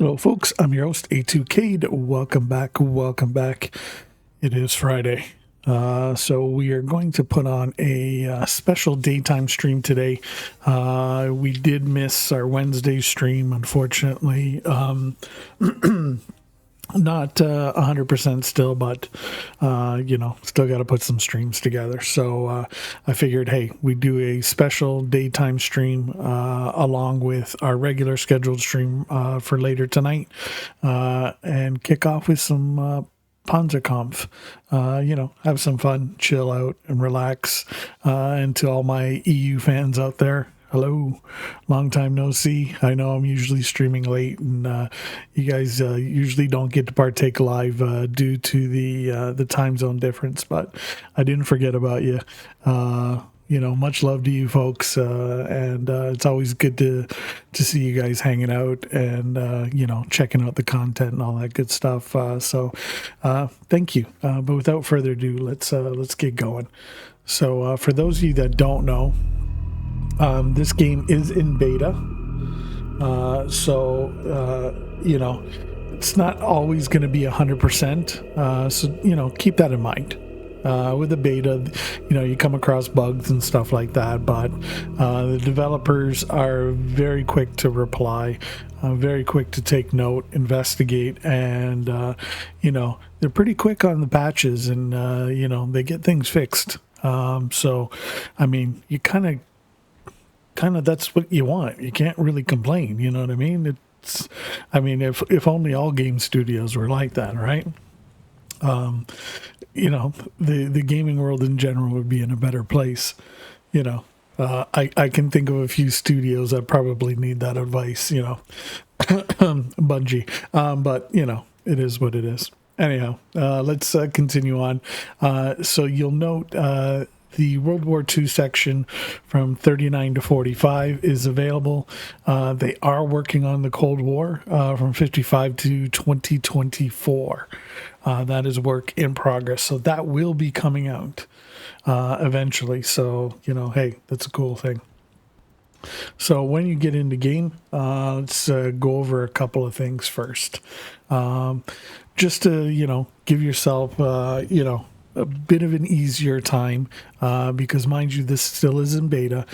Hello, folks. I'm your host, A2K'd. Welcome back. Welcome back. It is Friday. So we are going to put on a special daytime stream today. We did miss our Wednesday stream, unfortunately. Not 100% still, but still got to put some streams together. So I figured, hey, we do a special daytime stream along with our regular scheduled stream for later tonight, and kick off with some Panzerkampf. Have some fun, chill out, and relax. And to all my EU fans out there, hello, long time no see. I know I'm usually streaming late, and you guys usually don't get to partake live due to the time zone difference. But I didn't forget about you. Much love to you folks, and it's always good to see you guys hanging out and checking out the content and all that good stuff. So thank you. But without further ado, let's get going. So for those of you that don't know. This game is in beta, it's not always going to be 100%. So keep that in mind. With the beta, you come across bugs and stuff like that, but the developers are very quick to reply, very quick to take note, investigate, and they're pretty quick on the patches, and they get things fixed. You kind of that's what you want. You can't really complain, you know what I mean? If only all game studios were like that, right? The gaming world in general would be in a better place. I can think of a few studios that probably need that advice, Bungie. But it is what it is. Anyhow, let's continue on. So you'll note the World War II section from 39 to 45 is available. They are working on the Cold War from 55 to 2024. That is work in progress. So that will be coming out eventually. So, hey, that's a cool thing. So when you get into game, let's go over a couple of things first. Just to, give yourself, a bit of an easier time because, mind you, this still is in beta.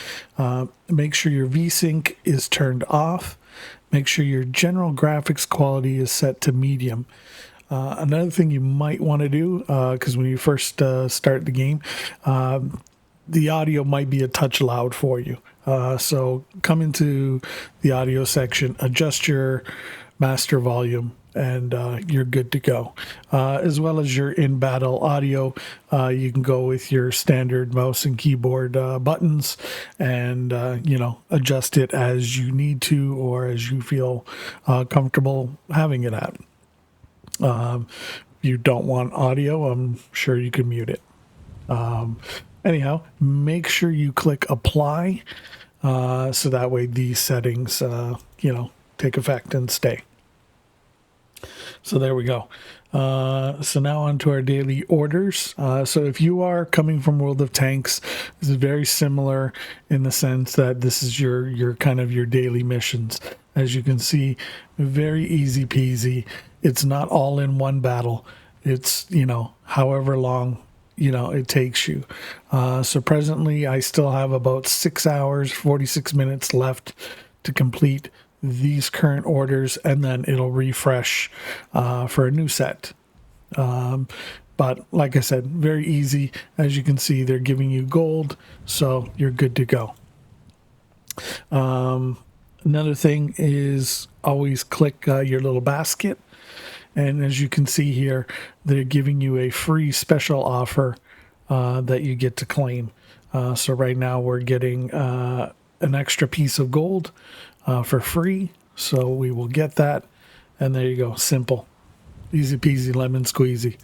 Make sure your VSync is turned off. Make sure your general graphics quality is set to medium. Another thing you might want to do, because when you first start the game, the audio might be a touch loud for you. So come into the audio section, adjust your master volume, and you're good to go. As well as your in-battle audio, you can go with your standard mouse and keyboard buttons and, adjust it as you need to or as you feel comfortable having it at. You don't want audio, I'm sure you can mute it. Anyhow, make sure you click apply so that way these settings, take effect and stay. So there we go. So now on to our daily orders. So if you are coming from World of Tanks, this is very similar in the sense that this is your kind of your daily missions. As you can see, very easy peasy. It's not all in one battle. It's, however long, it takes you. So presently I still have about 6 hours, 46 minutes left to complete these current orders, and then it'll refresh for a new set. But like I said, very easy. As you can see, they're giving you gold, so you're good to go. Another thing is always click your little basket, and as you can see here, they're giving you a free special offer that you get to claim. So right now we're getting an extra piece of gold for free, so we will get that, and there you go. Simple, easy peasy, lemon squeezy.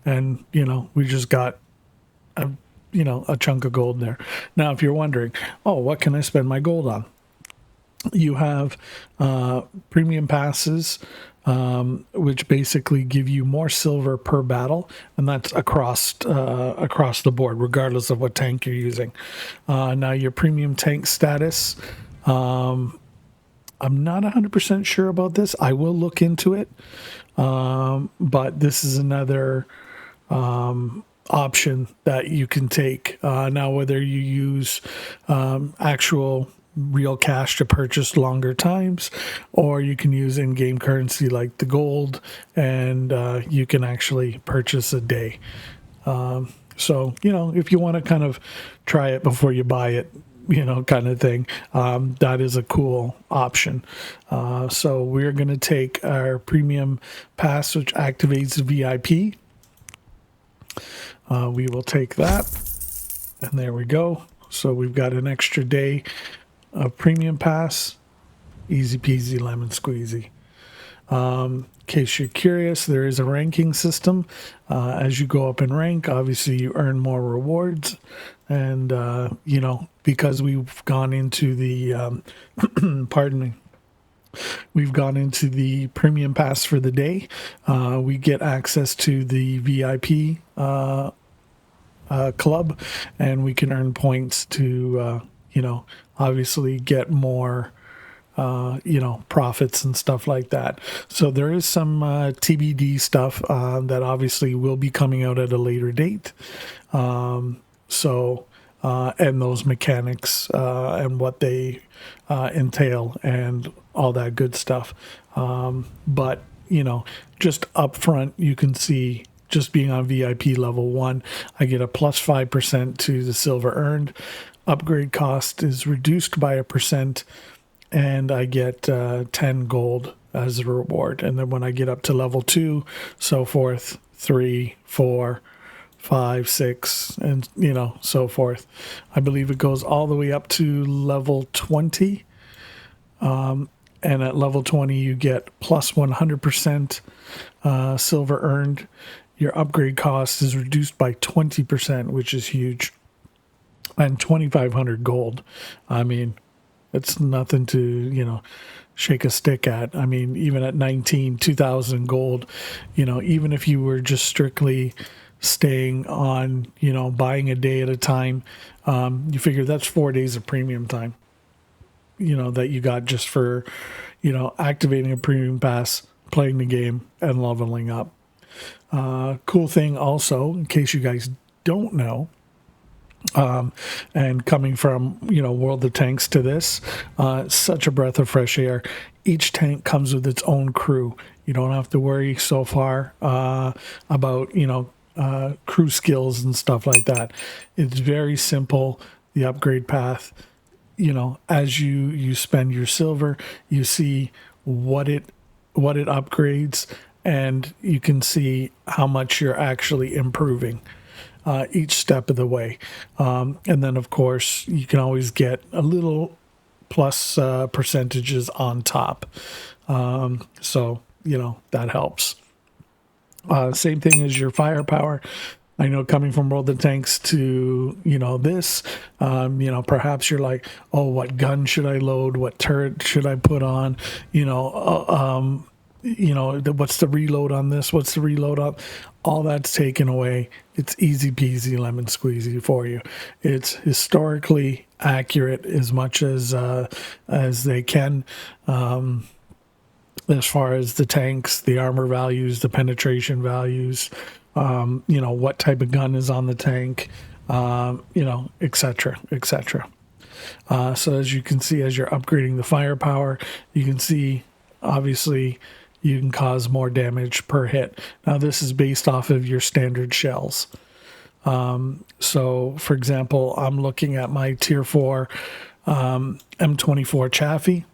And we just got a chunk of gold there. Now if you're wondering, what can I spend my gold on, you have premium passes, which basically give you more silver per battle, and that's across the board regardless of what tank you're using. Now your premium tank status, I'm not 100% sure about this. I will look into it. But this is another option that you can take. Now, whether you use actual real cash to purchase longer times, or you can use in-game currency like the gold, and you can actually purchase a day. So, if you want to kind of try it before you buy it, kind of thing, that is a cool option. So we're going to take our premium pass, which activates VIP. We will take that, and there we go. So we've got an extra day of premium pass. Easy peasy lemon squeezy. In case you're curious, there is a ranking system. As you go up in rank, obviously you earn more rewards. And, because we've gone into the, pardon me, we've gone into the premium pass for the day, we get access to the VIP club, and we can earn points to, obviously get more profits and stuff like that. So there is some TBD stuff that obviously will be coming out at a later date. And those mechanics and what they entail and all that good stuff. But, just up front, you can see just being on VIP level 1, I get a plus 5% to the silver earned. Upgrade cost is reduced by 1%. And I get 10 gold as a reward. And then when I get up to level 2, so forth, 3, 4, 5, 6, and, so forth. I believe it goes all the way up to level 20. And at level 20, you get plus 100% silver earned. Your upgrade cost is reduced by 20%, which is huge. And 2,500 gold. I mean, it's nothing to, shake a stick at. I mean, even at 2,000 gold, even if you were just strictly staying on, buying a day at a time, you figure that's 4 days of premium time, that you got just for, activating a premium pass, playing the game, and leveling up. Cool thing also, in case you guys don't know, and coming from, World of Tanks to this, such a breath of fresh air. Each tank comes with its own crew. You don't have to worry so far about, crew skills and stuff like that. It's very simple, the upgrade path. As you spend your silver, you see what it upgrades, and you can see how much you're actually improving each step of the way. And then, of course, you can always get a little plus percentages on top. So, that helps. Same thing as your firepower. I know coming from World of Tanks to, this, perhaps you're like, oh, what gun should I load? What turret should I put on? What's the reload on this? What's the reload on? All that's taken away. It's easy peasy lemon squeezy for you. It's historically accurate as much as they can, as far as the tanks, the armor values, the penetration values, what type of gun is on the tank, et cetera, et cetera. So as you can see, as you're upgrading the firepower, you can see, obviously, you can cause more damage per hit. Now, this is based off of your standard shells. So, for example, I'm looking at my Tier 4 M24 Chaffee.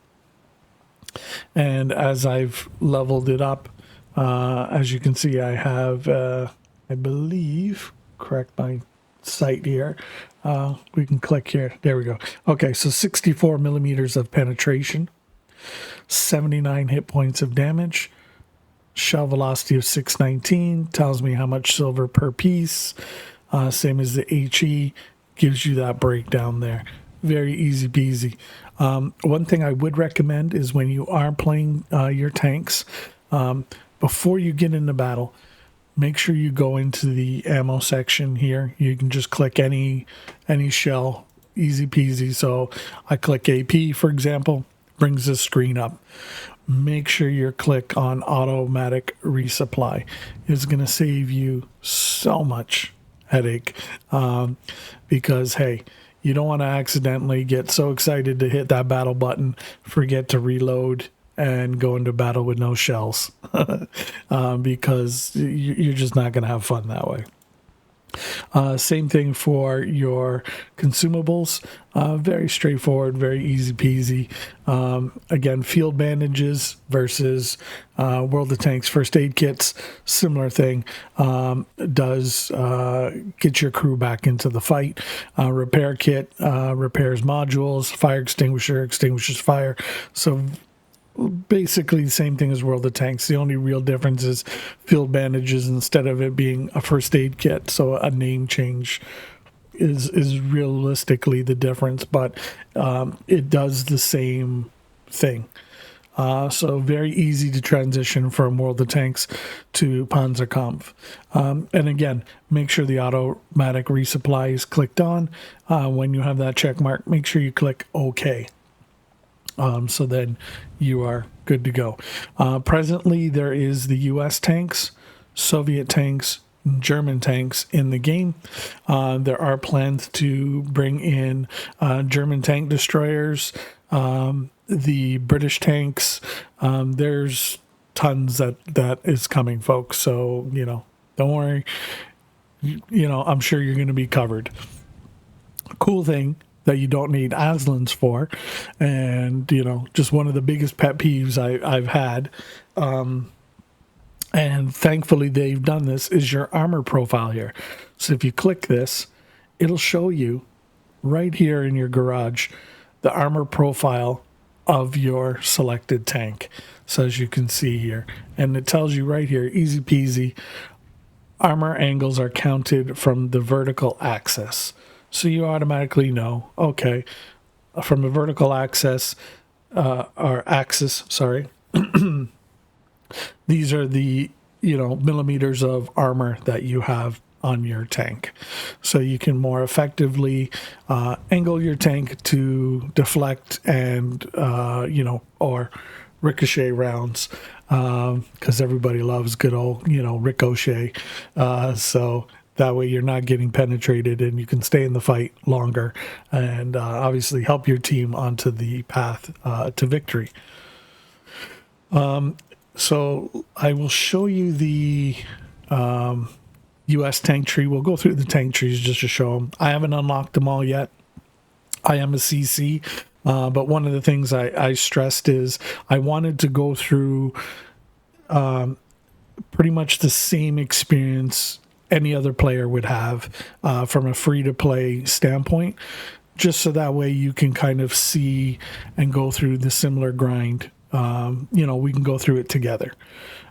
And as I've leveled it up, as you can see, I have, I believe, correct my site here. We can click here. There we go. Okay, so 64 millimeters of penetration. 79 hit points of damage, shell velocity of 619, tells me how much silver per piece, same as the HE, gives you that breakdown there. Very easy peasy. One thing I would recommend is when you are playing your tanks, before you get into battle, make sure you go into the ammo section here. You can just click any shell, easy peasy. So I click AP, for example. brings this screen up. Make sure you click on automatic resupply. It's going to save you so much headache, because, hey, you don't want to accidentally get so excited to hit that battle button, forget to reload, and go into battle with no shells, because you're just not going to have fun that way. Same thing for your consumables. Very straightforward, very easy peasy. Again, field bandages versus World of Tanks first aid kits. Similar thing. Does get your crew back into the fight. Repair kit repairs modules. Fire extinguisher extinguishes fire. So basically the same thing as World of Tanks. The only real difference is field bandages instead of it being a first aid kit. So a name change is realistically the difference, but it does the same thing. So very easy to transition from World of Tanks to Panzerkampf. And again, make sure the automatic resupply is clicked on. When you have that check mark, make sure you click OK. So then you are good to go. Presently, there is the U.S. tanks, Soviet tanks, German tanks in the game. There are plans to bring in German tank destroyers, the British tanks. There's tons that is coming, folks. So, don't worry. I'm sure you're going to be covered. Cool thing that you don't need Aslans for, and just one of the biggest pet peeves I've had, and thankfully they've done this, is your armor profile here. So if you click this, it'll show you right here in your garage the armor profile of your selected tank. So as you can see here, and it tells you right here, easy peasy, armor angles are counted from the vertical axis. So you automatically know, okay, from a vertical axis, these are the, millimeters of armor that you have on your tank. So you can more effectively angle your tank to deflect and, or ricochet rounds, because everybody loves good old, ricochet. So that way you're not getting penetrated and you can stay in the fight longer and obviously help your team onto the path to victory. So I will show you the U.S. tank tree. We'll go through the tank trees just to show them. I haven't unlocked them all yet. I am a CC, but one of the things I stressed is I wanted to go through pretty much the same experience any other player would have from a free-to-play standpoint, just so that way you can kind of see and go through the similar grind. We can go through it together.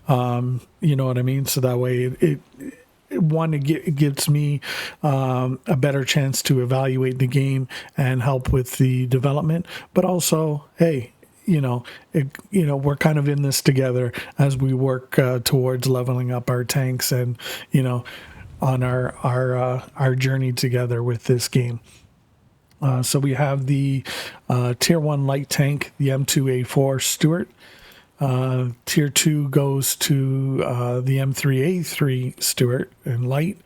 You know what I mean? So that way it gives me a better chance to evaluate the game and help with the development, but also, hey, we're kind of in this together as we work towards leveling up our tanks and, on our journey together with this game. So we have the Tier 1 light tank, the M2A4 Stuart. Tier 2 goes to the M3A3 Stuart and light.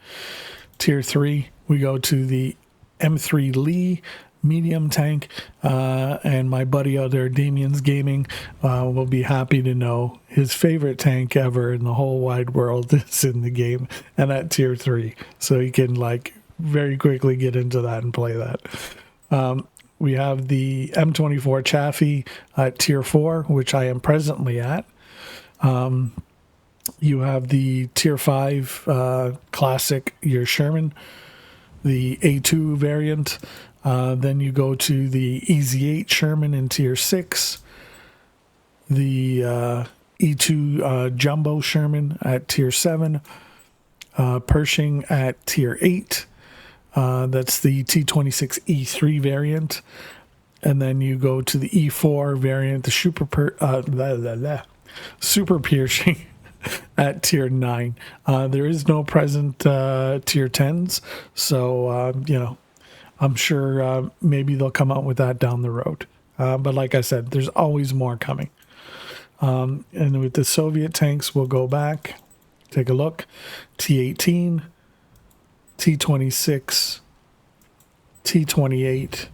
Tier 3, we go to the M3 Lee medium tank, and my buddy out there, Damien's Gaming, will be happy to know his favorite tank ever in the whole wide world is in the game, and at tier 3, so he can very quickly get into that and play that. We have the M24 Chaffee at tier 4, which I am presently at. You have the tier 5 classic, your Sherman, the A2 variant. Then you go to the EZ8 Sherman in tier 6, the E2 Jumbo Sherman at tier 7, Pershing at tier 8. That's the T26E3 variant. And then you go to the E4 variant, the Super Pershing at tier 9. There is no present tier 10s, so I'm sure maybe they'll come out with that down the road. But like I said, there's always more coming. And with the Soviet tanks, we'll go back, take a look. T-18, T-26, T-28,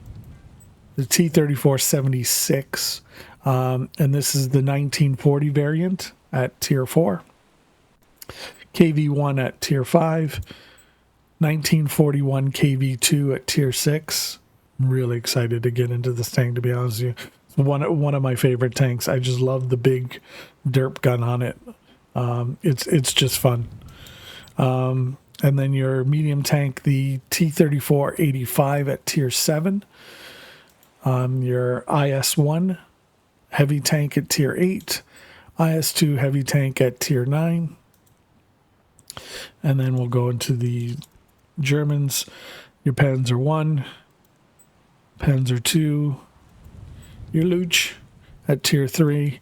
the T-34-76, and this is the 1940 variant at Tier 4, KV-1 at Tier 5, 1941 KV-2 at Tier 6. I'm really excited to get into this tank, to be honest with you. It's one of my favorite tanks. I just love the big derp gun on it. It's just fun. And then your medium tank, the T-34-85 at Tier 7. Your IS-1 heavy tank at Tier 8. IS-2 heavy tank at Tier 9. And then we'll go into the Germans. Your Panzer 1, Panzer 2, your Luch at Tier 3,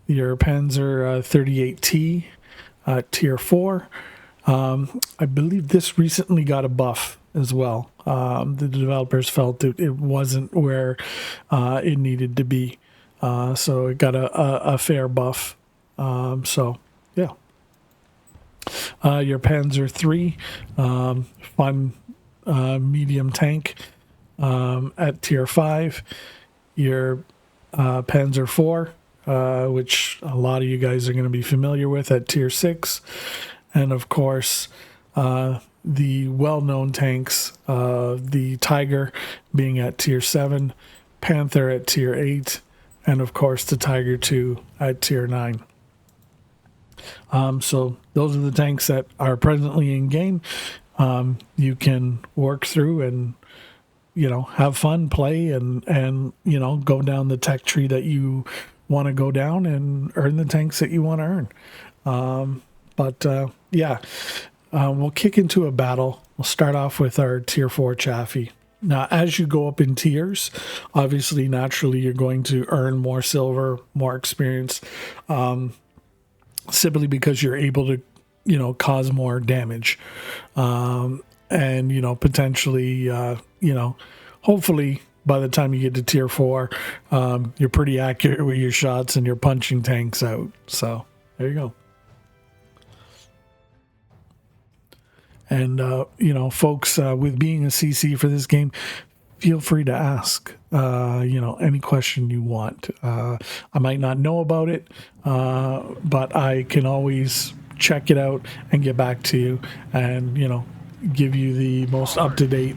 your Panzer 38T Tier 4. I believe this recently got a buff as well. The developers felt that it wasn't where it needed to be. So it got a fair buff. So, yeah. Your Panzer 3, fun medium tank at Tier 5. Your Panzer 4, which a lot of you guys are going to be familiar with, at Tier 6. And of course, the well-known tanks, the Tiger being at Tier 7, Panther at Tier 8, and of course the Tiger II at Tier 9. So those are the tanks that are presently in game. You can work through and, have fun, play, and go down the tech tree that you want to go down and earn the tanks that you want to earn. We'll kick into a battle. We'll start off with our Tier 4 Chaffee. Now, as you go up in tiers, obviously, naturally, you're going to earn more silver, more experience, simply because you're able to, cause more damage. And, potentially, hopefully, by the time you get to Tier 4, you're pretty accurate with your shots and you're punching tanks out. So, there you go. And, folks, with being a CC for this game, feel free to ask, any question you want. I might not know about it, but I can always check it out and get back to you and, give you the most up-to-date,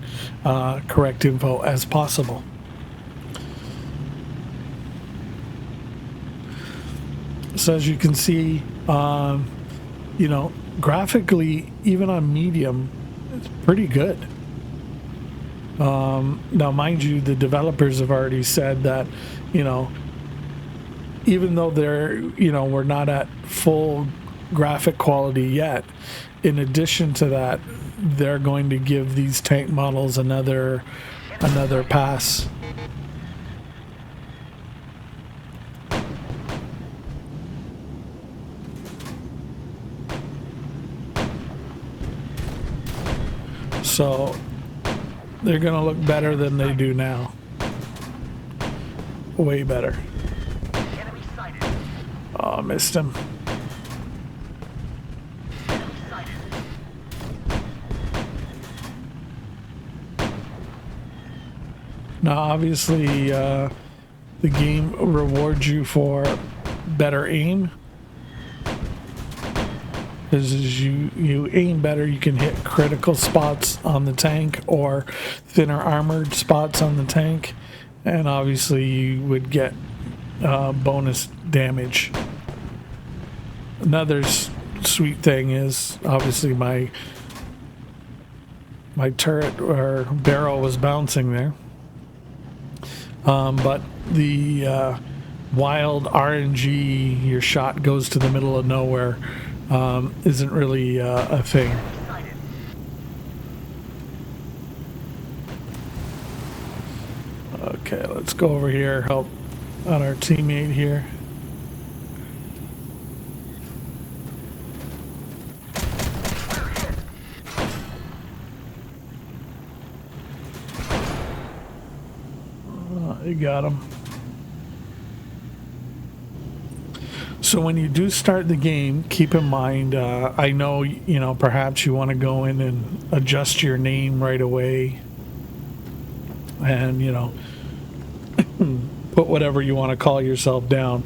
correct info as possible. So as you can see, graphically, even on medium, it's pretty good. Now, mind you, the developers have already said that, even though we're not at full graphic quality yet, in addition to that, they're going to give these tank models another pass. So they're going to look better than they do now. Way better. Oh, missed him. Now, obviously, the game rewards you for better aim. Because as you aim better, you can hit critical spots on the tank or thinner armored spots on the tank. And obviously, you would get bonus damage. Another sweet thing is, obviously, my turret or barrel was bouncing there. But the wild RNG, your shot goes to the middle of nowhere, isn't really a thing. Okay, let's go over here, help out our teammate here. You got him. So when you do start the game, keep in mind, I know, perhaps you want to go in and adjust your name right away and, put whatever you want to call yourself down.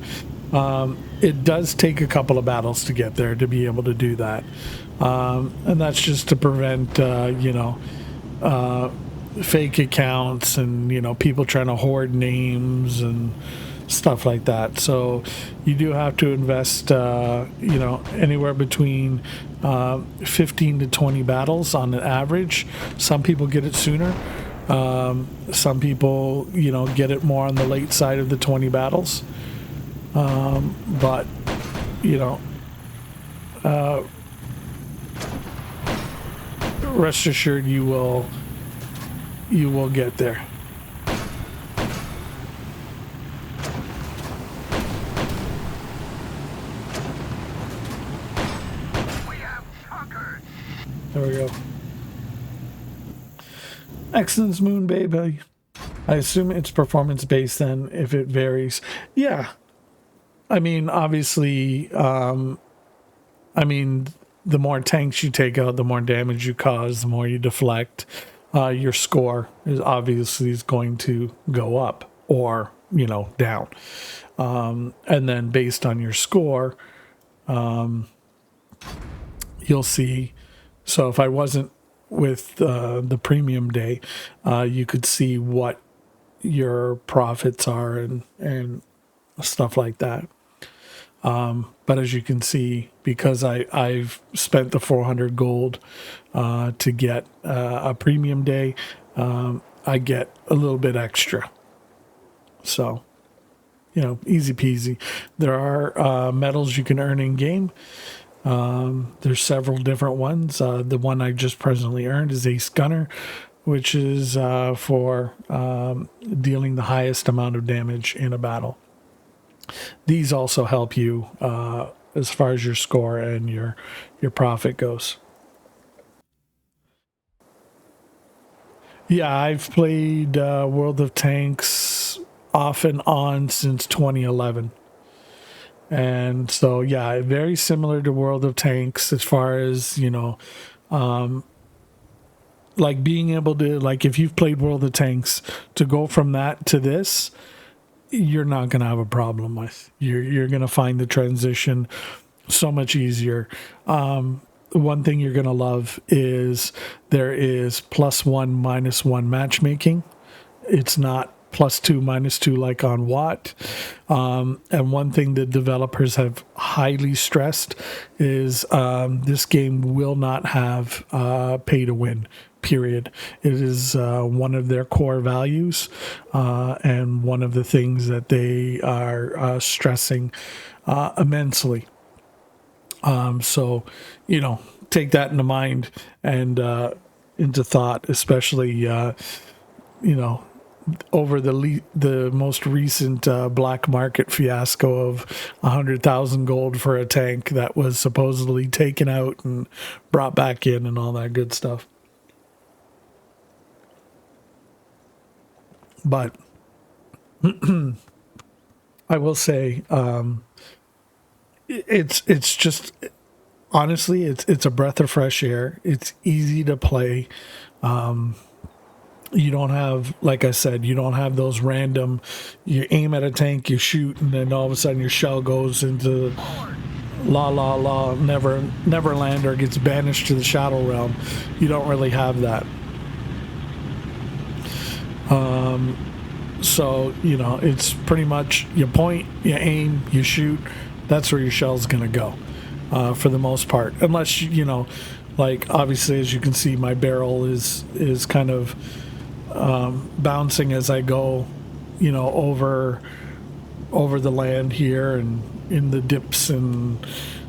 It does take a couple of battles to get there to be able to do that. And that's just to prevent, fake accounts and, people trying to hoard names and stuff like that. So you do have to invest, anywhere between 15 to 20 battles on an average. Some people get it sooner. Some people, get it more on the late side of the 20 battles. But, rest assured you will get there. There we go. Excellence Moon Baby. I assume it's performance based then if it varies. Yeah. I mean, obviously, the more tanks you take out, the more damage you cause, the more you deflect, your score is going to go up or, down. And then based on your score, you'll see. So if I wasn't with the premium day, you could see what your profits are and stuff like that. But as you can see, because I've spent the 400 gold to get a premium day, I get a little bit extra. So, easy peasy. There are medals you can earn in game. There's several different ones. The one I just presently earned is Ace Gunner, which is for dealing the highest amount of damage in a battle. These also help you as far as your score and your profit goes. Yeah, I've played World of Tanks off and on since 2011. And so, yeah, very similar to World of Tanks as far as, like being able to, like if you've played World of Tanks, to go from that to this, you're not going to have a problem with. You're going to find the transition so much easier. One thing you're going to love is there is +1, -1 matchmaking. It's not +2, -2 like on Watt. And one thing that developers have highly stressed is this game will not have pay to win, period. It is one of their core values and one of the things that they are stressing immensely. So, take that into mind and into thought, especially, over the most recent black market fiasco of 100,000 gold for a tank that was supposedly taken out and brought back in and all that good stuff. But I will say, it's just honestly, it's a breath of fresh air. It's easy to play. You don't have, like I said, you don't have those random, you aim at a tank, you shoot, and then all of a sudden your shell goes into Neverland or gets banished to the Shadow Realm. You don't really have that. So, it's pretty much you point, you aim, you shoot. That's where your shell's going to go for the most part. Unless, like obviously, as you can see, my barrel is kind of bouncing as I go, over the land here and in the dips and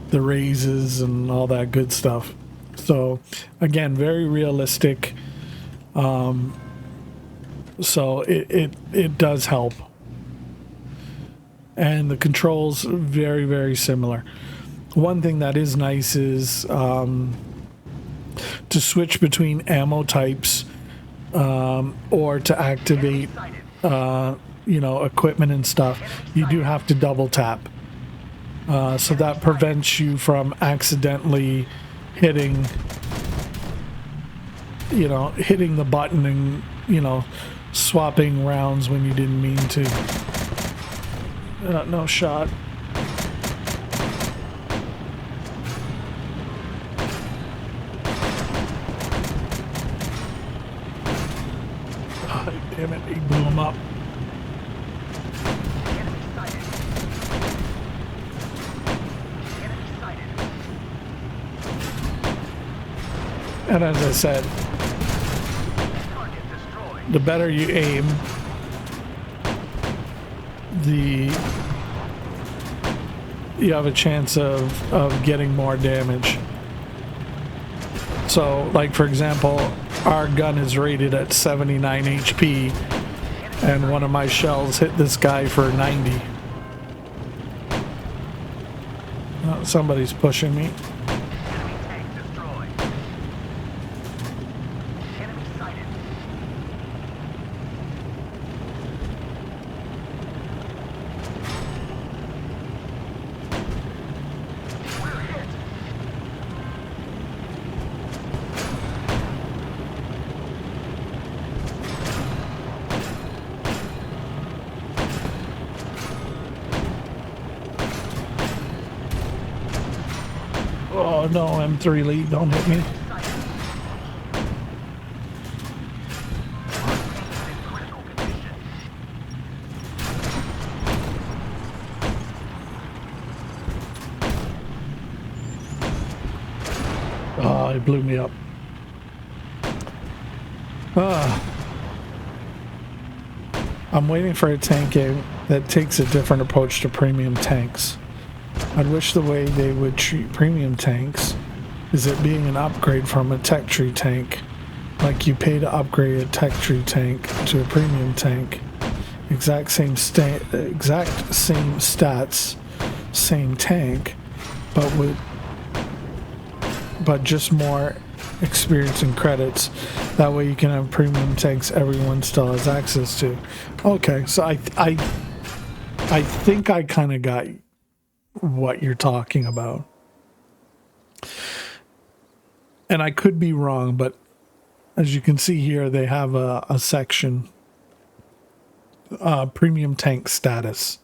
the raises and all that good stuff. So again, very realistic. So it does help. And the controls very, very similar. One thing that is nice is to switch between ammo types or to activate equipment and stuff. You do have to double tap. So that prevents you from accidentally hitting, hitting the button and, swapping rounds when you didn't mean to. No shot. Oh, damn it, he blew him up. And as I said, the better you aim, you have a chance of getting more damage. So, like for example, our gun is rated at 79 HP, and one of my shells hit this guy for 90. Somebody's pushing me. Oh no, M3 lead, don't hit me. Oh, it blew me up. I'm waiting for a tank game that takes a different approach to premium tanks. I'd wish the way they would treat premium tanks is it being an upgrade from a tech tree tank. Like you pay to upgrade a tech tree tank to a premium tank. Exact same stats, same tank, but just more experience and credits. That way you can have premium tanks everyone still has access to. Okay, so I think I kind of got what you're talking about. And I could be wrong, but as you can see here, they have a section, premium tank status.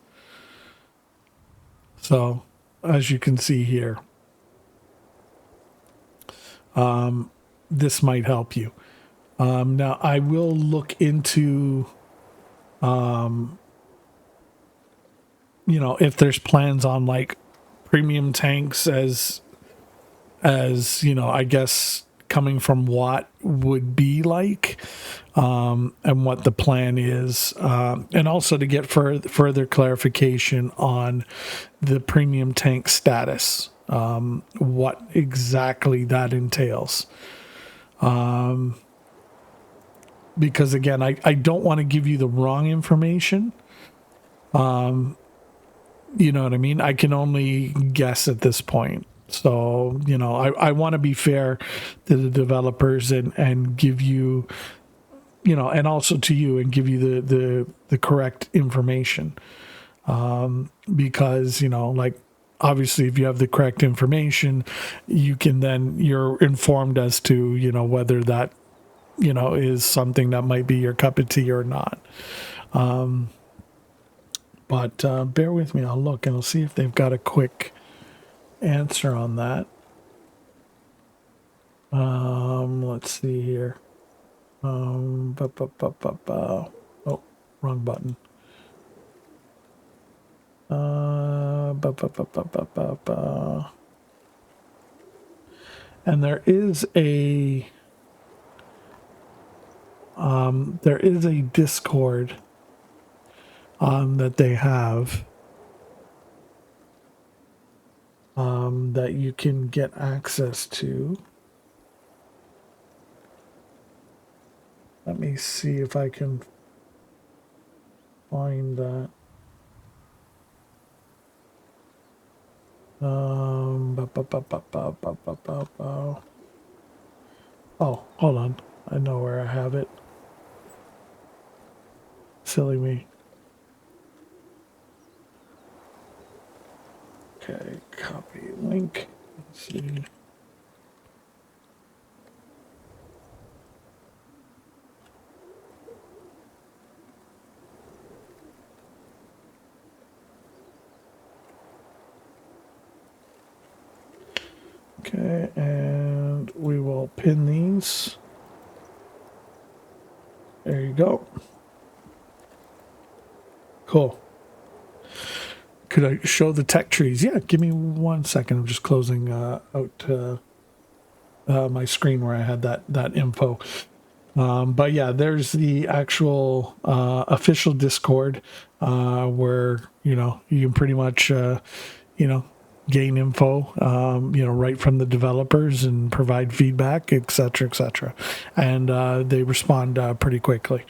So, as you can see here, this might help you. Now, I will look into, if there's plans on like premium tanks as I guess coming from what would be like, and what the plan is, and also to get further clarification on the premium tank status, what exactly that entails. Because again, I don't want to give you the wrong information. You know what I mean? I can only guess at this point. So, I want to be fair to the developers and give you, and also to you, and give you the correct information. Because, like, obviously if you have the correct information, you're informed as to, whether that, is something that might be your cup of tea or not. But bear with me. I'll look and I'll see if they've got a quick answer on that. Let's see here. Oh, wrong button. And there is a Discord that they have, that you can get access to. Let me see if I can find that. Oh, hold on. I know where I have it. Silly me. Okay, copy link. Let's see. Okay, and we will pin these. There you go. Cool. Could I show the tech trees? Yeah, give me 1 second. I'm just closing out my screen where I had that info. But yeah, there's the actual official Discord where you can pretty much gain info right from the developers and provide feedback, etc., etc. And they respond pretty quickly.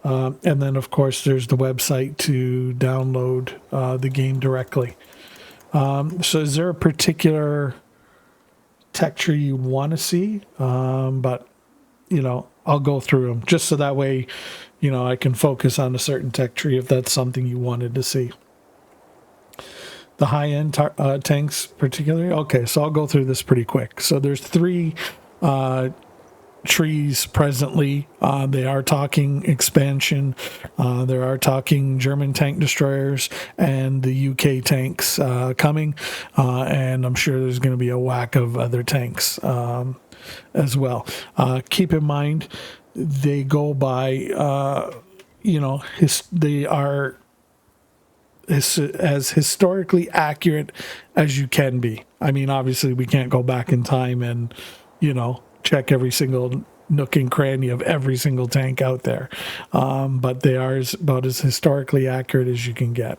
And then, of course, there's the website to download the game directly. So is there a particular tech tree you want to see? But, I'll go through them just so that way, I can focus on a certain tech tree if that's something you wanted to see. The high-end tanks particularly? Okay, so I'll go through this pretty quick. So there's 3 trees presently. They are talking expansion. They are talking German tank destroyers and the UK tanks coming. And I'm sure there's going to be a whack of other tanks as well. Keep in mind, they go by, they are as historically accurate as you can be. I mean, obviously, we can't go back in time and, check every single nook and cranny of every single tank out there. But they are about as historically accurate as you can get.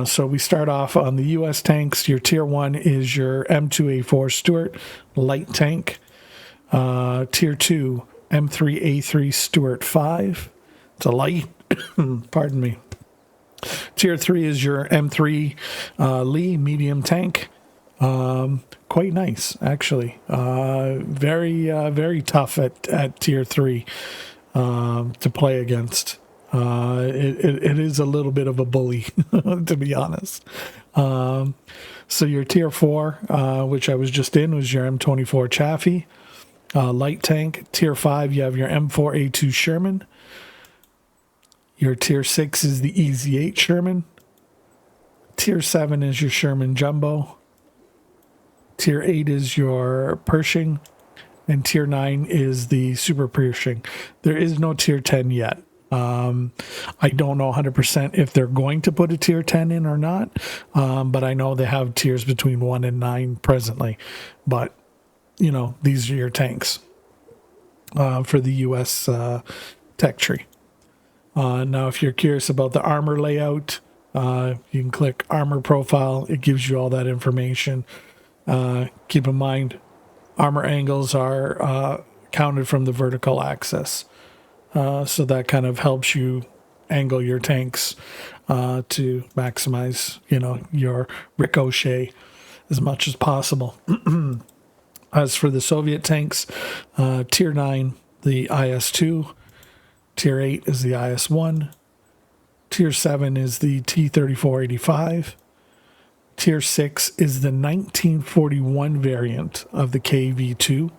So we start off on the U.S. tanks. Your tier 1 is your M2A4 Stuart light tank. Tier 2, M3A3 Stuart 5. It's a light. Pardon me. Tier 3 is your M3 Lee medium tank. Quite nice, actually. Very tough at tier 3 to play against. It is a little bit of a bully, to be honest. So your tier 4, which I was just in, was your M24 Chaffee light tank. Tier 5, you have your M4A2 Sherman. Your tier 6 is the EZ8 Sherman. Tier 7 is your Sherman Jumbo. Tier 8 is your Pershing. And tier 9 is the Super Pershing. There is no tier 10 yet. I don't know 100% if they're going to put a tier 10 in or not. But I know they have tiers between 1 and 9 presently. But, these are your tanks for the US tech tree. Now, if you're curious about the armor layout, you can click armor profile. It gives you all that information. Keep in mind, armor angles are counted from the vertical axis. So that kind of helps you angle your tanks to maximize, your ricochet as much as possible. As for the Soviet tanks, tier 9, the IS-2. Tier 8 is the IS-1. Tier 7 is the T-3485. Tier 6 is the 1941 variant of the KV-2.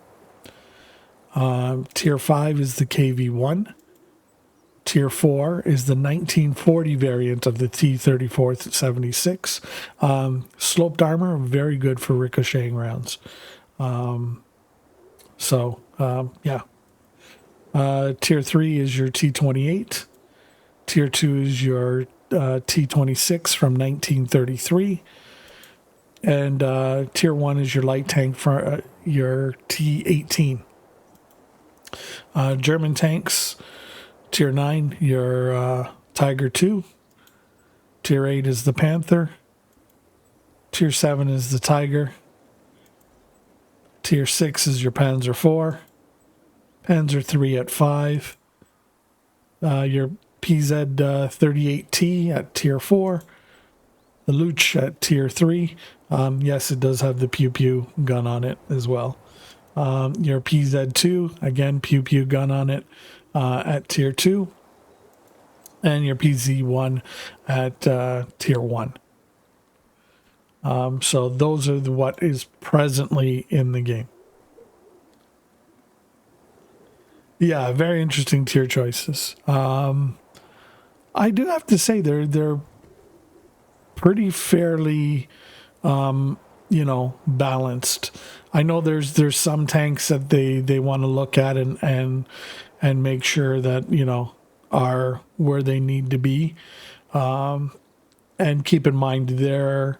Tier 5 is the KV-1. Tier 4 is the 1940 variant of the T-3476. Sloped armor, very good for ricocheting rounds. Yeah. Tier 3 is your T-28. Tier 2 is your T-26 from 1933. And Tier 1 is your light tank for your T-18. German tanks, Tier 9, your Tiger 2. Tier 8 is the Panther. Tier 7 is the Tiger. Tier 6 is your Panzer 4. Panzer 3 at 5. Your PZ-38T at Tier 4. The Luch at Tier 3. Yes, it does have the Pew Pew gun on it as well. Your PZ-2, again, Pew Pew gun on it at Tier 2. And your PZ-1 at Tier 1. So those are what is presently in the game. Yeah, very interesting tier choices. I do have to say they're pretty fairly balanced. I know there's some tanks that they want to look at and make sure that are where they need to be, and keep in mind their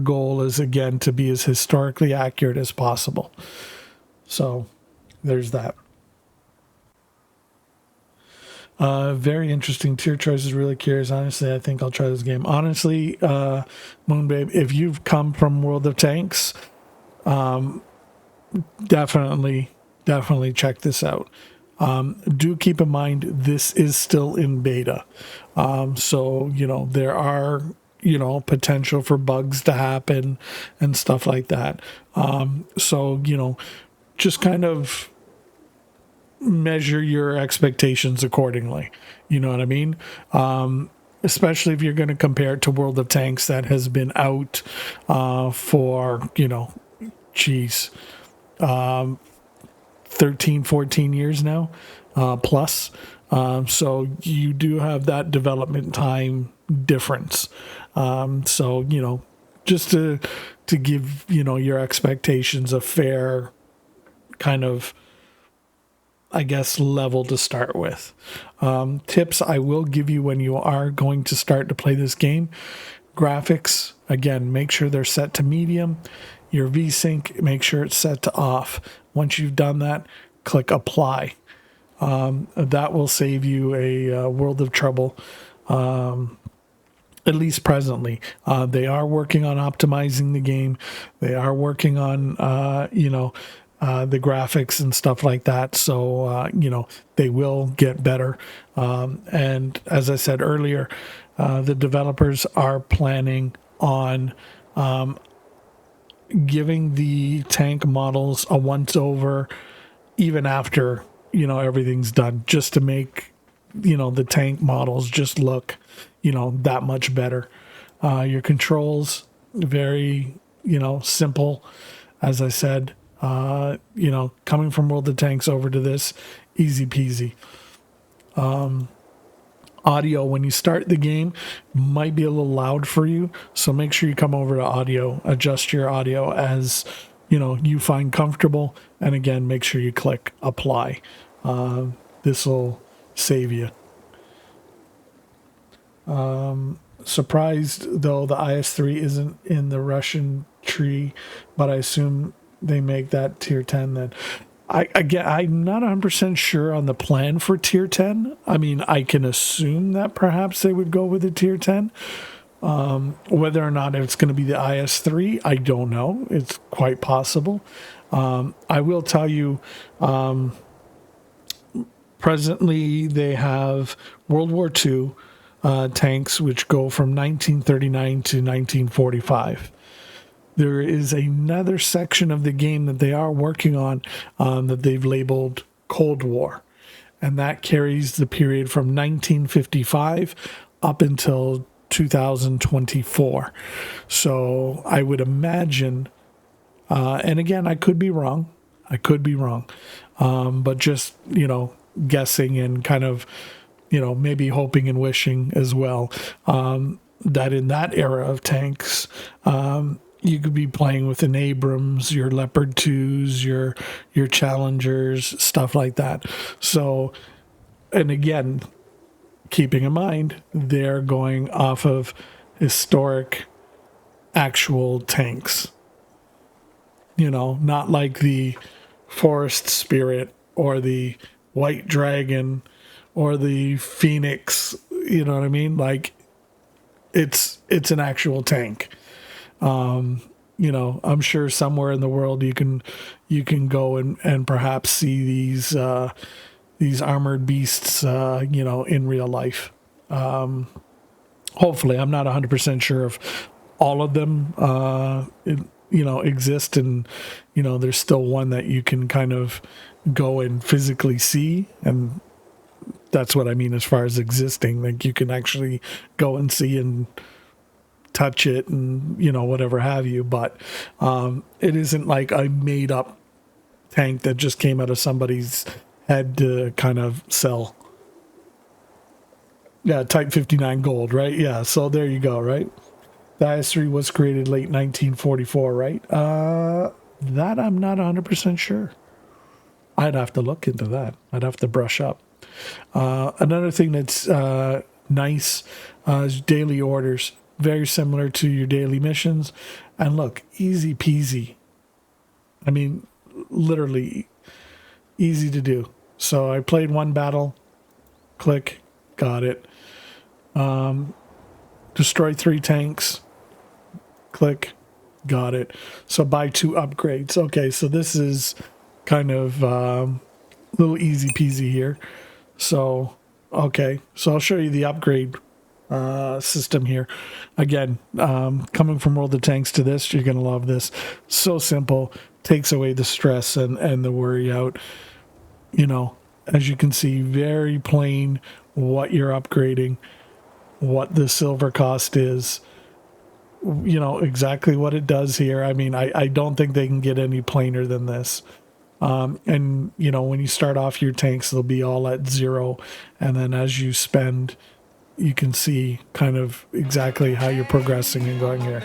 goal is again to be as historically accurate as possible. So there's that. Very interesting tier choices. Really curious. Honestly, I think I'll try this game. Honestly, Moonbabe, if you've come from World of Tanks, definitely check this out. Do keep in mind this is still in beta, so there are potential for bugs to happen and stuff like that. So just kind of measure your expectations accordingly. You know what I mean? Especially if you're going to compare it to World of Tanks that has been out for, 13, 14 years now, plus. So you do have that development time difference. So, just to give, your expectations a fair kind of, I guess, level to start with. Tips I will give you when you are going to start to play this game. Graphics, again, make sure they're set to medium. Your VSync, make sure it's set to off. Once you've done that, click apply. That will save you a world of trouble, at least presently. They are working on optimizing the game. They are working on, the graphics and stuff like that. So, they will get better. And as I said earlier, the developers are planning on giving the tank models a once over even after, everything's done, just to make, the tank models just look, that much better. Your controls, very, simple. As I said, coming from World of Tanks over to this, easy peasy. Audio, when you start the game, might be a little loud for you, so make sure you come over to audio, adjust your audio as you find comfortable, and again, make sure you click apply. This will save you. Surprised though the IS-3 isn't in the Russian tree, but I assume they make that tier 10 then. I'm not 100% sure on the plan for tier 10. I mean, I can assume that perhaps they would go with a tier 10. Whether or not it's going to be the IS-3, I don't know. It's quite possible. I will tell you, presently they have World War II tanks, which go from 1939 to 1945. There is another section of the game that they are working on that they've labeled Cold War. And that carries the period from 1955 up until 2024. So I would imagine, and again, I could be wrong. But just, guessing and kind of, maybe hoping and wishing as well, that in that era of tanks, you could be playing with an Abrams, your Leopard 2s, your Challengers, stuff like that. So, and again, keeping in mind, they're going off of historic, actual tanks. Not like the Forest Spirit or the White Dragon or the Phoenix. You know what I mean? Like, it's an actual tank. I'm sure somewhere in the world you can go and perhaps see these armored beasts, in real life. Hopefully, I'm not 100% sure if all of them, exist, and there's still one that you can kind of go and physically see, and that's what I mean as far as existing. Like, you can actually go and see and touch it and, you know, whatever have you. But it isn't like a made up tank that just came out of somebody's head to kind of sell. Yeah, Type 59 gold, right? Yeah, so there you go, right? The IS-3 was created late 1944, right? That I'm not 100% sure. I'd have to look into that. I'd have to brush up. Another thing that's nice is daily orders. Very similar to your daily missions. And look, easy peasy. I mean, literally easy to do. So I played one battle, click, got it. Destroy 3 tanks, click, got it. So buy 2 upgrades. Okay, so this is kind of a little easy peasy here. So, okay, so I'll show you the upgrade system here. Again, coming from World of Tanks to this, you're going to love this. So simple, takes away the stress and the worry out. You know, as you can see, very plain what you're upgrading, what the silver cost is, you know, exactly what it does here. I mean, I don't think they can get any plainer than this. And, you know, when you start off your tanks, they'll be all at 0. And then as you spend, you can see kind of exactly how you're progressing and going here.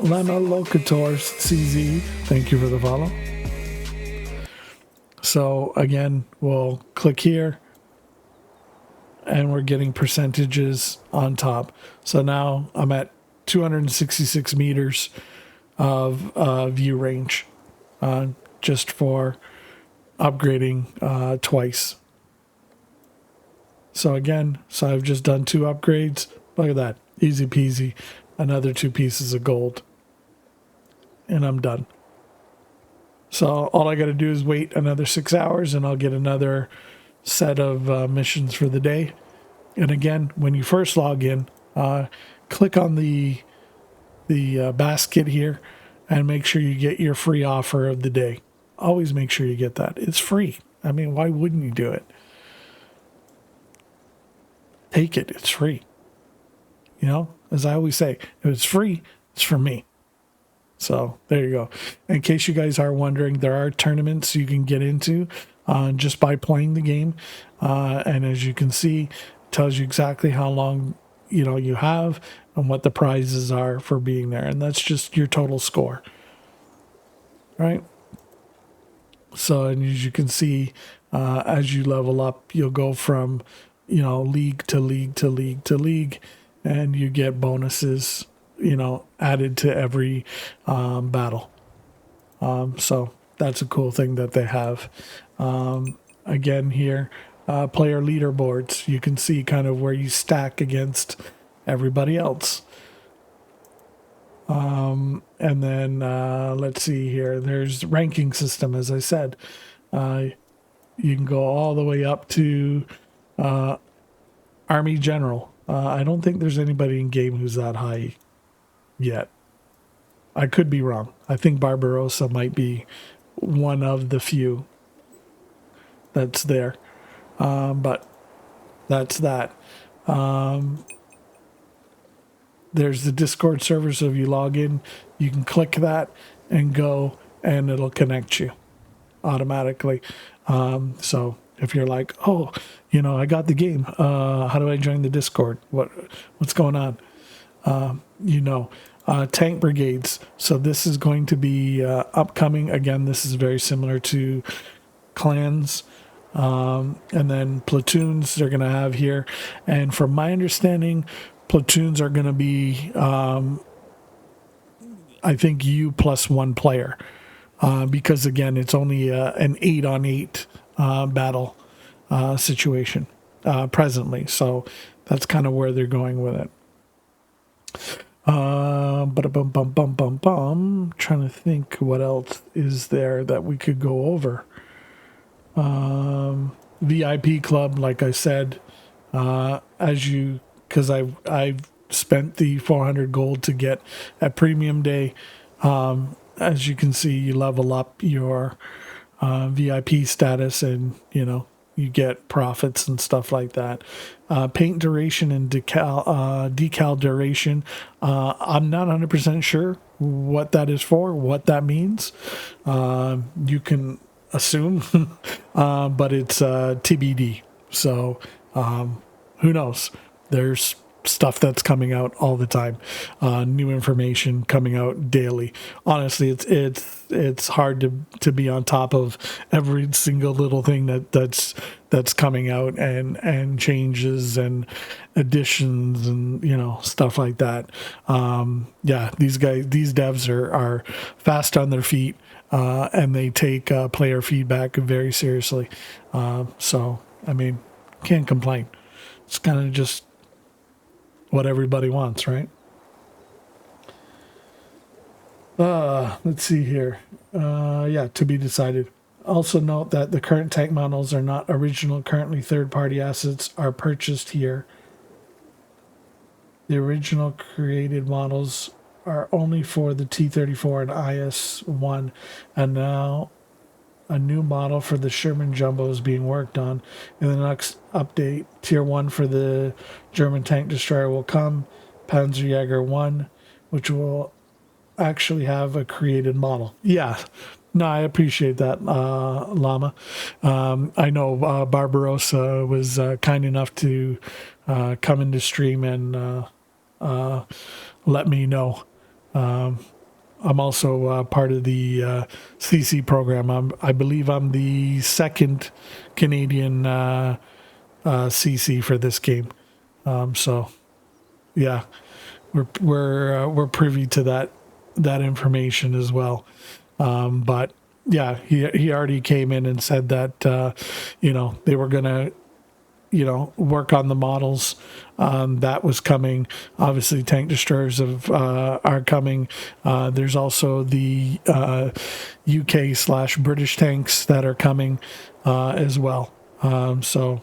Lena Locator CZ, thank you for the follow. So again, we'll click here and we're getting percentages on top. So now I'm at 266 meters of view range just for upgrading twice. So again, so I've just done 2 upgrades. Look at that, easy peasy. Another 2 pieces of gold and I'm done. So all I got to do is wait another 6 hours and I'll get another set of missions for the day. And again, when you first log in, click on the basket here and make sure you get your free offer of the day. Always make sure you get that. It's free. I mean, why wouldn't you do it? Take it. It's free. You know, as I always say, if it's free, it's for me. So there you go. In case you guys are wondering, there are tournaments you can get into just by playing the game. And as you can see, it tells you exactly how long, you know, you have and what the prizes are for being there. And that's just your total score. Right? So, and as you can see, as you level up, you'll go from, you know, league to league to league to league, and you get bonuses, you know, added to every battle. So that's a cool thing that they have. Again here, player leaderboards. You can see kind of where you stack against everybody else. And then let's see here. There's ranking system, as I said. You can go all the way up to Army General. I don't think there's anybody in game who's that high yet. I could be wrong. I think Barbarossa might be one of the few that's there. But that's that. There's the Discord server, so if you log in, you can click that and go, and it'll connect you automatically. So if you're like, oh, you know, I got the game. How do I join the Discord? What's going on? You know, tank brigades. So this is going to be upcoming. Again, this is very similar to clans. And then platoons they're going to have here. And from my understanding, platoons are going to be, I think, you plus 1 player. Because, again, it's only an 8-on-8 battle situation presently. So that's kind of where they're going with it. Trying to think what else is there that we could go over. VIP club, like I said, because I've spent the 400 gold to get a premium day. As you can see, you level up your VIP status, and you know, you get profits and stuff like that. Paint duration and decal duration. I'm not 100% sure what that is for, what that means. You can assume, but it's TBD. So who knows? There's stuff that's coming out all the time, new information coming out daily. Honestly, it's hard to be on top of every single little thing that's coming out and changes and additions and stuff like that. These devs are fast on their feet, and they take player feedback very seriously. So I mean, can't complain. It's kind of just what everybody wants, right? Let's see here. To be decided. Also note that the current tank models are not original. Currently, third-party assets are purchased here. The original created models are only for the T-34 and IS-1, and now a new model for the Sherman Jumbo is being worked on. In the next update, Tier 1 for the German tank destroyer will come, Panzerjäger 1, which will actually have a created model. Yeah, no, I appreciate that, Llama. I know Barbarossa was kind enough to come into stream and let me know. I'm also part of the CC program. I believe I'm the second Canadian CC for this game. So, yeah, we're privy to that information as well. But yeah, he already came in and said that they were gonna work on the models. That was coming. Obviously, tank destroyers are coming. There's also the UK/British tanks that are coming as well. So,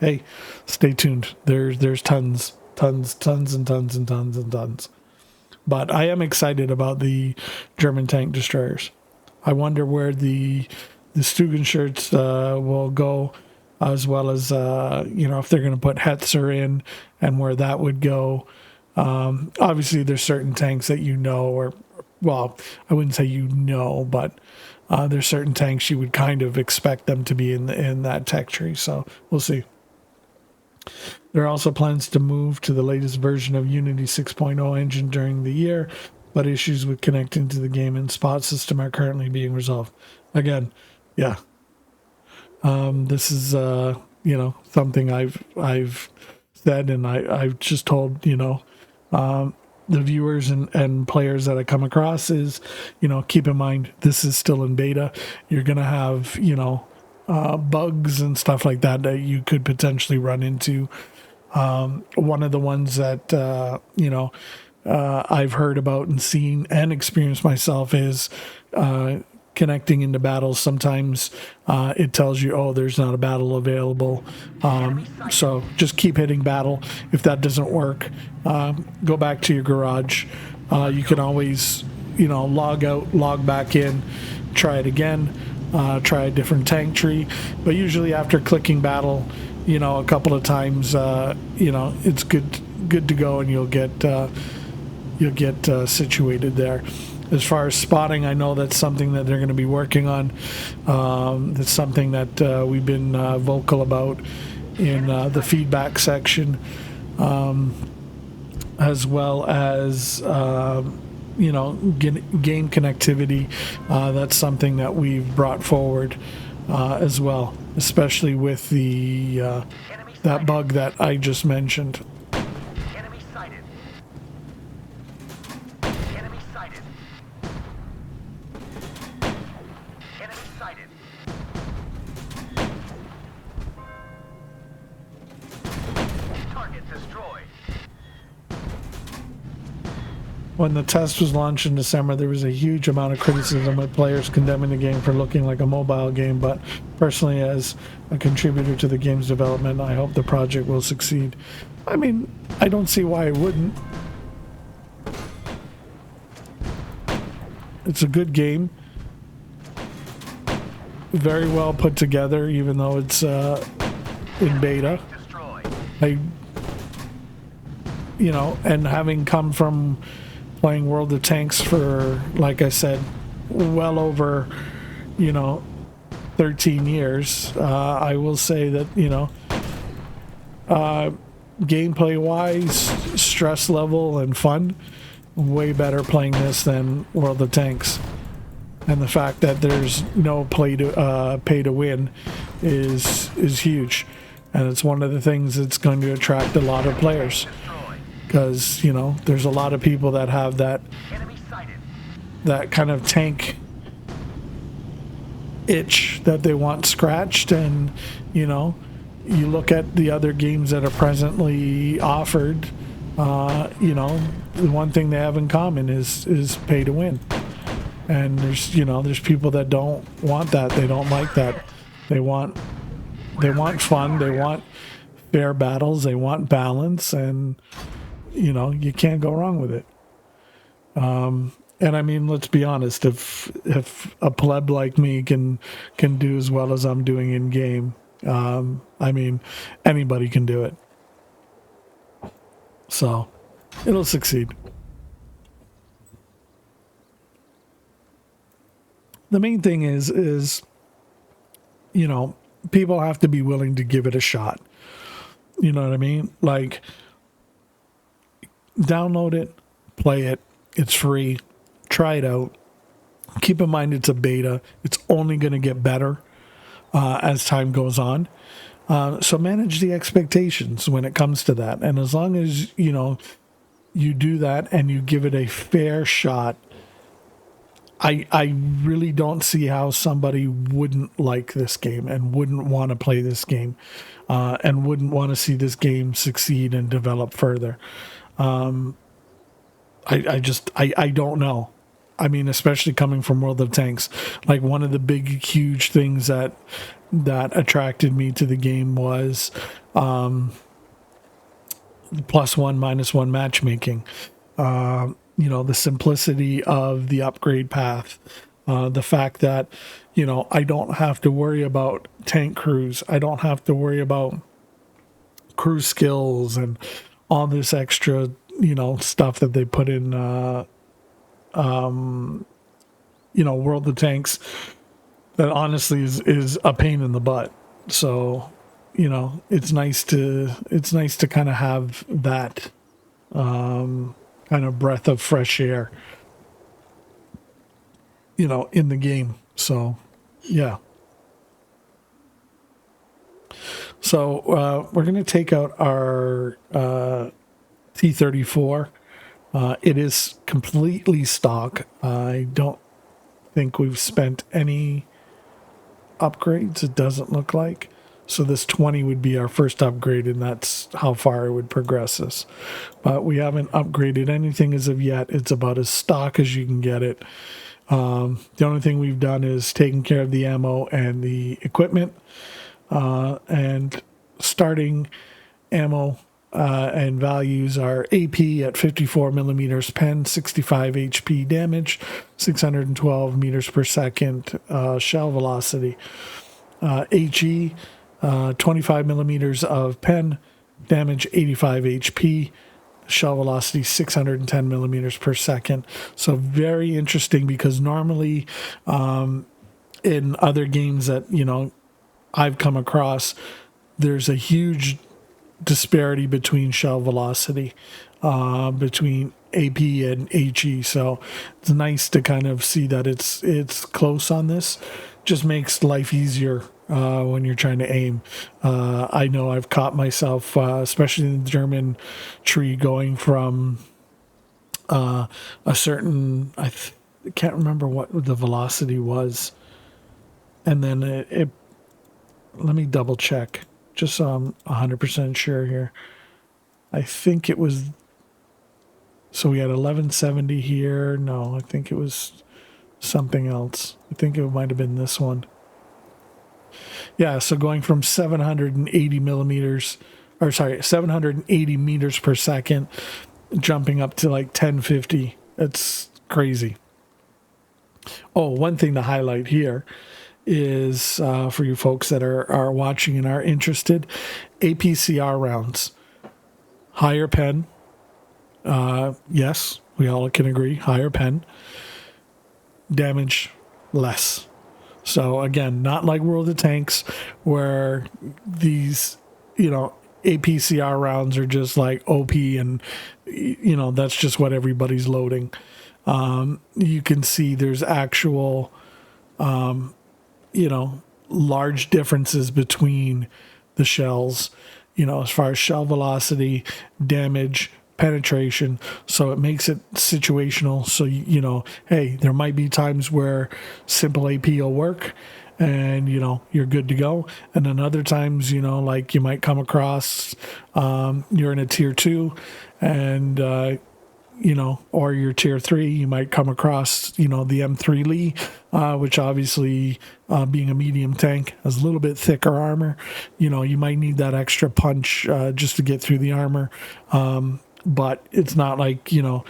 hey, stay tuned. There's tons and tons. But I am excited about the German tank destroyers. I wonder where the Stugenschutz will go, as well as, if they're going to put Hetzer in and where that would go. Obviously, there's certain tanks that I wouldn't say but there's certain tanks you would kind of expect them to be in that tech tree. So we'll see. There are also plans to move to the latest version of Unity 6.0 engine during the year, but issues with connecting to the game and spot system are currently being resolved. Again, yeah. This is something I've said, and I've just told the viewers and players that I come across is keep in mind this is still in beta. You're gonna have bugs and stuff like that you could potentially run into. One of the ones that I've heard about and seen and experienced myself is connecting into battles. Sometimes it tells you, there's not a battle available. So just keep hitting battle. If that doesn't work, go back to your garage. You can always, log out, log back in, try it again, try a different tank tree. But usually after clicking battle, a couple of times, it's good to go, and you'll get situated there. As far as spotting, I know that's something that they're going to be working on. That's something that we've been vocal about in the feedback section, as well as game connectivity. That's something that we've brought forward as well, especially with the that bug that I just mentioned. Enemy sighted. Enemy sighted. Enemy sighted. Target destroyed. When the test was launched in December, there was a huge amount of criticism with players condemning the game for looking like a mobile game, but personally, as a contributor to the game's development, I hope the project will succeed. I mean, I don't see why it wouldn't. It's a good game. very well put together, even though it's in beta. Destroyed. I, and having come from playing World of Tanks for, like I said, well over, 13 years, I will say that, gameplay wise, stress level, and fun, way better playing this than World of Tanks. And the fact that there's no pay to win is huge, and it's one of the things that's going to attract a lot of players, Destroyed. because there's a lot of people that have Enemy sighted. that kind of tank itch that they want scratched. And you look at the other games that are presently offered, the one thing they have in common is pay to win. And there's people that don't want that. They don't like that. They want fun. They want fair battles. They want balance, and you can't go wrong with it. And I mean, let's be honest. If a pleb like me can do as well as I'm doing in game, I mean, anybody can do it. So it'll succeed. The main thing is people have to be willing to give it a shot. You know what I mean? Like, download it, play it. It's free. Try it out. Keep in mind it's a beta. It's only going to get better as time goes on. So manage the expectations when it comes to that. And as long as, you do that and you give it a fair shot, I really don't see how somebody wouldn't like this game and wouldn't want to play this game, and wouldn't want to see this game succeed and develop further. I don't know. I mean, especially coming from World of Tanks, like one of the big, huge things that attracted me to the game was +1, -1 matchmaking. The simplicity of the upgrade path, the fact that, I don't have to worry about tank crews. I don't have to worry about crew skills and all this extra, stuff that they put in, World of Tanks that honestly is a pain in the butt. So, it's nice to kind of have that, kind of breath of fresh air, in the game. So, yeah. So, we're going to take out our T-34. It is completely stock. I don't think we've spent any upgrades. It doesn't look like. So this 20 would be our first upgrade, and that's how far it would progress us. But we haven't upgraded anything as of yet. It's about as stock as you can get it. The only thing we've done is taken care of the ammo and the equipment, and starting ammo and values are AP at 54 millimeters pen, 65 HP damage, 612 meters per second shell velocity. HE, 25 millimeters of pen, damage 85 HP, shell velocity 610 millimeters per second. So very interesting, because normally in other games that I've come across, there's a huge disparity between shell velocity between AP and HE. So it's nice to kind of see that it's close on this. Just makes life easier when you're trying to aim. I know I've caught myself, especially in the German tree, going from a certain, I can't remember what the velocity was, and then it let me double check just so I'm 100% sure here. I think it was, so we had 1170 here. No, I think it was something else. I think it might have been this one. Yeah, so going from 780 millimeters, or sorry, 780 meters per second, jumping up to like 1050. It's crazy. Oh, one thing to highlight here is for you folks that are watching and are interested, APCR rounds. Higher pen. Yes, we all can agree. Higher pen. Damage less. So again, not like World of Tanks where these, APCR rounds are just like OP and, that's just what everybody's loading. You can see there's actual, large differences between the shells, as far as shell velocity, damage, penetration. So it makes it situational. So, hey, there might be times where simple AP will work and, you're good to go. And then other times, like you might come across, you're in a tier 2 and, or your tier 3, you might come across, the M3 Lee, which obviously, being a medium tank, has a little bit thicker armor. You might need that extra punch just to get through the armor. But it's not like, you're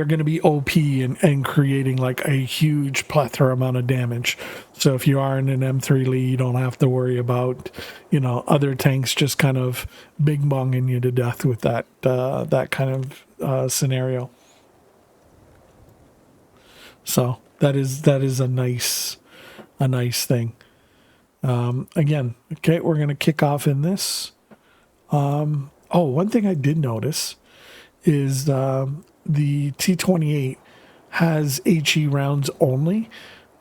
going to be OP and creating like a huge plethora amount of damage. So if you are in an M3 Lee, you don't have to worry about, other tanks just kind of big bonging you to death with that kind of scenario. So that is a nice thing. Again, okay, we're going to kick off in this. One thing I did notice is the T28 has HE rounds only,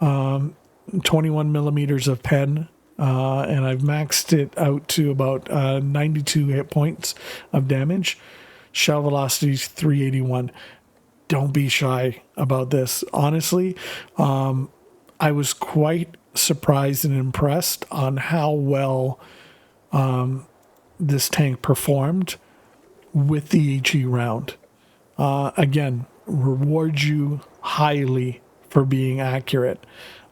21 millimeters of pen, and I've maxed it out to about 92 hit points of damage. Shell velocity is 381. Don't be shy about this. Honestly, I was quite surprised and impressed on how well this tank performed with the HE round. Again, reward you highly for being accurate.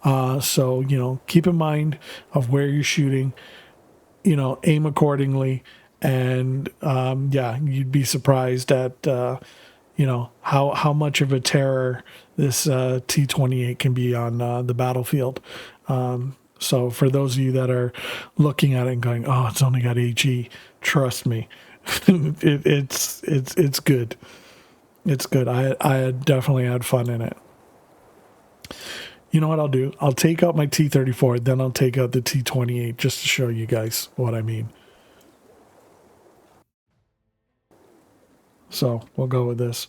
So, keep in mind of where you're shooting, aim accordingly. And, you'd be surprised at, how much of a terror this T28 can be on the battlefield. So for those of you that are looking at it and going, oh, it's only got HE, trust me, it's good. It's good. I definitely had fun in it. You know what I'll do? I'll take out my T34, then I'll take out the T28 just to show you guys what I mean. So we'll go with this.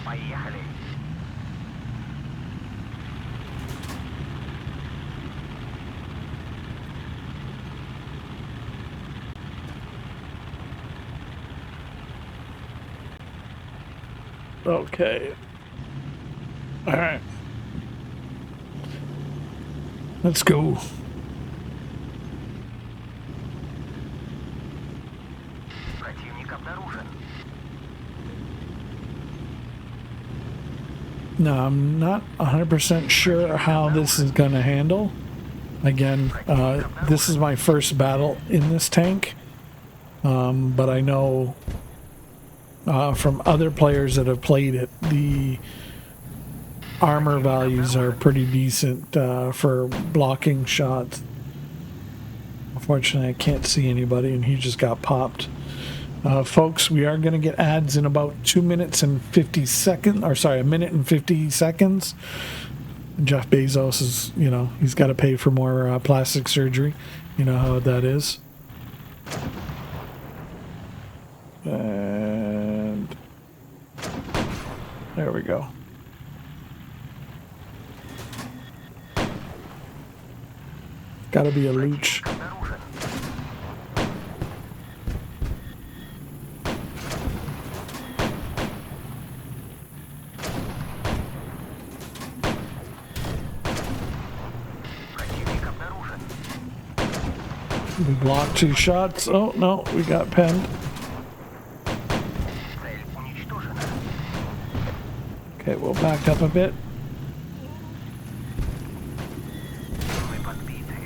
Поехали. Okay. All right. Let's go. Противник обнаружен. Now, I'm not 100% sure how this is going to handle. Again, this is my first battle in this tank. But I know from other players that have played it, the armor values are pretty decent for blocking shots. Unfortunately, I can't see anybody, and he just got popped. Folks, we are going to get ads in about 2 minutes and 50 seconds, or sorry, 1 minute and 50 seconds. Jeff Bezos is, he's got to pay for more plastic surgery. You know how that is. And there we go. Got to be a Luch. We blocked 2 shots. Oh, no, we got penned. Цель уничтожена. Okay, we'll back up a bit. Мы подбиты.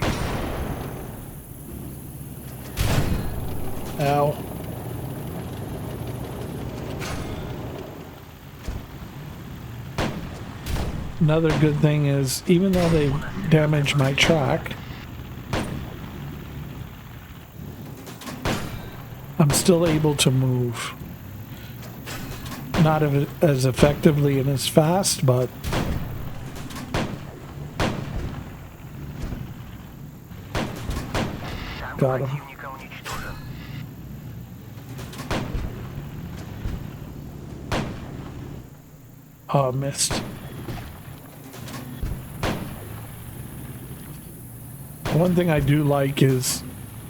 Ow. Another good thing is, even though they damaged my track, I'm still able to move. Not as effectively and as fast, but Танк got him. противника уничтожен. Oh, missed. One thing I do like is,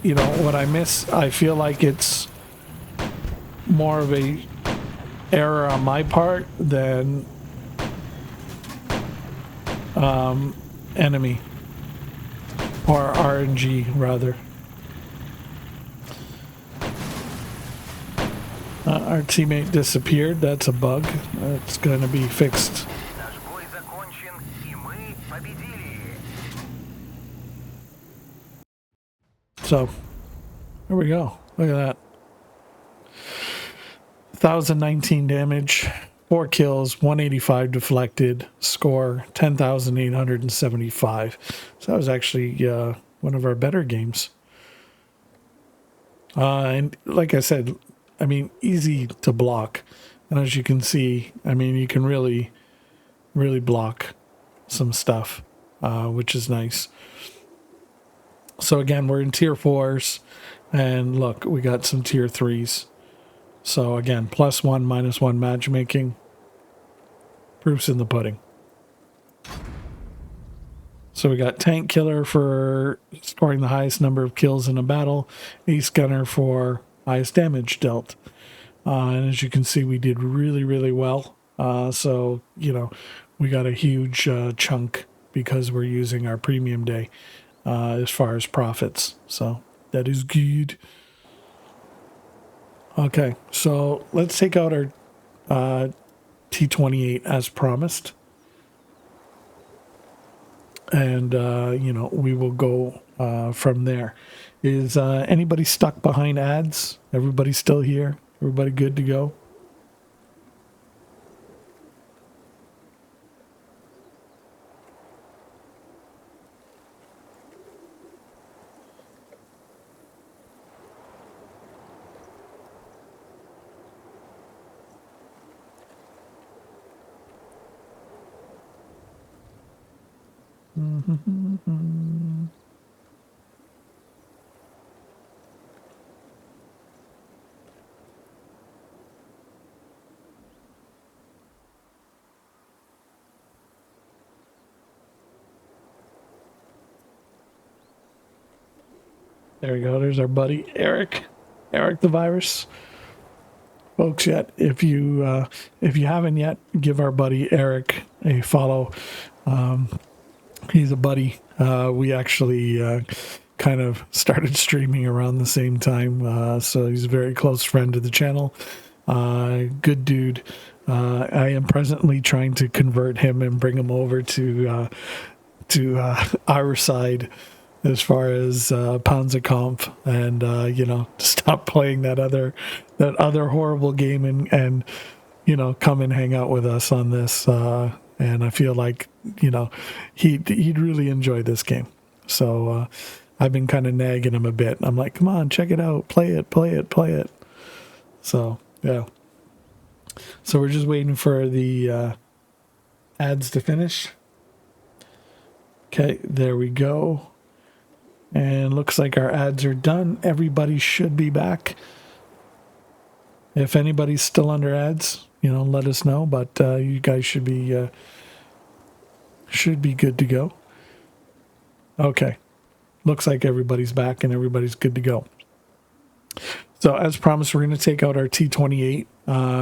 you know, what I miss, I feel like it's more of a error on my part than enemy or RNG rather. Our teammate disappeared. That's a bug. That's going to be fixed. Наш бой закончен, и мы победили. So, there we go. Look at that. 1,019 damage, 4 kills, 185 deflected, score 10,875. So that was actually one of our better games. And like I said, I mean, easy to block. And as you can see, I mean, you can really, really block some stuff, which is nice. So again, we're in tier 4s, and look, we got some tier 3s. So again, +1, -1 matchmaking. Proof's in the pudding. So we got Tank Killer for scoring the highest number of kills in a battle. Ace Gunner for highest damage dealt. And as you can see, we did really, really well. So, you know, we got a huge chunk because we're using our premium day as far as profits. So that is good. Okay, so let's take out our T28 as promised. And, you know, we will go from there. Is anybody stuck behind ads? Everybody still here? Everybody good to go? There we go. There's our buddy Eric the virus. Folks, yet if you haven't yet, give our buddy Eric a follow. He's a buddy. We actually kind of started streaming around the same time, so he's a very close friend to the channel. Good dude. I am presently trying to convert him and bring him over to our side as far as Panzerkampf, and you know, stop playing that other horrible game and you know, come and hang out with us on this. And I feel like, you know, he'd really enjoy this game. So I've been kind of nagging him a bit. I'm like, come on, check it out, play it. So yeah. So we're just waiting for the ads to finish. Okay, there we go. And looks like our ads are done. Everybody should be back. If anybody's still under ads, you know, let us know. But you guys should be good to go. Okay. Looks like everybody's back and everybody's good to go. So as promised, we're going to take out our T28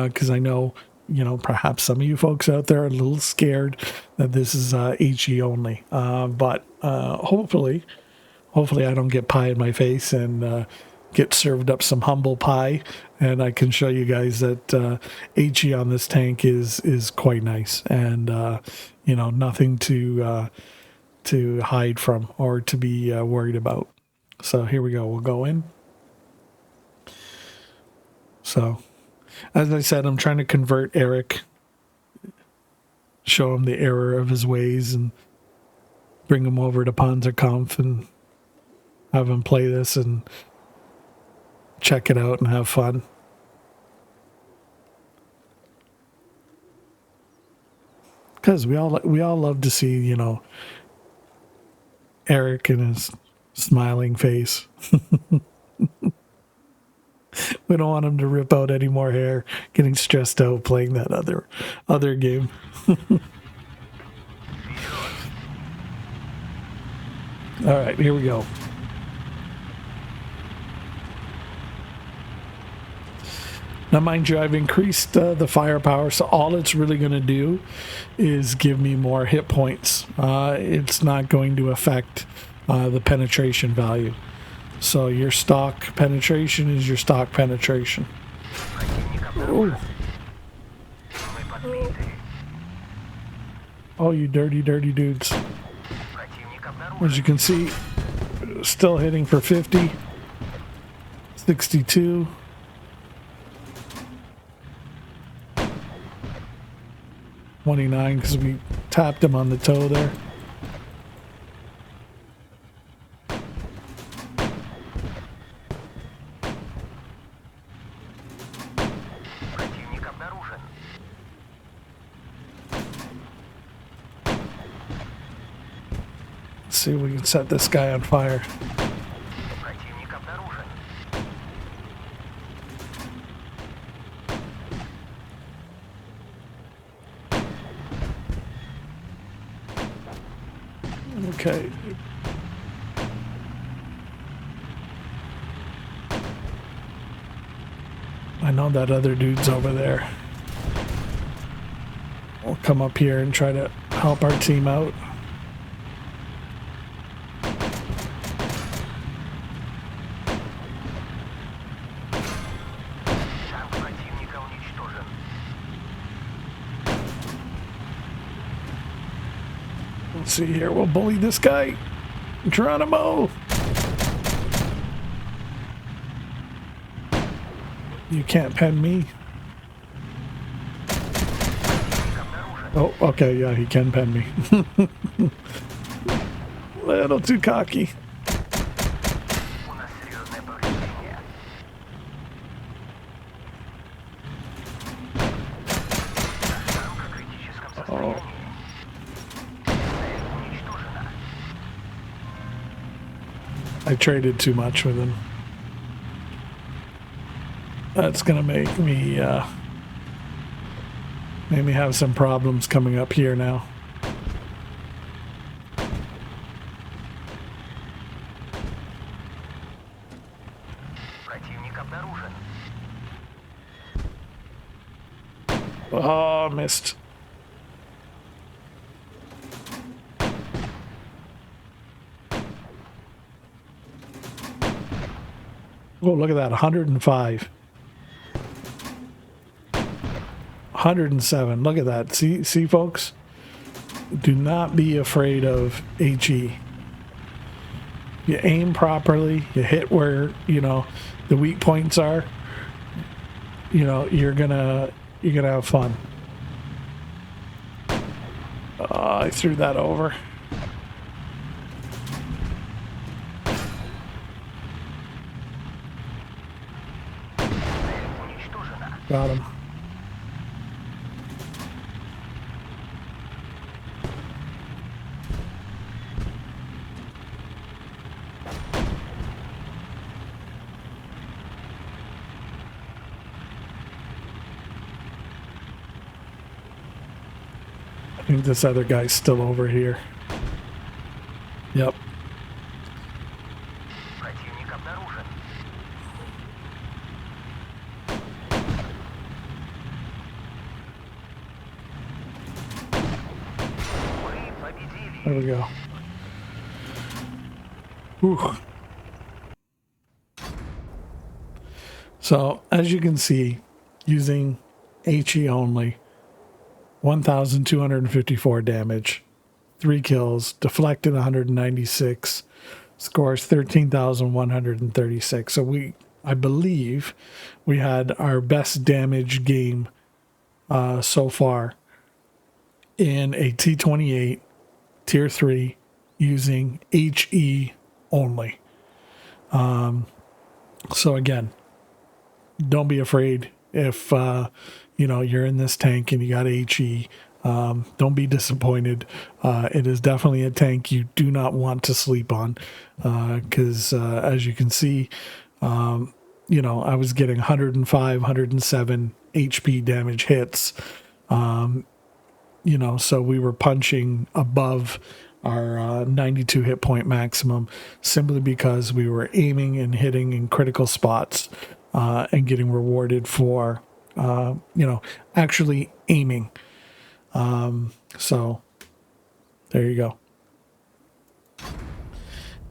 because I know, you know, perhaps some of you folks out there are a little scared that this is HE only. But hopefully hopefully I don't get pie in my face and get served up some humble pie, and I can show you guys that HE on this tank is quite nice, and you know, nothing to hide from or to be worried about. So here we go. We'll go in. So, as I said, I'm trying to convert Eric, show him the error of his ways, and bring him over to PanzerKampf and have him play this and check it out and have fun. Because we all love to see, you know, Eric and his smiling face. We don't want him to rip out any more hair, getting stressed out playing that other game. All right, here we go. Now, mind you, I've increased the firepower, so all it's really going to do is give me more hit points. It's not going to affect the penetration value. So your stock penetration is your stock penetration. Ooh. Oh, you dirty, dirty dudes. As you can see, still hitting for 50, 62. $29 because we tapped him on the toe there. Let's see if we can set this guy on fire. Okay. I know that other dude's over there. We'll come up here and try to help our team out. Let's see here. We'll bully this guy. Geronimo! You can't pen me. Oh, okay, yeah, he can pen me. Little too cocky. Oh. I traded too much with him. That's gonna make me maybe have some problems coming up here now. Oh, missed. Oh, look at that, 105. 107. Look at that. See, folks? Do not be afraid of HE. You aim properly, you hit where, you know, the weak points are. You know, you're gonna have fun. Oh, I threw that over. Got him. I think this other guy's still over here. Yep. There we go. Whew. So as you can see, using HE only, 1,254 damage, 3 kills, deflected 196, scores 13,136. So I believe we had our best damage game so far in a T28 tier 3 using HE only. So again, don't be afraid if you're in this tank and you got HE. Don't be disappointed. It is definitely a tank you do not want to sleep on, because as you can see, I was getting 105, 107 HP damage hits. So we were punching above our 92 hit point maximum simply because we were aiming and hitting in critical spots and getting rewarded for, actually aiming. So there you go.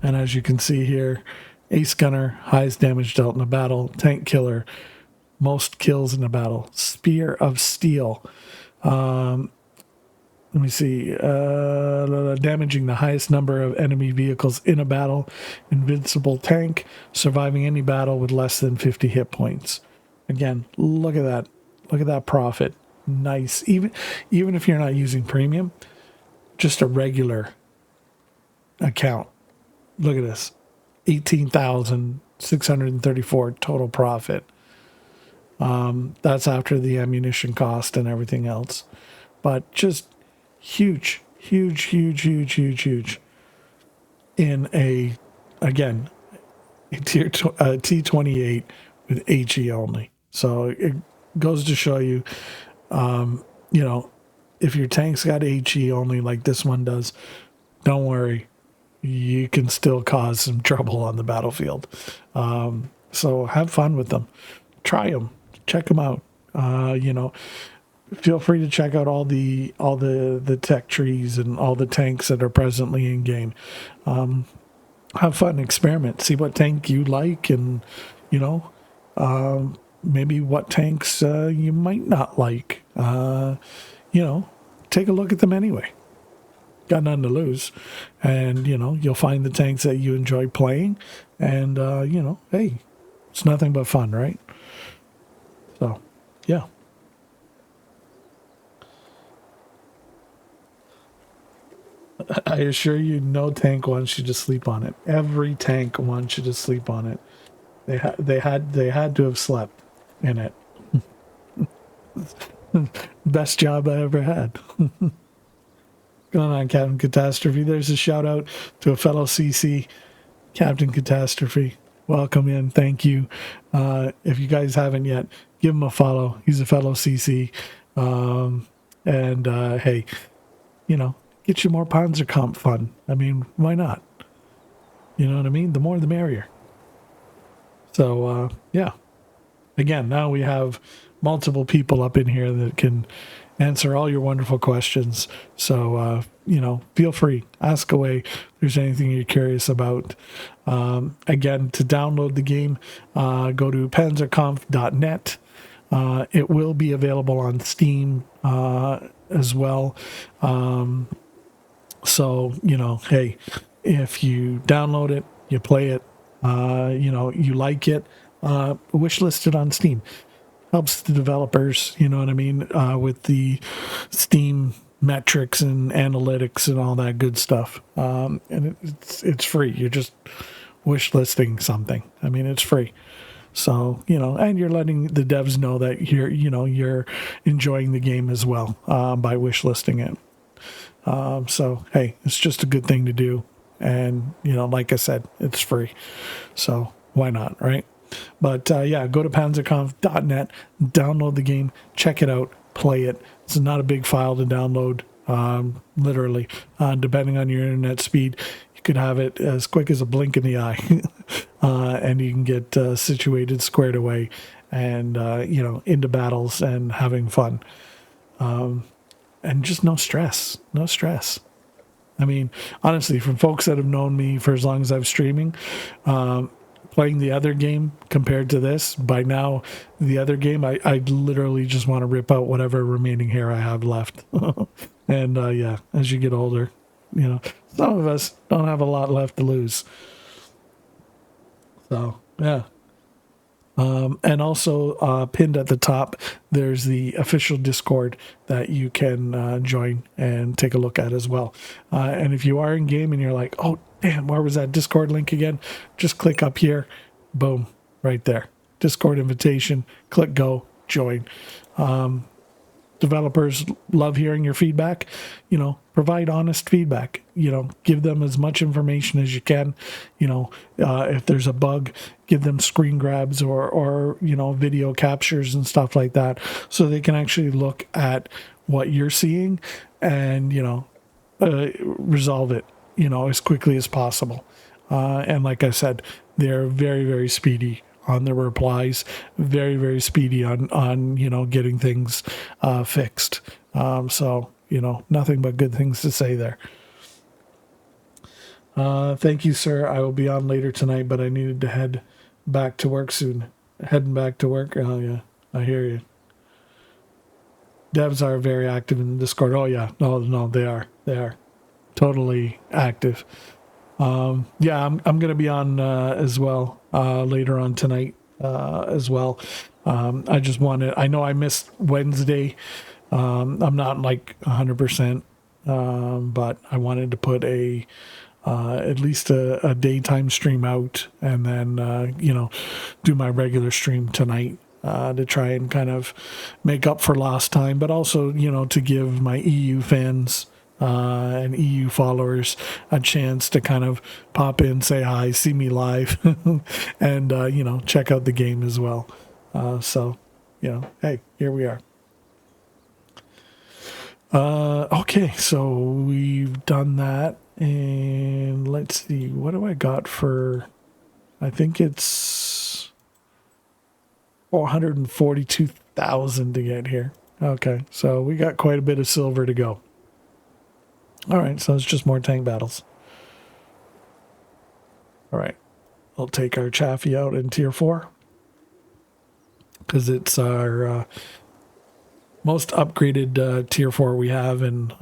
And as you can see here, Ace Gunner, highest damage dealt in a battle, Tank Killer, most kills in a battle, Spear of Steel. Let me see. Damaging the highest number of enemy vehicles in a battle. Invincible tank. Surviving any battle with less than 50 hit points. Again, look at that. Look at that profit. Nice. Even if you're not using premium, just a regular account. Look at this. 18,634 total profit. That's after the ammunition cost and everything else. But just huge in a tier T28 with HE only. So it goes to show you, if your tank's got HE only like this one does, don't worry, you can still cause some trouble on the battlefield. So have fun with them, try them, check them out. Feel free to check out all the tech trees and all the tanks that are presently in game. Have fun, experiment, see what tank you like, and maybe what tanks you might not like. Take a look at them anyway. Got nothing to lose, and you'll find the tanks that you enjoy playing, and hey, it's nothing but fun, right? So yeah. I assure you, no tank wants you to sleep on it. Every tank wants you to sleep on it. They had to have slept in it. Best job I ever had. Going on, Captain Catastrophe. There's a shout out to a fellow CC, Captain Catastrophe. Welcome in. Thank you. If you guys haven't yet, give him a follow. He's a fellow CC. Hey, get you more Panzerkampf fun. I mean, why not? You know what I mean? The more the merrier. So, yeah. Again, now we have multiple people up in here that can answer all your wonderful questions. So, feel free. Ask away if there's anything you're curious about. Again, to download the game, go to panzerkampf.net. It will be available on Steam as well. So, hey, if you download it, you play it, you like it, wishlist it on Steam. Helps the developers, you know what I mean, with the Steam metrics and analytics and all that good stuff. And it's free. You're just wishlisting something. I mean, it's free. So, and you're letting the devs know that you're enjoying the game as well, by wishlisting it. So, hey, it's just a good thing to do. And, like I said, it's free. So why not, right? But, yeah, go to panzerkampf.net, download the game, check it out, play it. It's not a big file to download, literally. Depending on your internet speed, you could have it as quick as a blink in the eye. And you can get situated, squared away, and, into battles and having fun. And just no stress. I mean, honestly, from folks that have known me for as long as I've streaming, playing the other game compared to this, by now, the other game, I literally just want to rip out whatever remaining hair I have left. And yeah, as you get older, you know, some of us don't have a lot left to lose. So, yeah. And also pinned at the top, there's the official Discord that you can join and take a look at as well. And if you are in game and you're like, oh, damn, where was that Discord link again? Just click up here. Boom, right there. Discord invitation. Click go, join. Developers love hearing your feedback. You know, provide honest feedback. You know, give them as much information as you can. You know, if there's a bug, give them screen grabs or you know, video captures and stuff like that, so they can actually look at what you're seeing and, you know, resolve it, you know, as quickly as possible. And like I said, they're very, very speedy on the replies, very, very speedy on you know, getting things fixed. So, you know, nothing but good things to say there. Thank you, sir. I will be on later tonight, but I needed to head back to work soon. Heading back to work? Oh, yeah, I hear you. Devs are very active in the Discord. Oh, yeah. No, they are. They are totally active. Yeah, I'm going to be on as well later on tonight as well. I just wanted, I know I missed Wednesday. I'm not like 100%, but I wanted to put at least a daytime stream out, and then, you know, do my regular stream tonight. To try and kind of make up for lost time, but also, you know, to give my EU fans and EU followers a chance to kind of pop in, say hi, see me live, and, you know, check out the game as well. So, you know, hey, here we are. Okay, so we've done that, and let's see, what do I got for, I think it's 442,000 to get here. Okay, so we got quite a bit of silver to go. All right, so it's just more tank battles. All right, I'll take our Chaffee out in tier 4 because it's our most upgraded tier 4 we have, and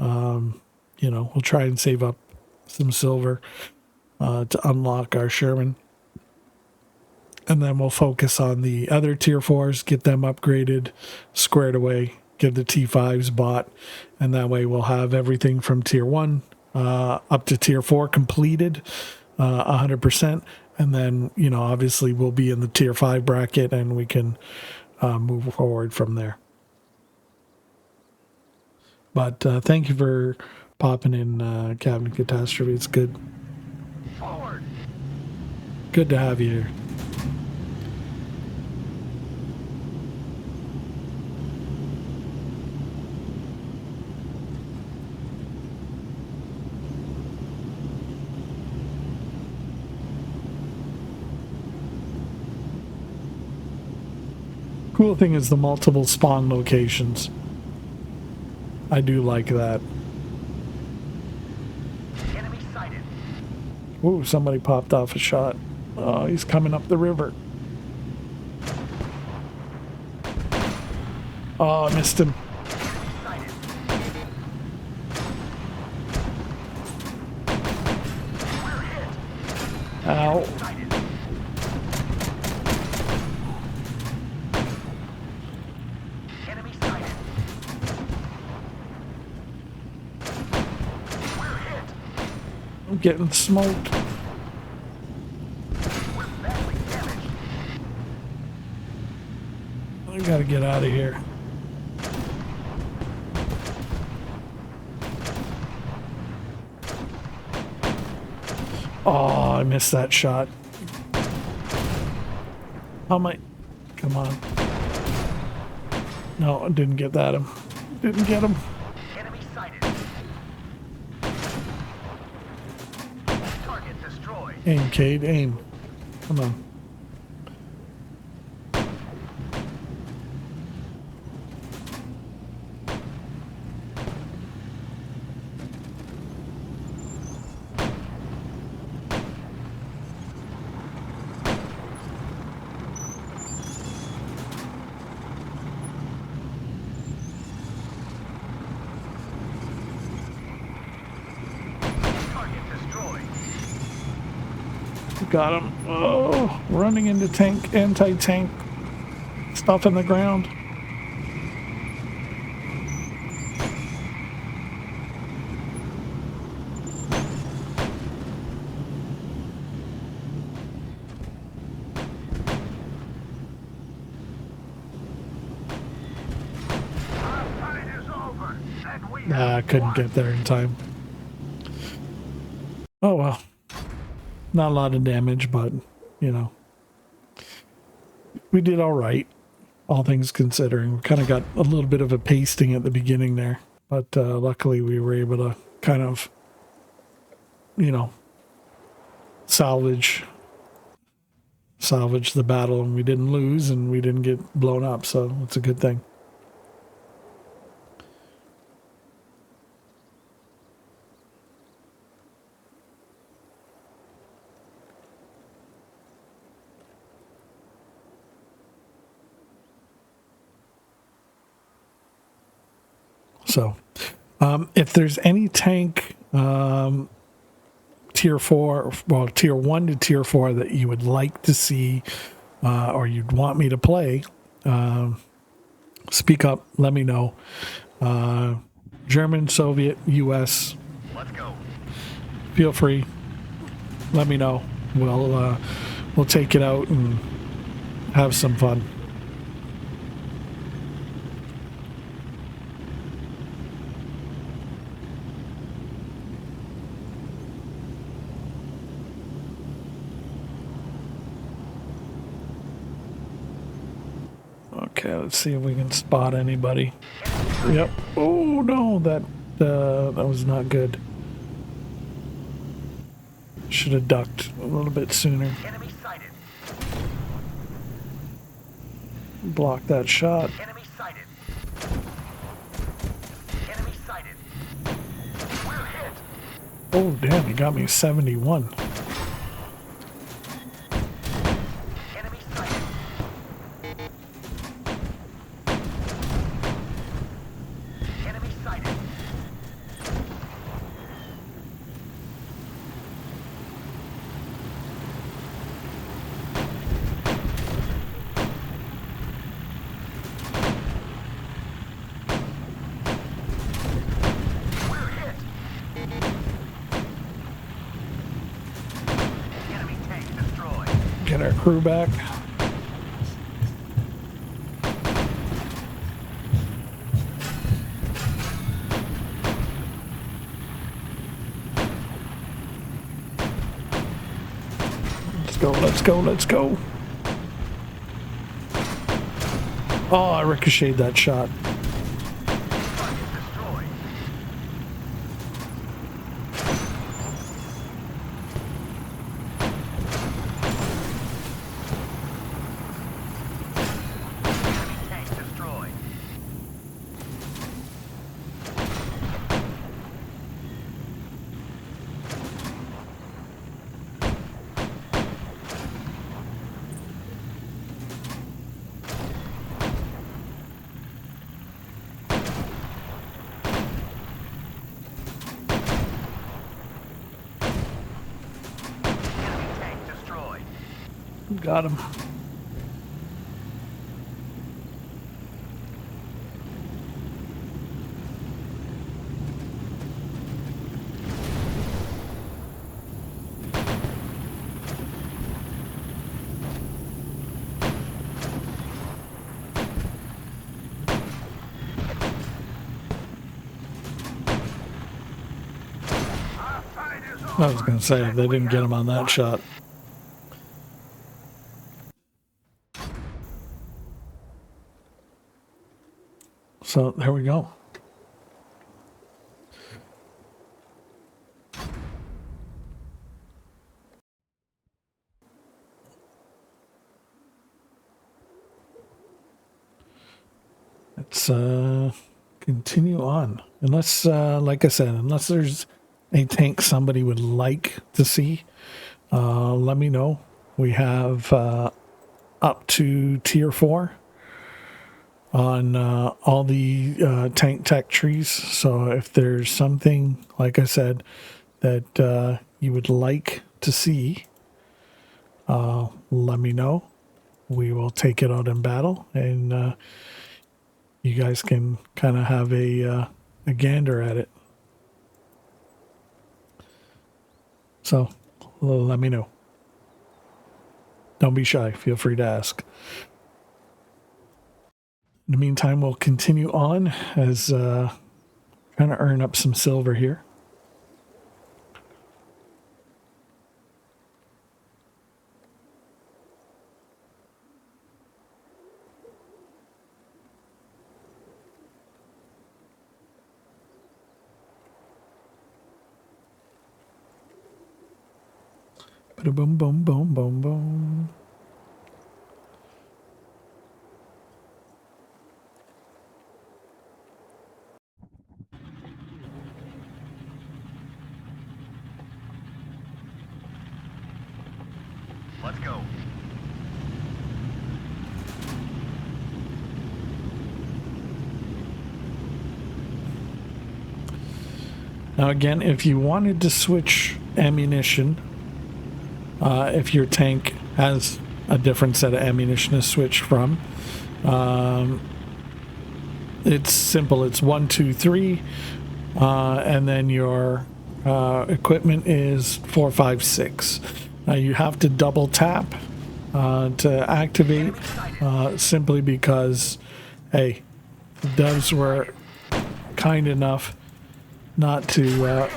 you know, we'll try and save up some silver to unlock our Sherman. And then we'll focus on the other tier 4s, get them upgraded, squared away, get the T5s bought, and that way we'll have everything from tier 1 up to tier 4 completed 100%. And then, you know, obviously we'll be in the tier 5 bracket, and we can move forward from there. But thank you for popping in, Captain Catastrophe. It's good. Forward. Good to have you here. Cool thing is the multiple spawn locations. I do like that. Enemy sighted. Ooh, somebody popped off a shot. Oh, he's coming up the river. Oh, I missed him. Sighted. We're hit. Ow. Sighted. Enemy sighted. We're hit. I'm getting smoked. We're badly damaged. I gotta get out of here. Oh, I missed that shot. How am I? Come on. No, I didn't get that him. Didn't get him. Enemy sighted. Target destroyed. Aim, Cade, aim. Come on. Got him. Oh, running into tank, anti-tank stuff in the ground. Our fight is over, and we Nah, I couldn't get there in time. Oh well. Not a lot of damage, but, you know. We did all right, all things considering. We kind of got a little bit of a pasting at the beginning there. But luckily we were able to kind of, you know, salvage the battle, and we didn't lose and we didn't get blown up, so it's a good thing. So if there's any tank tier 4, well, tier 1 to tier 4 that you would like to see or you'd want me to play, speak up, let me know. German, Soviet, US, Let's go. feel free, let me know. We'll take it out and have some fun. Okay, let's see if we can spot anybody. Yep. Oh no, that was not good. Should have ducked a little bit sooner. Enemy sighted. Block that shot. Enemy sighted. Enemy sighted. We're hit. Oh damn, he got me 71. Enemy sighted. Enemy sighted. We're hit. Enemy tank destroyed. Get our crew back. Let's go, let's go, let's go. Oh, I ricocheted that shot. Target destroyed. Enemy tank destroyed. Enemy tank destroyed. Got him. Our fight is I was over. gonna say, they didn't get him on that shot. So there we go. Let's continue on. Unless, like I said, unless there's a tank somebody would like to see, let me know. We have up to tier 4 on all the tank tech trees. So if there's something, like I said, that you would like to see, let me know. We will take it out in battle, and you guys can kind of have a gander at it. So let me know. Don't be shy. Feel free to ask. In the meantime, we'll continue on as trying to earn up some silver here. Boom, boom, boom, boom, boom. Let's go. Now, again, if you wanted to switch ammunition, if your tank has a different set of ammunition to switch from, it's simple. It's 1, 2, 3, and then your equipment is 4, 5, 6. You have to double tap to activate, simply because, hey, devs were kind enough not to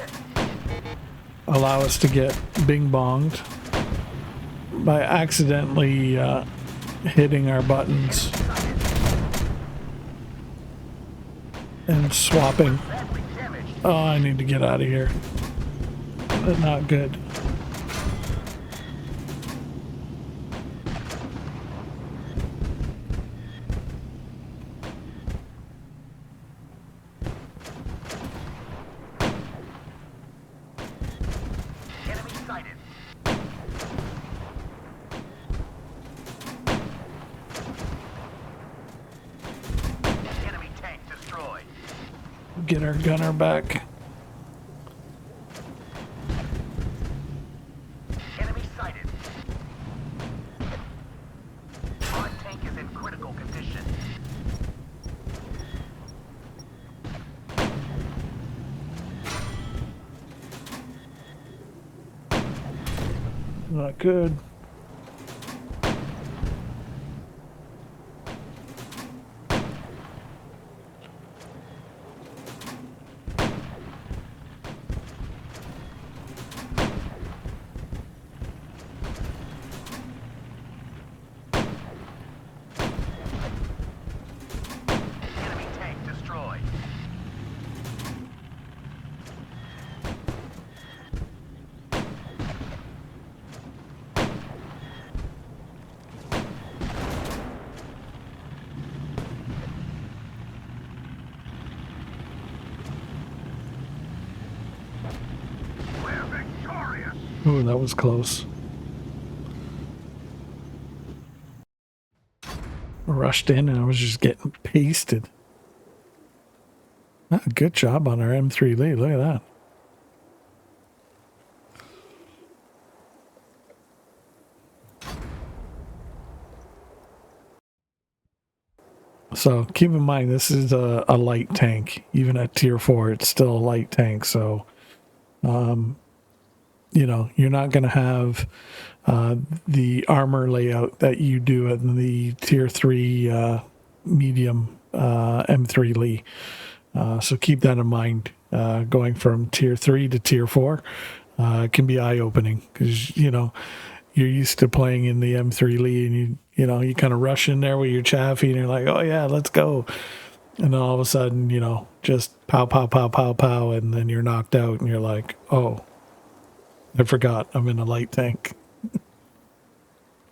allow us to get bing bonged by accidentally hitting our buttons and swapping. Oh, I need to get out of here. That's not good. Enemy sighted. Enemy tank destroyed. Get our gunner back. Enemy sighted. Our tank is in critical condition. Not good. Enemy tank destroyed. We're victorious. Ooh, that was close. Rushed in and I was just getting pasted. Ah, good job on our M3 lead. Look at that. So keep in mind, this is a light tank. Even at tier 4, it's still a light tank. So, you know, you're not going to have the armor layout that you do in the tier 3 medium M3 Lee. So keep that in mind. Going from tier 3 to tier 4 can be eye-opening because, you know, you're used to playing in the M3 Lee and you know, you kind of rush in there with your chaffee and you're like, oh yeah, let's go. And then all of a sudden, you know, just pow, pow, pow, pow, pow. And then you're knocked out and you're like, oh, I forgot I'm in a light tank.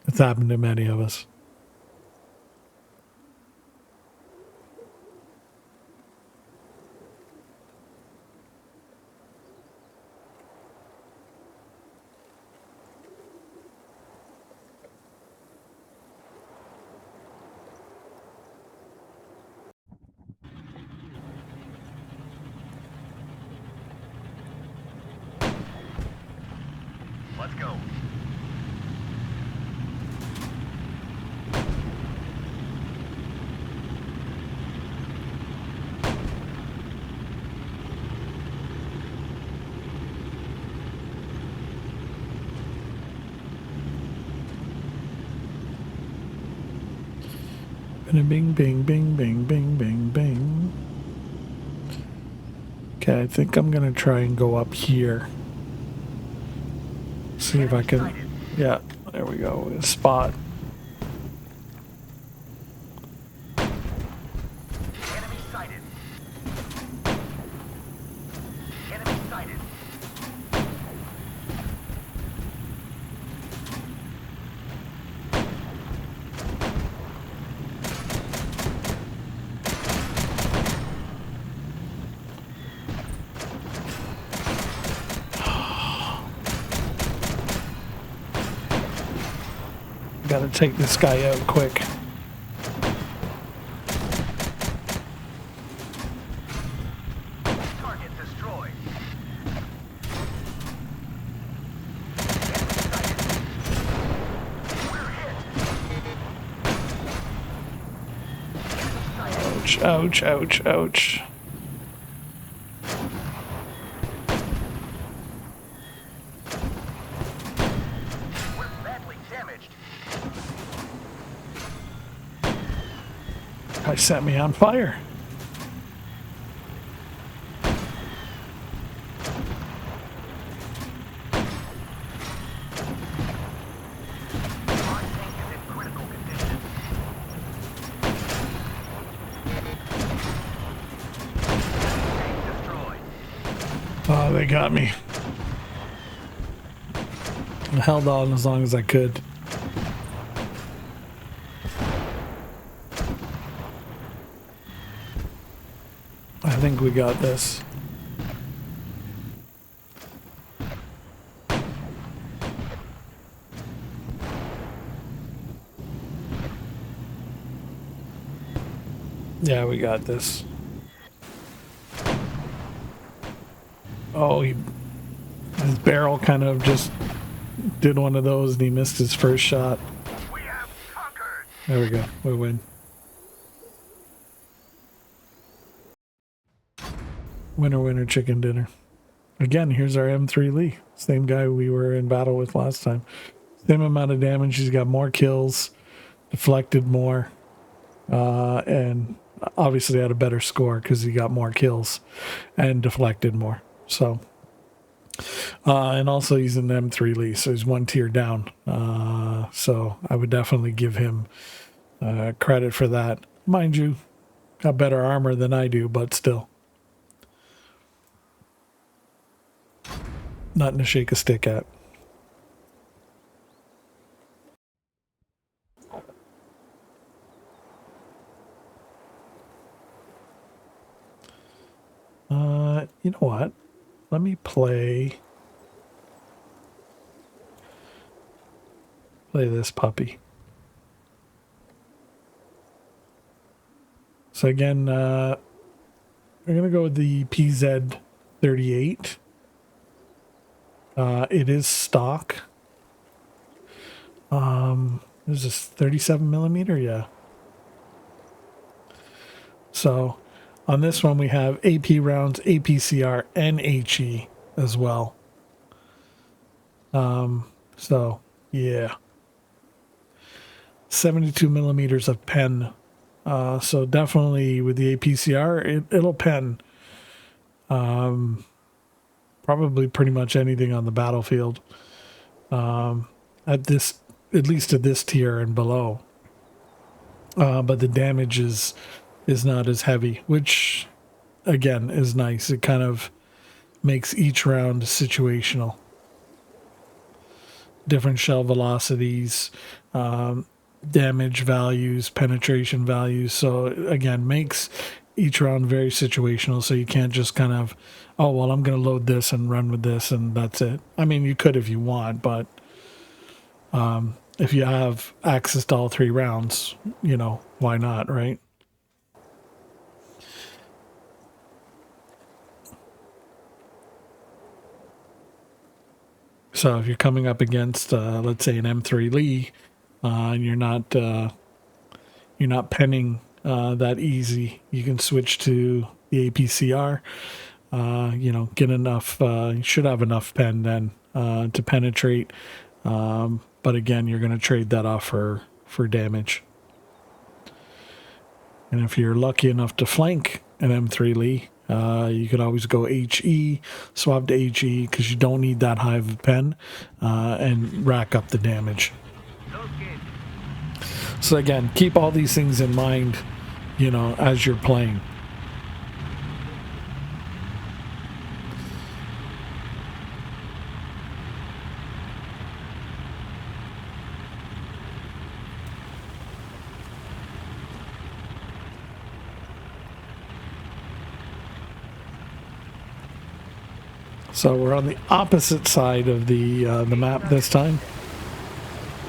It's happened to many of us. Let's go. Bing, bing, bing, bing, bing, bing, bing. Okay, I think I'm gonna try and go up here. See if I can. Yeah, there we go. Spot. Enemy sighted. Enemy sighted. Gotta take this guy out quick. Target destroyed. Ouch, ouch, ouch, ouch. We're badly damaged. Guy set me on fire. Our tank is in critical condition. Tank destroyed. Oh, they got me. I held on as long as I could. I think we got this. Yeah, we got this. Oh, his barrel kind of just did one of those and he missed his first shot. We have conquered. There we go. We win. Winner, winner, chicken dinner. Again, here's our M3 Lee. Same guy we were in battle with last time. Same amount of damage. He's got more kills, deflected more, and obviously had a better score because he got more kills and deflected more. So, and also he's an M3 Lee, so he's one tier down. So I would definitely give him credit for that. Mind you, got better armor than I do, but still. Nothing to shake a stick at. You know what? Let me play this puppy. So again, we're gonna go with the PZ38. It is stock. Is this 37 millimeter? Yeah. So on this one we have AP rounds, APCR, and HE as well. So yeah, 72 millimeters of pen. So definitely with the APCR, it'll pen probably pretty much anything on the battlefield. At least at this tier and below. But the damage is not as heavy, which again is nice. It kind of makes each round situational. Different shell velocities, damage values, penetration values. So again, makes each round very situational. So you can't just kind of, oh, well, I'm going to load this and run with this and that's it. I mean, you could if you want, but if you have access to all three rounds, you know, why not, right? So if you're coming up against, let's say, an M3 Lee, and you're not penning that easy, you can switch to the APCR. You know, get enough. You should have enough pen then to penetrate. But again, you're going to trade that off for damage. And if you're lucky enough to flank an M3 Lee, you could always go HE, swap to HE, because you don't need that high of a pen, and rack up the damage. So again, keep all these things in mind, you know, as you're playing. So we're on the opposite side of the map this time,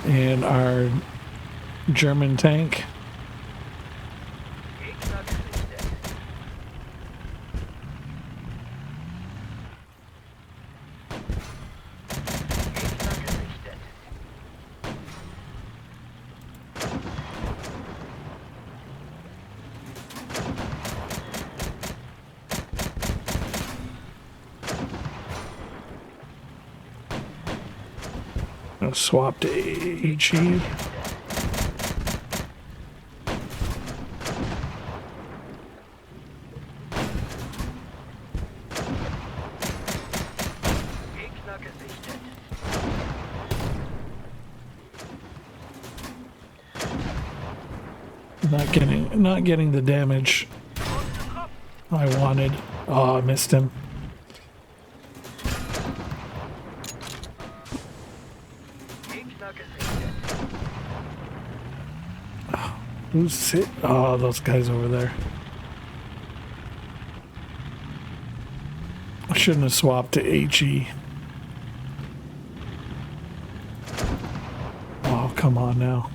and our German tank swap to HE. Not getting the damage I wanted. Oh, I missed him. Who's it? Oh, those guys over there. I shouldn't have swapped to HE. Oh, come on now.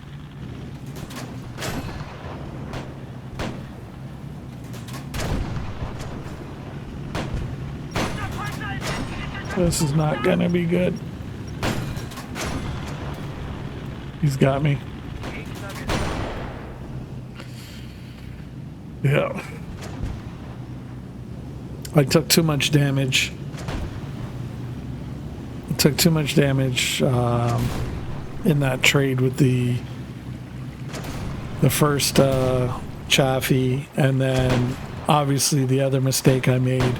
This is not gonna be good. He's got me. Yeah. I took too much damage. I took too much damage in that trade with the first Chaffee, and then obviously the other mistake I made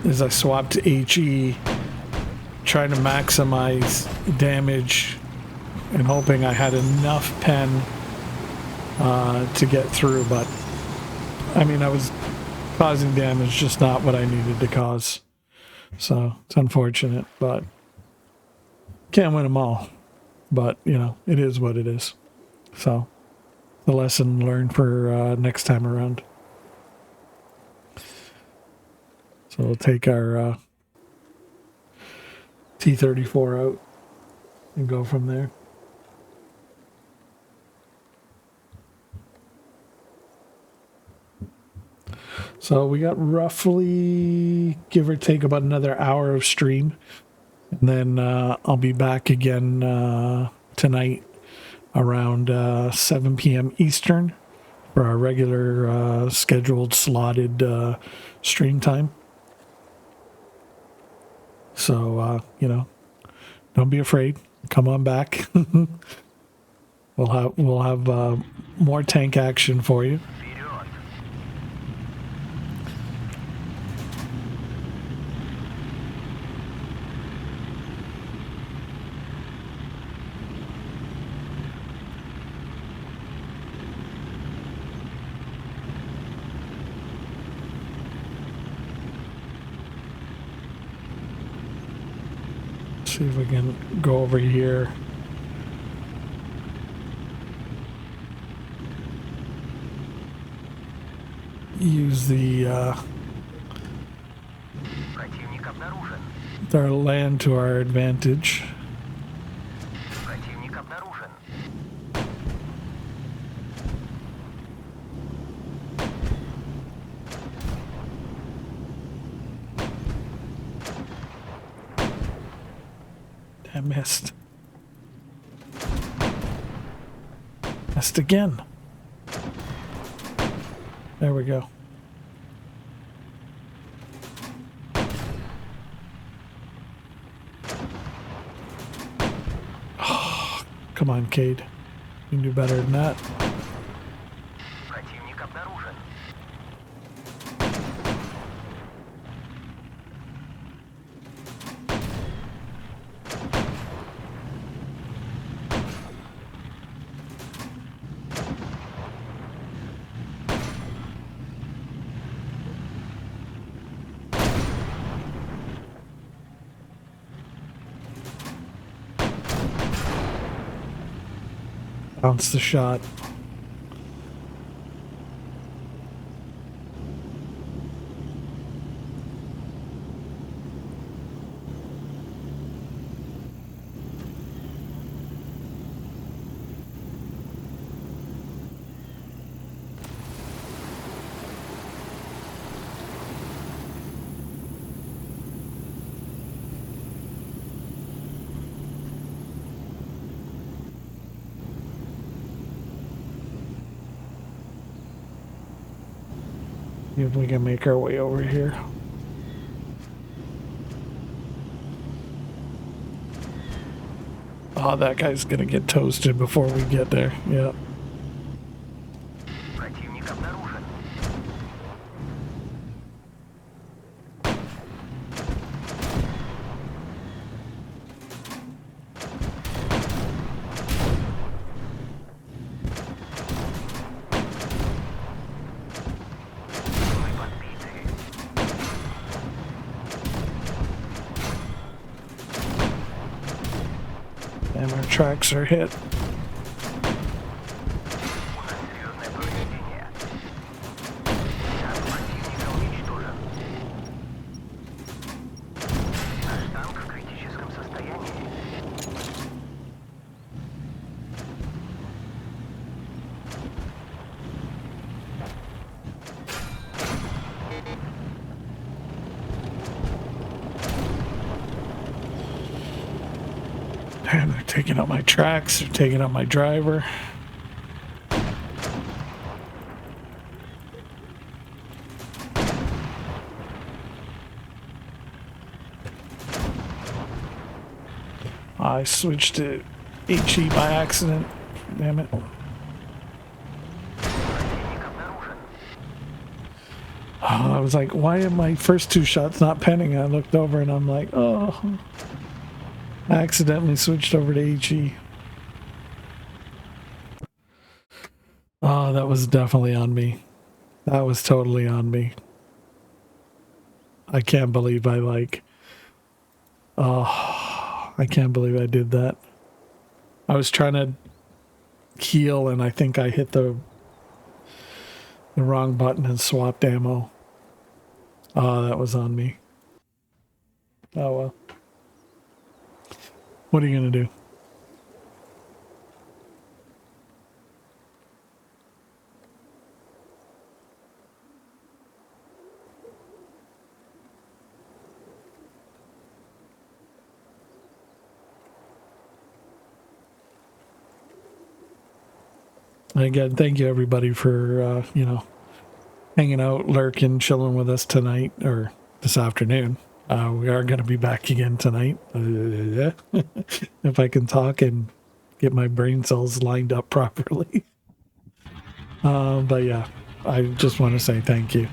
is I swapped to HE, trying to maximize damage and hoping I had enough pen to get through, but I mean, I was causing damage, just not what I needed to cause. So it's unfortunate, but can't win them all. But you know, it is what it is. So the lesson learned for next time around. So we'll take our T-34 out and go from there. So we got roughly, give or take, about another hour of stream. And then I'll be back again tonight around 7 p.m. Eastern for our regular scheduled slotted stream time. So, you know, don't be afraid. Come on back. We'll have more tank action for you. See if we can go over here. Use Противник обнаружен. our land to our advantage. Противник обнаружен. I missed. Missed again. There we go. Oh, come on, Cade. You can do better than that. Bounce the shot. See if we can make our way over here. Oh, that guy's gonna get toasted before we get there. Yeah. Противник обнаружен. Мы подбиты. And our tracks are hit. У нас серьезное повреждение. Танк противника уничтожен. Наш танк в критическом состоянии. And they're taking out my tracks, they're taking out my driver. I switched to HE by accident. Damn it. Противник обнаружен. Oh, I was like, why are my first two shots not penning? I looked over and I'm like, oh. I accidentally switched over to HE. Oh, that was definitely on me. That was totally on me. I can't believe I can't believe I did that. I was trying to heal and I think I hit the wrong button and swapped ammo. Oh, that was on me. Oh well. What are you gonna do? And again, thank you everybody for hanging out, lurking, chilling with us tonight or this afternoon. We are going to be back again tonight. If I can talk and get my brain cells lined up properly. But yeah, I just want to say thank you.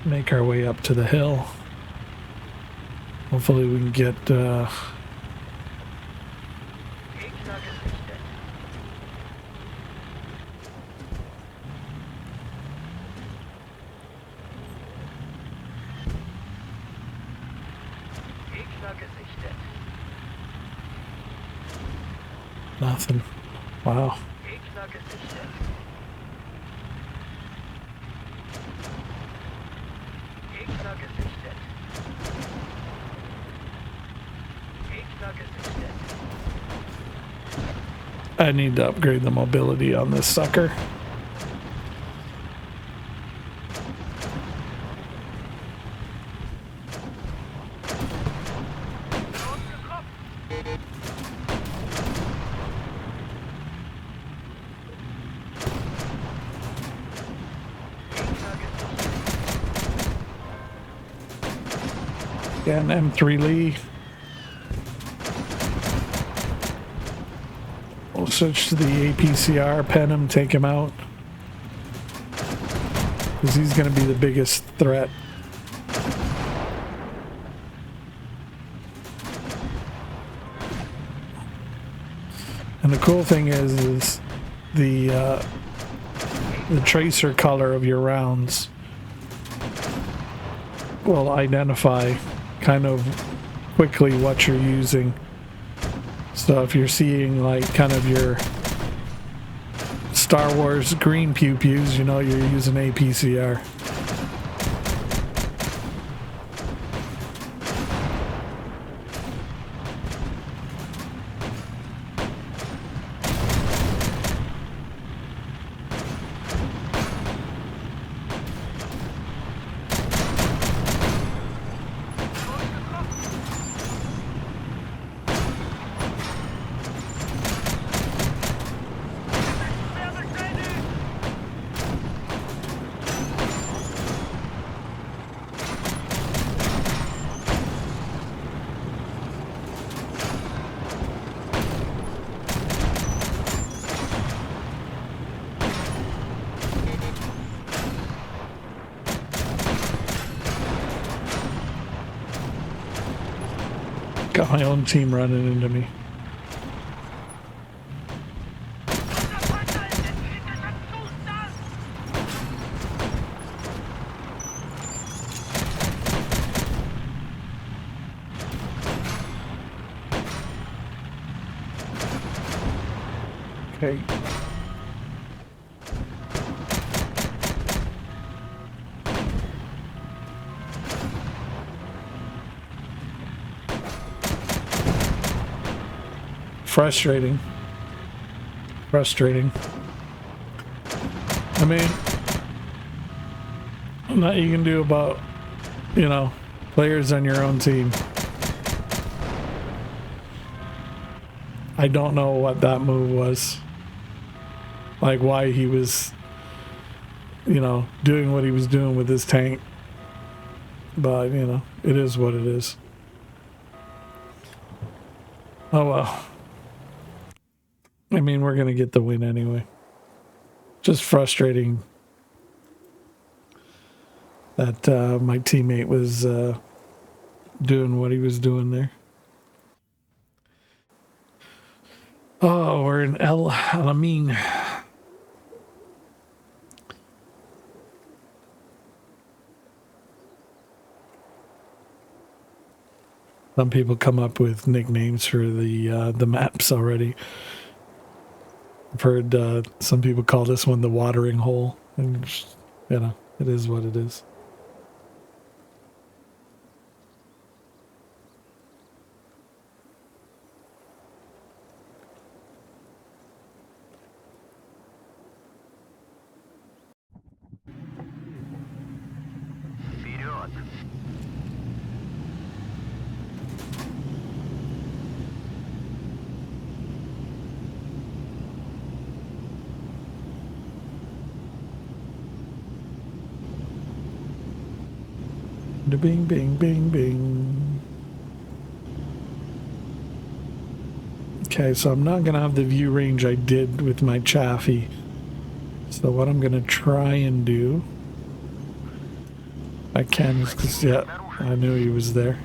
Make our way up to the hill. Hopefully we can get Gegner gesichtet. Gegner gesichtet. nothing. Wow. Gegner gesichtet. Gegner gesichtet. Gegner gesichtet. I need to upgrade the mobility on this sucker. Yeah, an M3 Lee. switch to the APCR, pen him, take him out. Because he's going to be the biggest threat. And the cool thing is the tracer color of your rounds will identify kind of quickly what you're using. So if you're seeing like kind of your Star Wars green pew-pews, you know you're using APCR. Got my own team running into me. Okay. Frustrating. I mean, nothing you can do about, you know, players on your own team. I don't know what that move was. Like why he was, you know, doing what he was doing with his tank. But, you know, it is what it is. Oh well. I mean, we're going to get the win anyway. Just frustrating that my teammate was doing what he was doing there. Oh, we're in El Alamein. Some people come up with nicknames for the maps already. I've heard some people call this one the watering hole, and just, you know, it is what it is. Вперед! Bing, bing, bing, bing. Okay, so I'm not going to have the view range I did with my Chaffee. So what I'm going to try and do, I can, because, yeah, I knew he was there.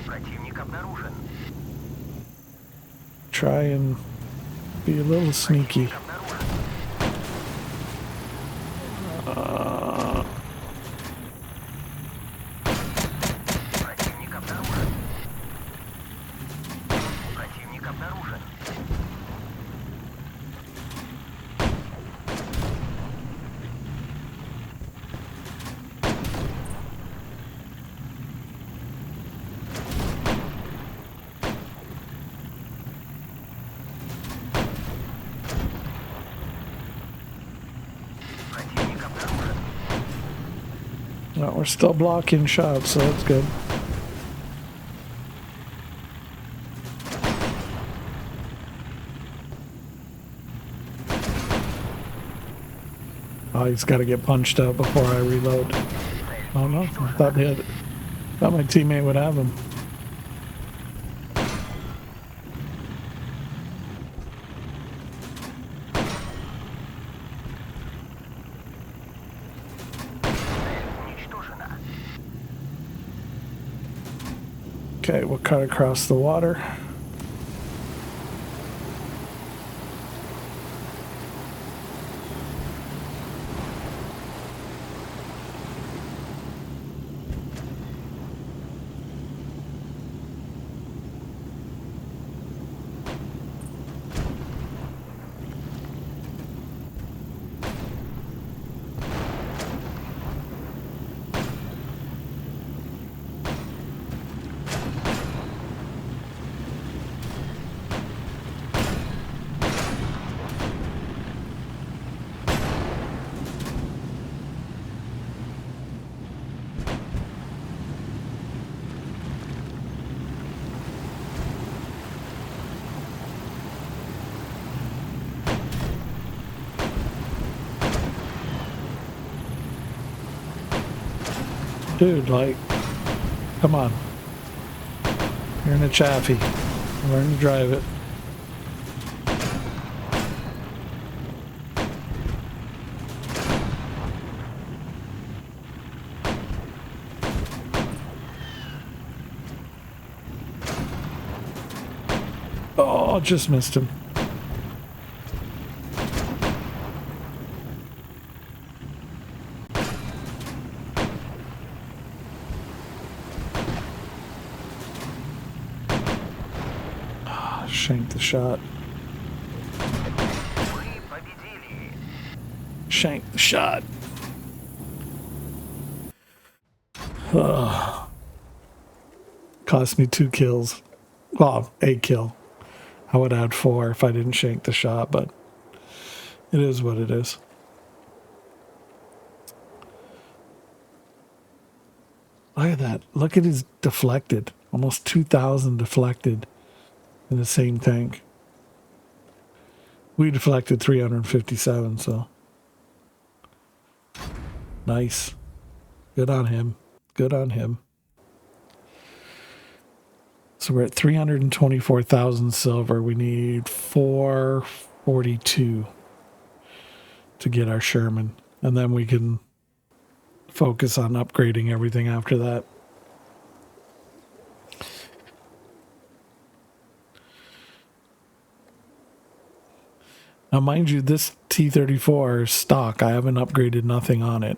Противник обнаружен. Try and be a little sneaky. Обнаружен. Противник обнаружен. Противник обнаружен. Противник обнаружен. No, we're still blocking shots, so that's good. Oh, he's got to get punched out before I reload. Oh no, I thought thought my teammate would have him. Okay, we'll cut across the water. Dude, like, come on. You're in a Chaffee. Learn to drive it. Oh, just missed him. Shanked the shot. Мы победили. Shanked the shot. Ugh. Cost me 2 kills. Well, a kill. I would add 4 if I didn't shank the shot, but it is what it is. Look at that. Look at his deflected. Almost 2,000 deflected in the same tank. We deflected 357, so. Nice. Good on him. Good on him. So we're at 324,000 silver. We need 442 to get our Sherman. And then we can focus on upgrading everything after that. Now, mind you, this T-34 is stock. I haven't upgraded nothing on it.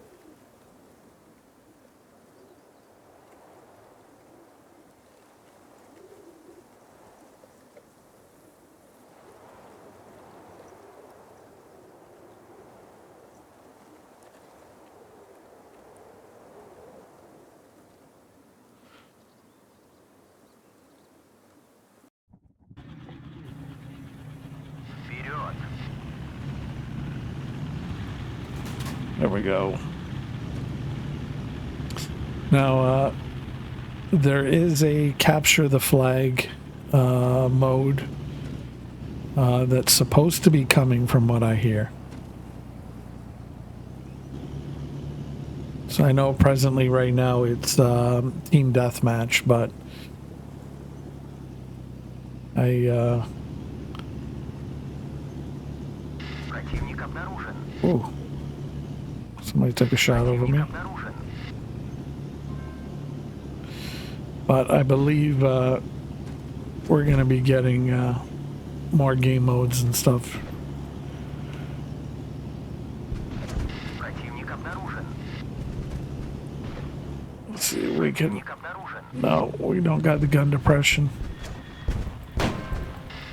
Вперед. There we go. Now, there is a capture the flag mode that's supposed to be coming from what I hear. So I know presently right now it's team deathmatch, but Противник обнаружен. ooh, somebody took a shot over me. Противник обнаружен. But I believe we're going to be getting more game modes and stuff. Противник обнаружен. Let's see if we can. Противник обнаружен. No, we don't got the gun depression.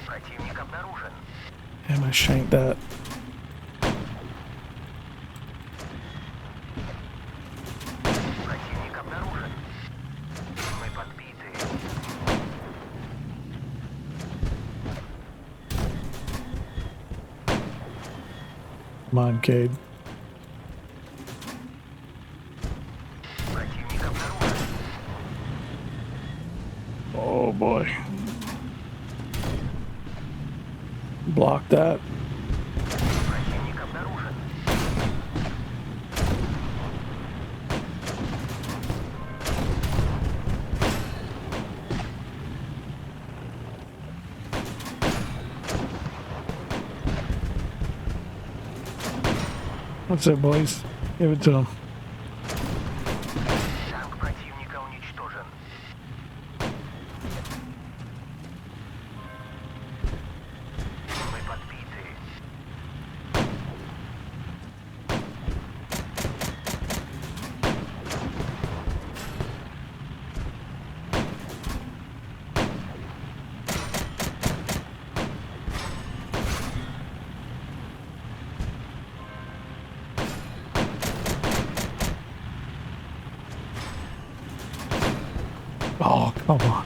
Противник обнаружен. Damn, I shanked that. Противник обнаружен. Мы подбиты. Come on, Cade. Противник обнаружен. Oh boy. Block that. Противник обнаружен. What's it, boys? Give it to him. Танк противника уничтожен. Come on.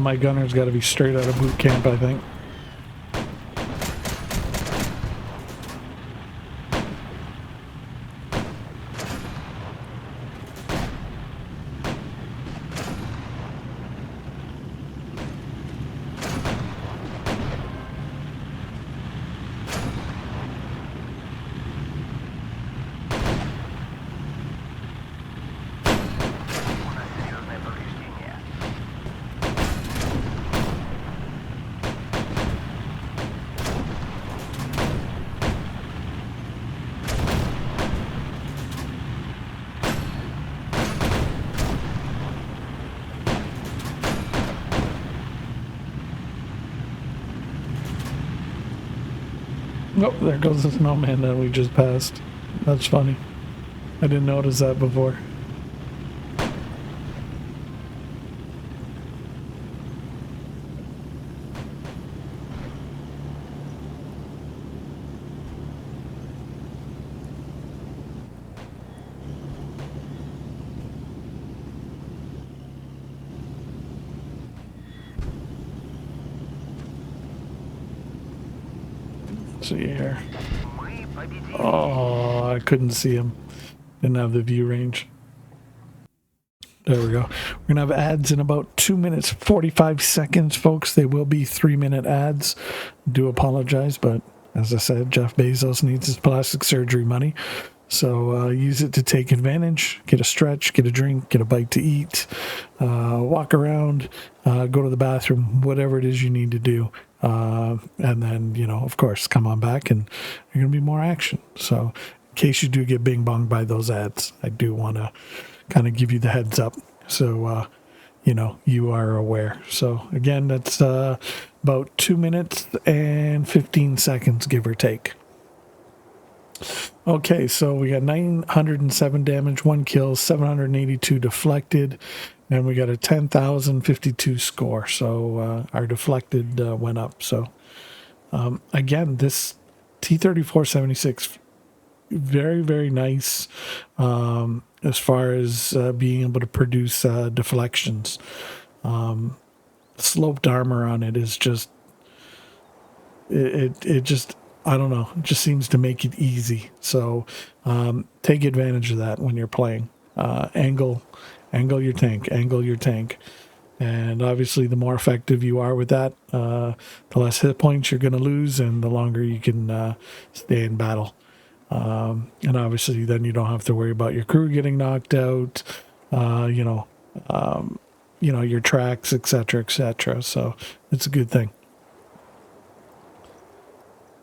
My gunner's got to be straight out of boot camp, I think. У нас серьезное повреждение. Oh, there goes the snowman that we just passed. That's funny. I didn't notice that before. Let's see here. Мы победили. Oh, I couldn't see him. Didn't have the view range. There we go. We're going to have ads in about 2 minutes, 45 seconds, folks. They will be 3-minute ads. Do apologize, but as I said, Jeff Bezos needs his plastic surgery money. So use it to take advantage, get a stretch, get a drink, get a bite to eat, walk around, go to the bathroom, whatever it is you need to do. And then, you know, of course, come on back and there's going to be more action. So in case you do get bing bonged by those ads, I do want to kind of give you the heads up. So, you know, you are aware. So again, that's about 2 minutes and 15 seconds, give or take. Okay, so we got 907 damage, 1 kill, 782 deflected, and we got a 10,052 score. So our deflected went up. So again, this T-34-76, very, very nice as far as being able to produce deflections. Sloped armor on it is just, it just, I don't know. It just seems to make it easy. So take advantage of that when you're playing. Angle your tank. And obviously, the more effective you are with that, the less hit points you're going to lose, and the longer you can stay in battle. And obviously, then you don't have to worry about your crew getting knocked out. Your tracks, etc., etc. So it's a good thing.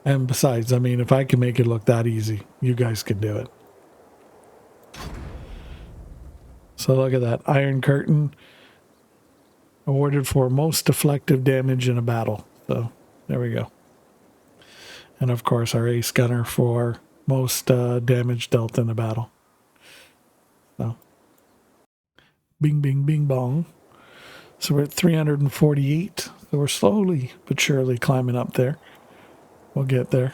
And besides, I mean, if I can make it look that easy, you guys can do it. So look at that. Iron Curtain awarded for most deflective damage in a battle. So there we go. And of course, our Ace Gunner for most damage dealt in a battle. So bing, bing, bing, bong. So we're at 348. So we're slowly but surely climbing up there. We'll get there.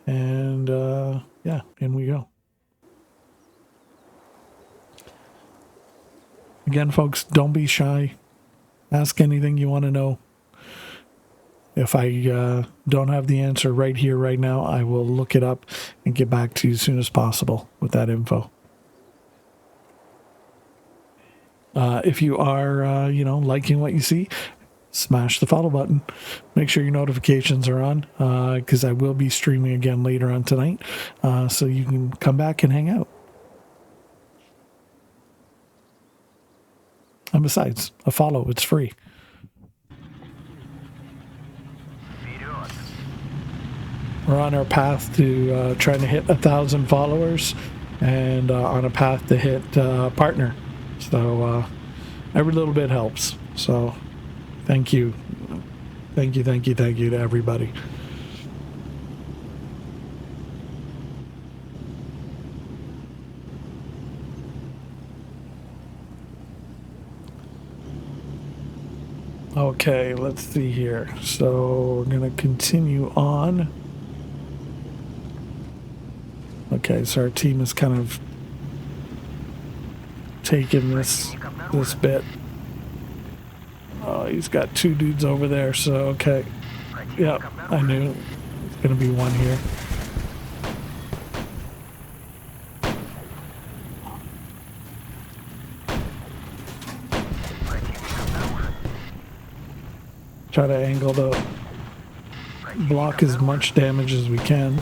And yeah, in we go. Again, folks, don't be shy. Ask anything you want to know. If I don't have the answer right here, right now, I will look it up and get back to you as soon as possible with that info. If you are, liking what you see, smash the follow button. Make sure your notifications are on, because I will be streaming again later on tonight, so you can come back and hang out. And besides, a follow, it's free. Вперед! We're on our path to trying to hit 1,000 followers, and on a path to hit partner. So every little bit helps. So thank you. Thank you to everybody. Okay, let's see here. So we're gonna continue on. Okay, so our team is kind of taking this bit. Oh, he's got two dudes over there, so okay. Yep, I knew it's gonna be one here. Try to angle to block as much damage as we can.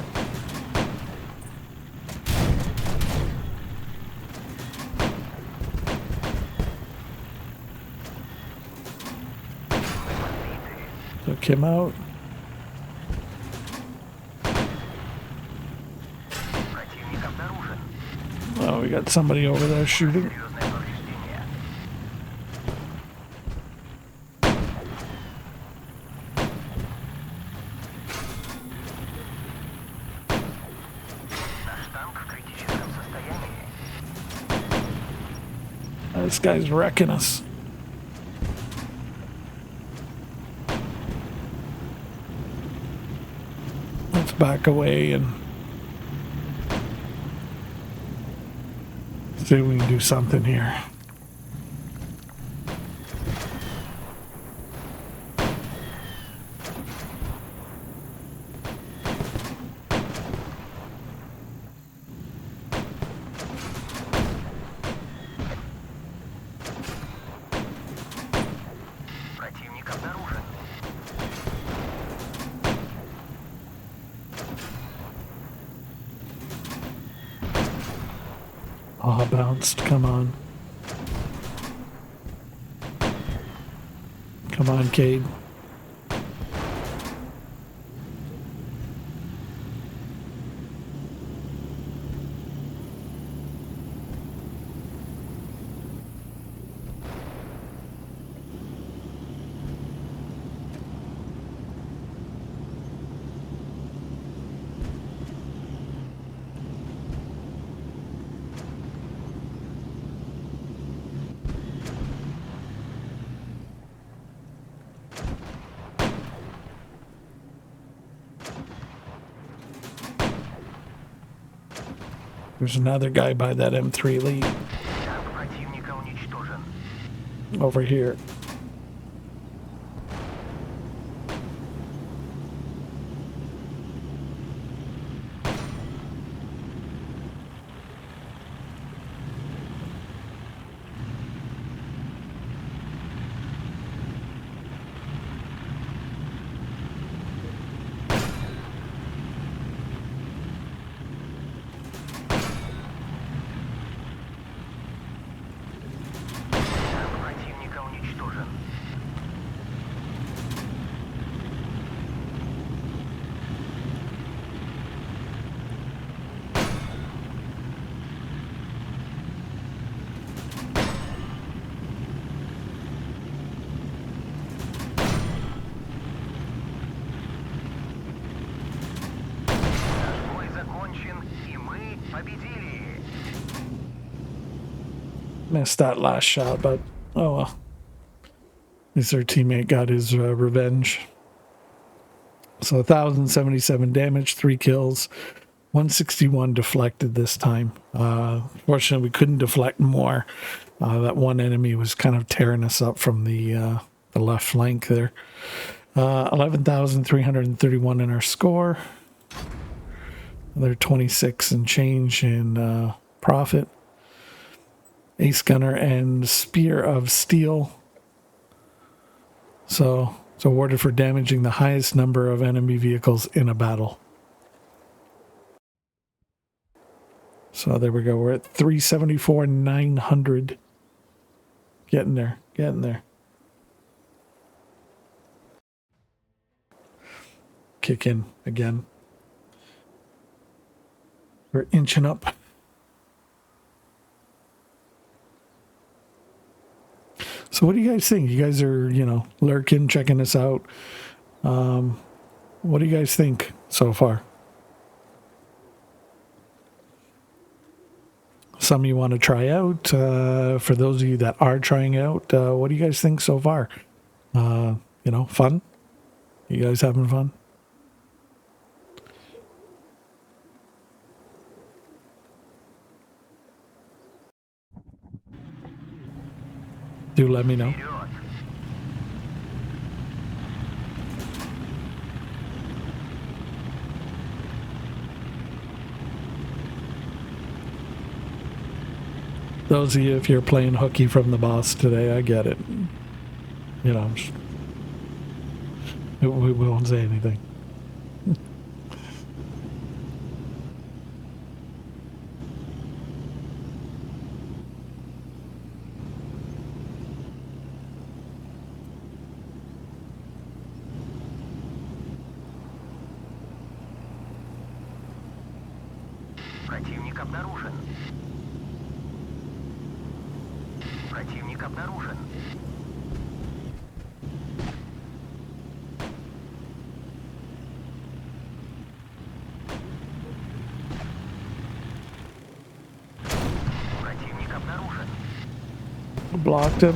Took him out. Противник обнаружен. Oh, we got somebody over there shooting. Серьезное повреждение. Наш танк в критическом состоянии. This guy's wrecking us. Let's back away and see if we can do something here. Противник обнаружен. Oh, bounced. Come on. Come on, Cade. There's another guy by that M3 lead Танк противника уничтожен. over here. Танк противника уничтожен. Наш бой закончен, и мы победили. Missed that last shot, but oh well. At least our teammate got his revenge. So 1,077 damage, 3 kills, 161 deflected this time. Fortunately, we couldn't deflect more. That one enemy was kind of tearing us up from the left flank there. 11,331 in our score. Another 26 and change in profit. Ace Gunner and Spear of Steel. So it's awarded for damaging the highest number of enemy vehicles in a battle. So there we go. We're at 374, 900. Getting there. Getting there. Kick in again. We're inching up. So what do you guys think? You guys are, lurking, checking this out. What do you guys think so far? Some you want to try out. For those of you that are trying out, what do you guys think so far? Fun. You guys having fun? Do let me know. Вперед! Those of you, if you're playing hooky from the boss today, I get it. We won't say anything. Противник обнаружен. Противник обнаружен. Противник обнаружен. Blocked him.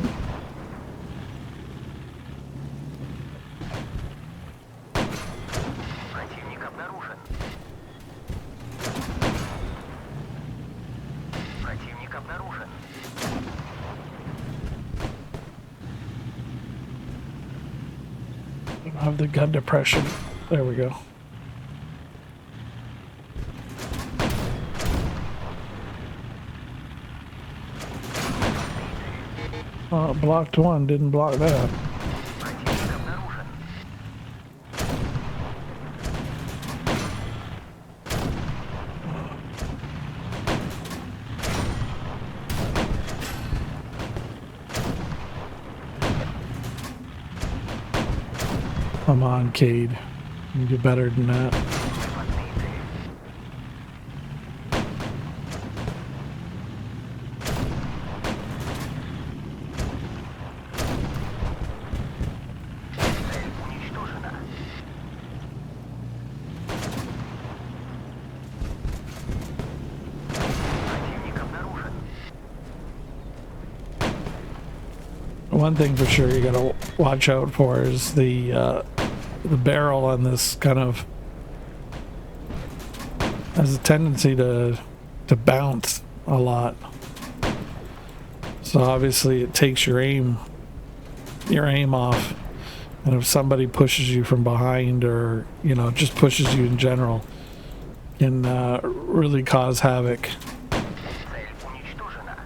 Противник обнаружен. Противник обнаружен. I don't have the gun depression. There we go. Blocked one, didn't block that. Противник обнаружен. Come on, Cade. You do better than that. Подбиты. Цель уничтожена. Противник обнаружен. One thing for sure you gotta watch out for is the barrel on this kind of has a tendency to bounce a lot. So obviously it takes your aim off. And if somebody pushes you from behind or, just pushes you in general, can really cause havoc. Цель уничтожена.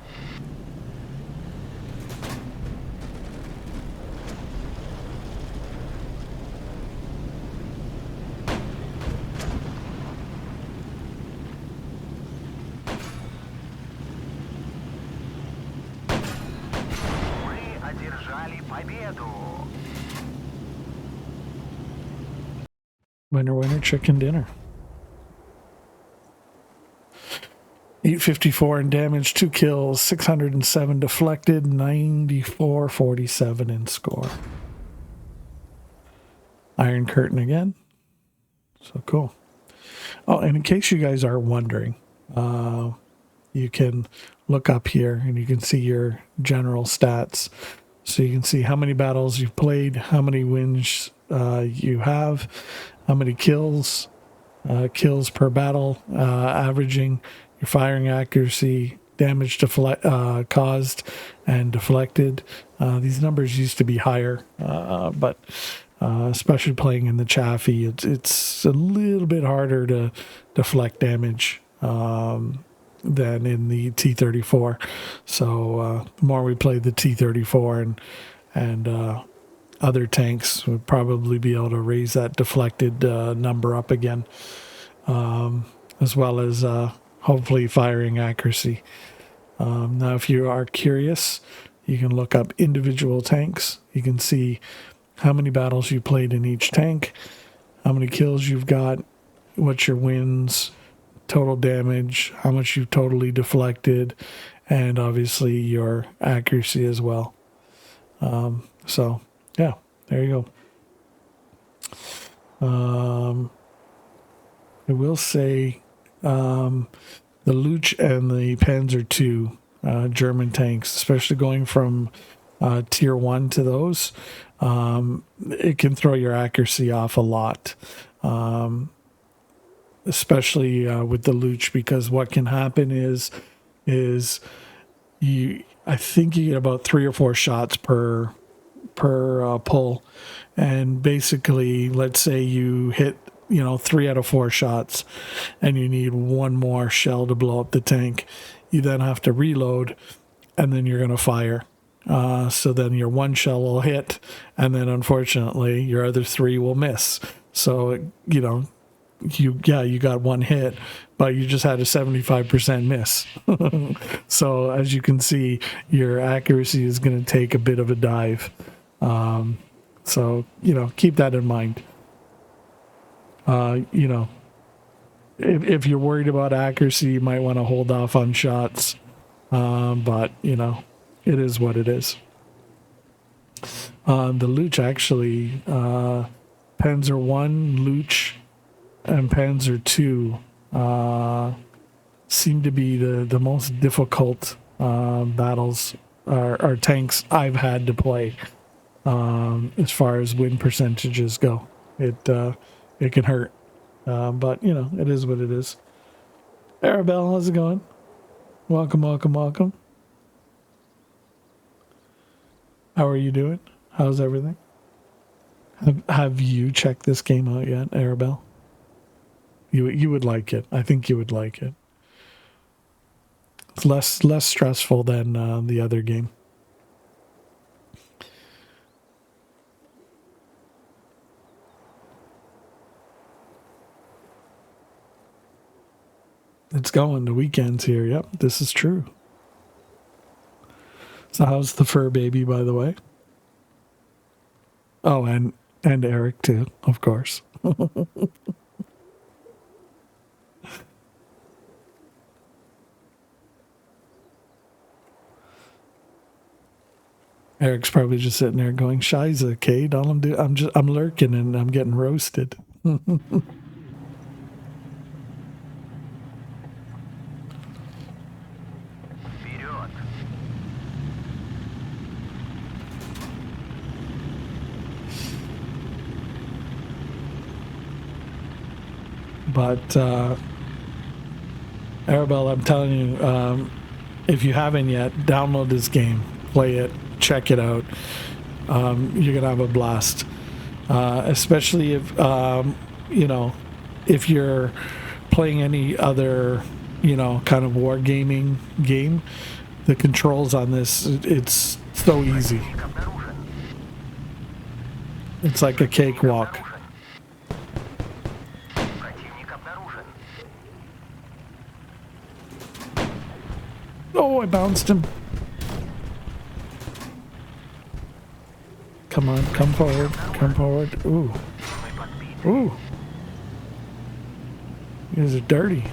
Мы одержали победу. Winner, winner, chicken dinner. 854 in damage, 2 kills, 607 deflected, 94-47 in score. Iron Curtain again. So cool. Oh, and in case you guys are wondering, you can look up here and you can see your general stats. So you can see how many battles you've played, how many wins you have, how many kills per battle, averaging your firing accuracy, damage caused and deflected. These numbers used to be higher, but especially playing in the Chaffee, it's a little bit harder to deflect damage than in the T-34. So the more we play the T-34 and other tanks, would probably be able to raise that deflected number up again, as well as hopefully firing accuracy. Now, if you are curious, you can look up individual tanks. You can see how many battles you played in each tank, how many kills you've got, what's your wins, total damage, how much you've totally deflected, and obviously your accuracy as well. So, yeah, there you go. I will say the Luch and the Panzer II German tanks, especially going from tier 1 to those, it can throw your accuracy off a lot, especially with the Luch, because what can happen is I think you get about 3 or 4 shots per pull, and basically, let's say you hit 3 out of 4 shots, and you need one more shell to blow up the tank. You then have to reload, and then you're going to fire. So then your one shell will hit, and then unfortunately your other 3 will miss. So you got one hit, but you just had a 75% miss. So as you can see, your accuracy is going to take a bit of a dive. So keep that in mind. If you're worried about accuracy, you might want to hold off on shots. But it is what it is. The Luch actually, Panzer 1, Luch, and Panzer 2 seem to be the most difficult battles or tanks I've had to play, as far as win percentages go. It can hurt, but it is what it is. Arabelle, how's it going? Welcome. How are you doing? How's everything? Have you checked this game out yet, Arabelle? You would like it. I think you would like it. It's less stressful than the other game. It's going. The weekend's here. Yep, this is true. So how's the fur baby, by the way? Oh, and Eric too, of course. Eric's probably just sitting there going, "Shiza, Kate, all I'm doing, I'm lurking and I'm getting roasted." Вперед! But Arabelle, I'm telling you, if you haven't yet, download this game, play it, check it out. You're gonna have a blast, especially if if you're playing any other kind of wargaming game. The controls on this, it's so easy. Противник обнаружен. It's like a cakewalk. Противник обнаружен. Oh, I bounced him. Come on, come forward, come forward. Ooh, Мы подбиты. ooh. You guys are dirty.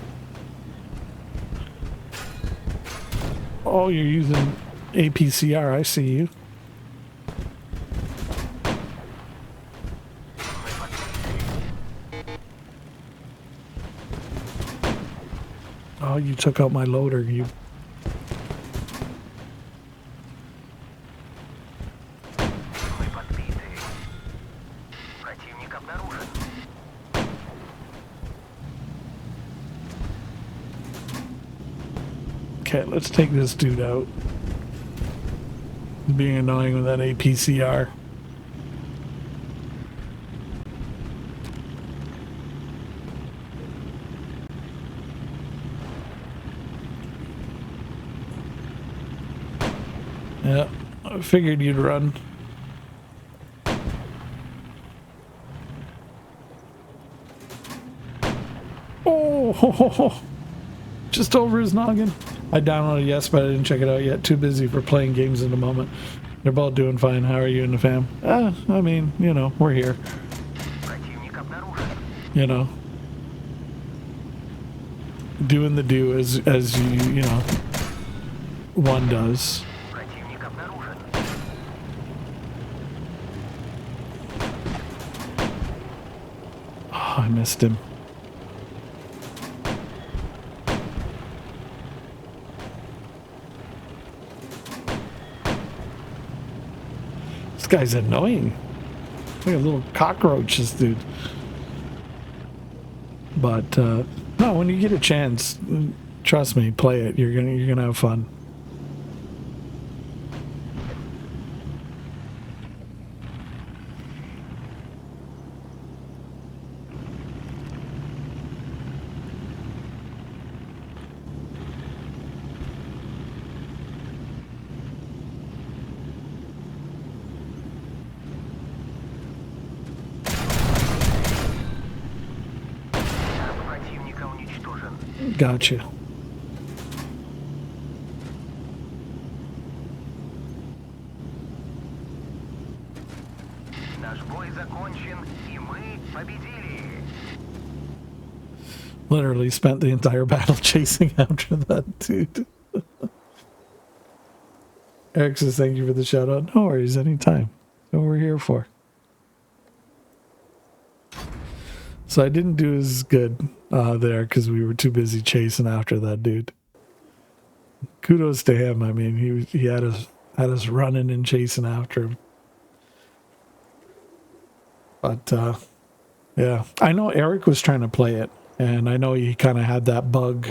Oh, you're using APCR. I see you. Мы подбиты. Oh, you took out my loader. You. Мы подбиты. Противник обнаружен. Okay, let's take this dude out. Being annoying with that APCR. Yeah, I figured you'd run. Oh, just over his noggin. I downloaded yes, but I didn't check it out yet. Too busy for playing games at the moment. They're both doing fine. How are you and the fam? I mean, we're here. Противник обнаружен. Doing the do as one does. Противник обнаружен. Oh, I missed him. This guy's annoying. Like a little cockroach, this dude. But no, when you get a chance, trust me, play it. You're gonna have fun. Противника уничтожен. Gotcha. Наш бой закончен, и мы победили. Literally spent the entire battle chasing after that dude. Eric says thank you for the shout out. No worries, anytime. That's what we're here for. So I didn't do as good there because we were too busy chasing after that dude. Kudos to him. I mean, he had us running and chasing after him. But yeah, I know Eric was trying to play it, and I know he kind of had that bug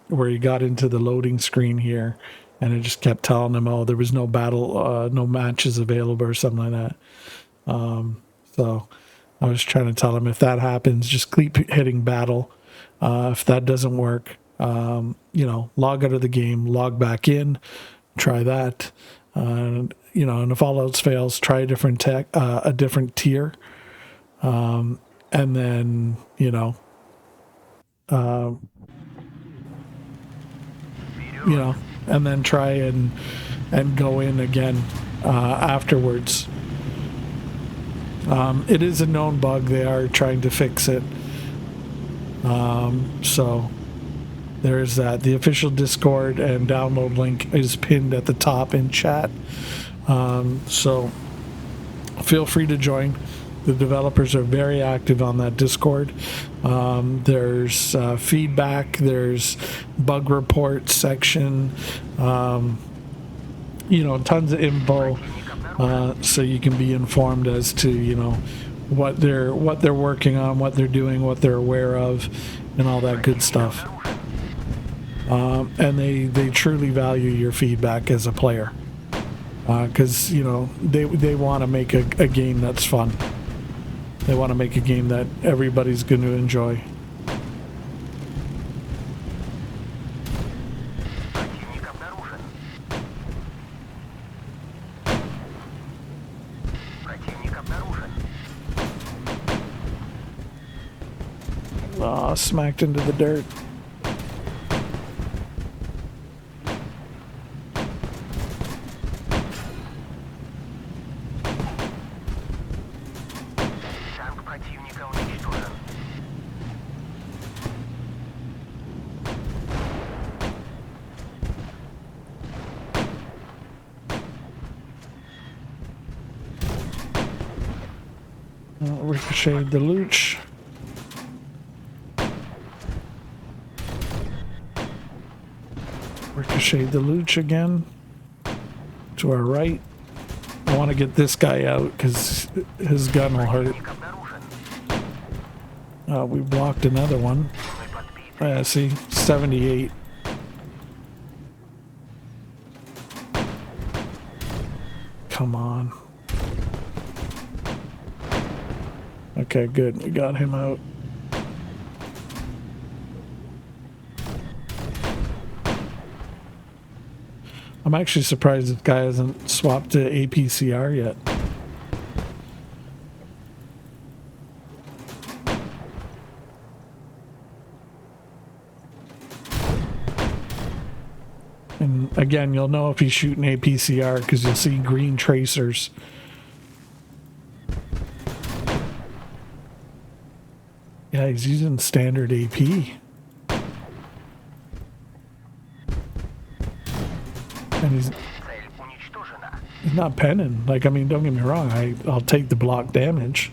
where he got into the loading screen here, and it just kept telling him, "Oh, there was no battle, no matches available," or something like that. So I was trying to tell him, if that happens, just keep hitting battle. If that doesn't work, log out of the game, log back in, try that. And if all else fails, try a different a different tier. And then, and then try and go in again afterwards. It is a known bug. They are trying to fix it. So there's that. The official Discord and download link is pinned at the top in chat. So feel free to join. The developers are very active on that Discord. There's feedback. There's bug report section. Tons of info. So you can be informed as to what they're working on, what they're doing, what they're aware of, and all that good stuff. And they truly value your feedback as a player, because they want to make a game that's fun. They want to make a game that everybody's going to enjoy. Противник обнаружен. Противник обнаружен. Oh, smacked into the dirt. Танк противника уничтожен. Ricocheted the Looch. Ricocheted the Looch again. To our right. I want to get this guy out because his gun will hurt. Противник обнаружен. We blocked another one. Мы подбиты. See, 78. Come on. Okay, good. We got him out. I'm actually surprised this guy hasn't swapped to APCR yet. And again, you'll know if he's shooting APCR because you'll see green tracers. Yeah, he's using standard AP. And he's Цель уничтожена. not penning. Like, I mean, don't get me wrong. I'll take the block damage.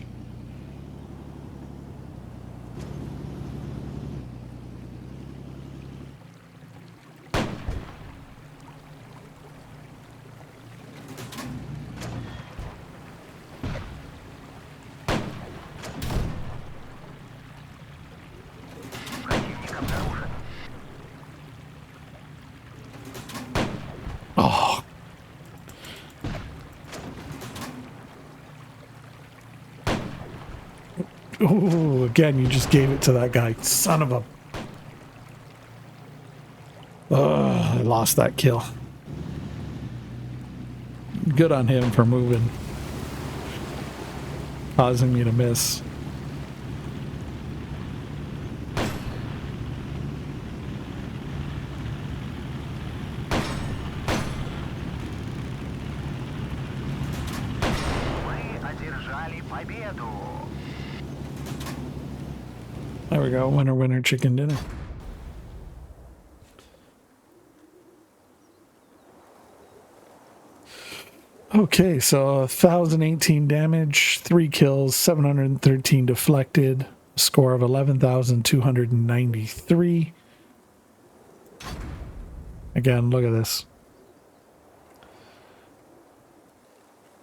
Oh, again, you just gave it to that guy. Son of a... I lost that kill. Good on him for moving. Causing me to miss. Мы одержали победу. There we go. Winner, winner, chicken dinner. Okay, so 1,018 damage, 3 kills, 713 deflected, score of 11,293. Again, look at this.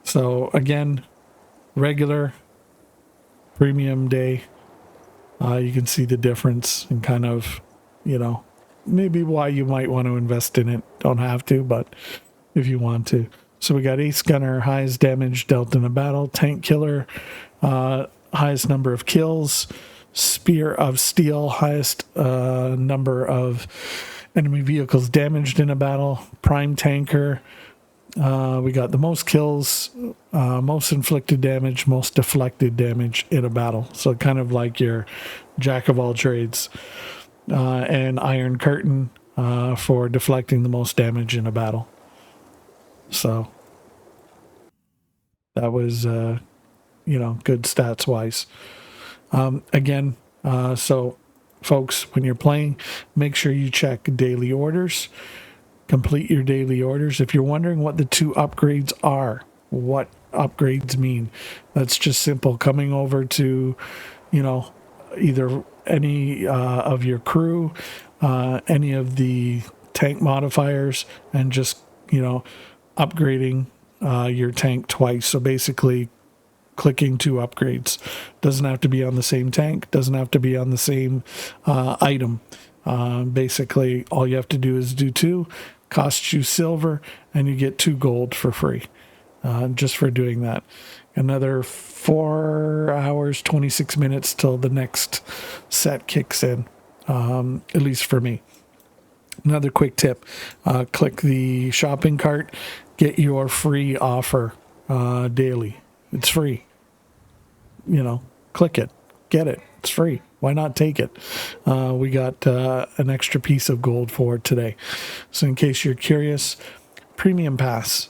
So again, regular, premium day. You can see the difference and kind of, you know, maybe why you might want to invest in it. Don't have to, but if you want to. So we got Ace Gunner, highest damage dealt in a battle. Tank Killer, highest number of kills. Spear of Steel, highest number of enemy vehicles damaged in a battle. Prime Tanker, we got the most kills, most inflicted damage, most deflected damage in a battle. So kind of like your jack of all trades. And Iron Curtain for deflecting the most damage in a battle. So that was, you know, good stats wise. Again, so folks, when you're playing, make sure you check daily orders. Complete your daily orders. If you're wondering what the 2 upgrades are, what upgrades mean, that's just simple. Coming over to, you know, either any of your crew, any of the tank modifiers, and just, you know, upgrading your tank twice. So basically clicking 2 upgrades. Doesn't have to be on the same tank, doesn't have to be on the same item. Basically all you have to do is do 2, costs you silver, and you get 2 gold for free just for doing that. Another 4 hours 26 minutes till the next set kicks in, at least for me. Another quick tip, click the shopping cart, get your free offer daily. It's free. You know, click it, get it. It's free. Why not take it? We got an extra piece of gold for today. So in case you're curious, Premium Pass.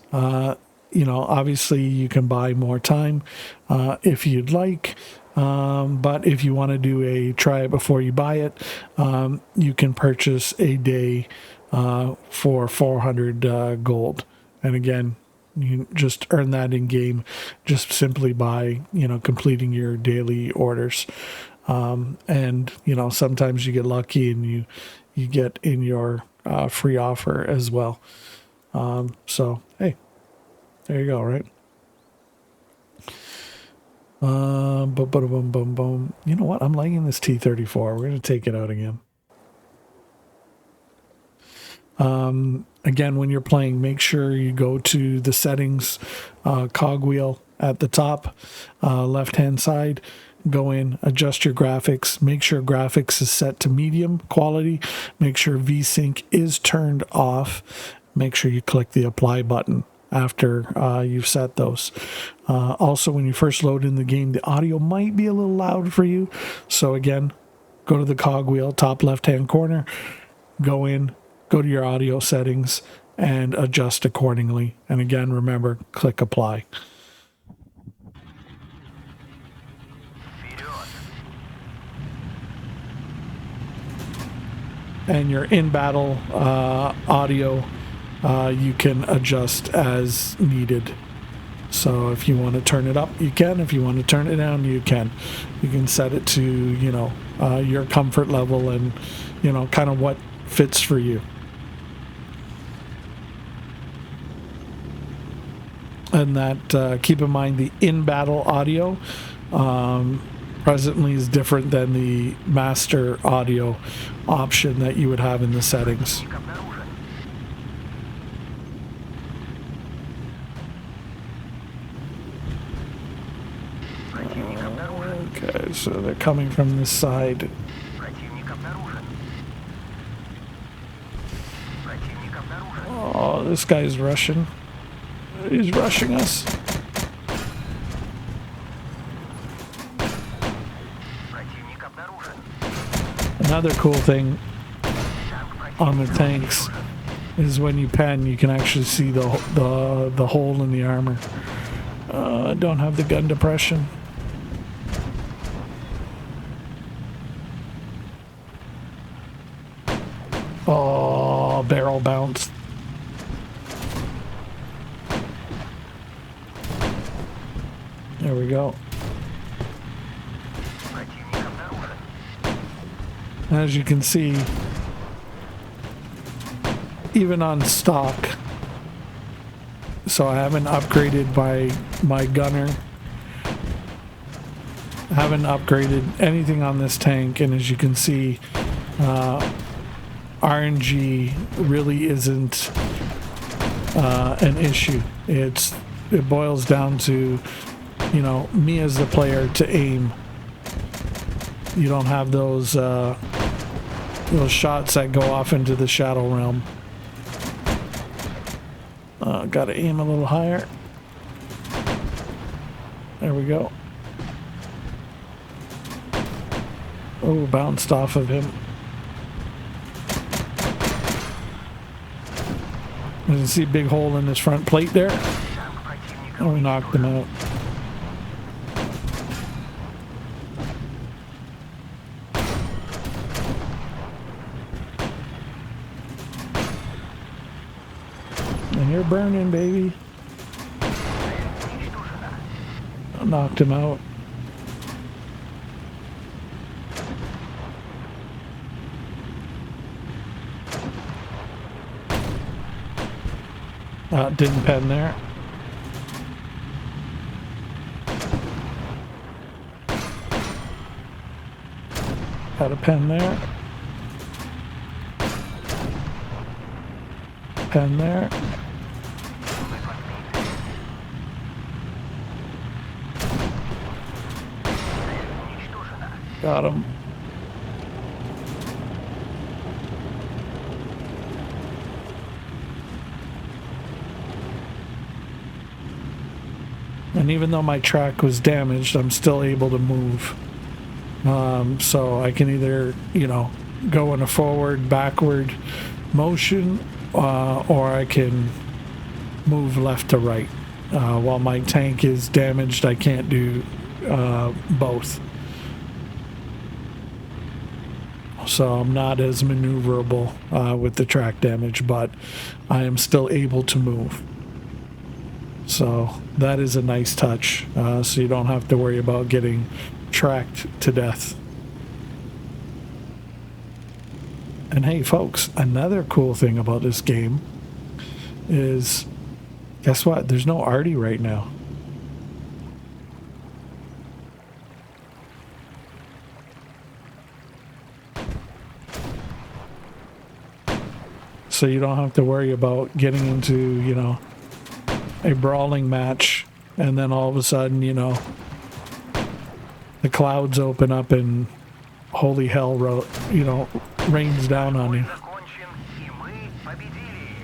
You know, obviously you can buy more time if you'd like. But if you want to do a try it before you buy it, you can purchase a day for 400 gold. And again, you just earn that in game just simply by, you know, completing your daily orders. And, you know, sometimes you get lucky and you get in your free offer as well. So, hey, there you go, right? Boom, boom, boom. You know what? I'm liking this T-34. We're going to take it out again. Again, when you're playing, make sure you go to the settings, cogwheel at the top, left-hand side. Go in, adjust your graphics. Make sure graphics is set to medium quality. Make sure VSync is turned off. Make sure you click the apply button after you've set those. Also, when you first load in the game, the audio might be a little loud for you. So again, go to the cogwheel, top left-hand corner, go in, go to your audio settings, and adjust accordingly. And again, remember, click apply. And your in-battle audio, you can adjust as needed. So if you want to turn it up, you can. If you want to turn it down, you can. You can set it to, you know, your comfort level and, you know, kind of what fits for you. And that, keep in mind, the in-battle audio presently is different than the master audio option that you would have in the settings. Okay, so they're coming from this side. Противник обнаружен. Противник обнаружен. Oh, this guy's rushing. He's rushing us. Противник обнаружен. Another cool thing Танк on the противника tanks обнаружен. is when you pen, you can actually see the hole in the armor. Don't have the gun depression. Oh, barrel bounce. There we go. Противник обнаружен. As you can see, even on stock, so I haven't upgraded my gunner. I haven't upgraded anything on this tank, and as you can see, RNG really isn't an issue. It boils down to, you know, me as the player to aim. You don't have those shots that go off into the shadow realm. Gotta aim a little higher. There we go. Oh, bounced off of him. You can see a big hole in his front plate there. Танк противника Oh, we knocked him out. And you're burning, baby. уничтожена. Knocked him out. Didn't pen there. Had a pen there. Pen there. Уничтожена. Got him. And even though my track was damaged, I'm still able to move. So I can either, you know, go in a forward, backward motion, or I can move left to right. While my tank is damaged, I can't do both. So I'm not as maneuverable with the track damage, but I am still able to move. So that is a nice touch. So you don't have to worry about getting tracked to death. And hey folks, another cool thing about this game is, guess what? There's no arty right now. So you don't have to worry about getting into, you know, a brawling match and then all of a sudden, you know, the clouds open up and holy hell, you know, rains down on Бой you. закончен, и мы победили.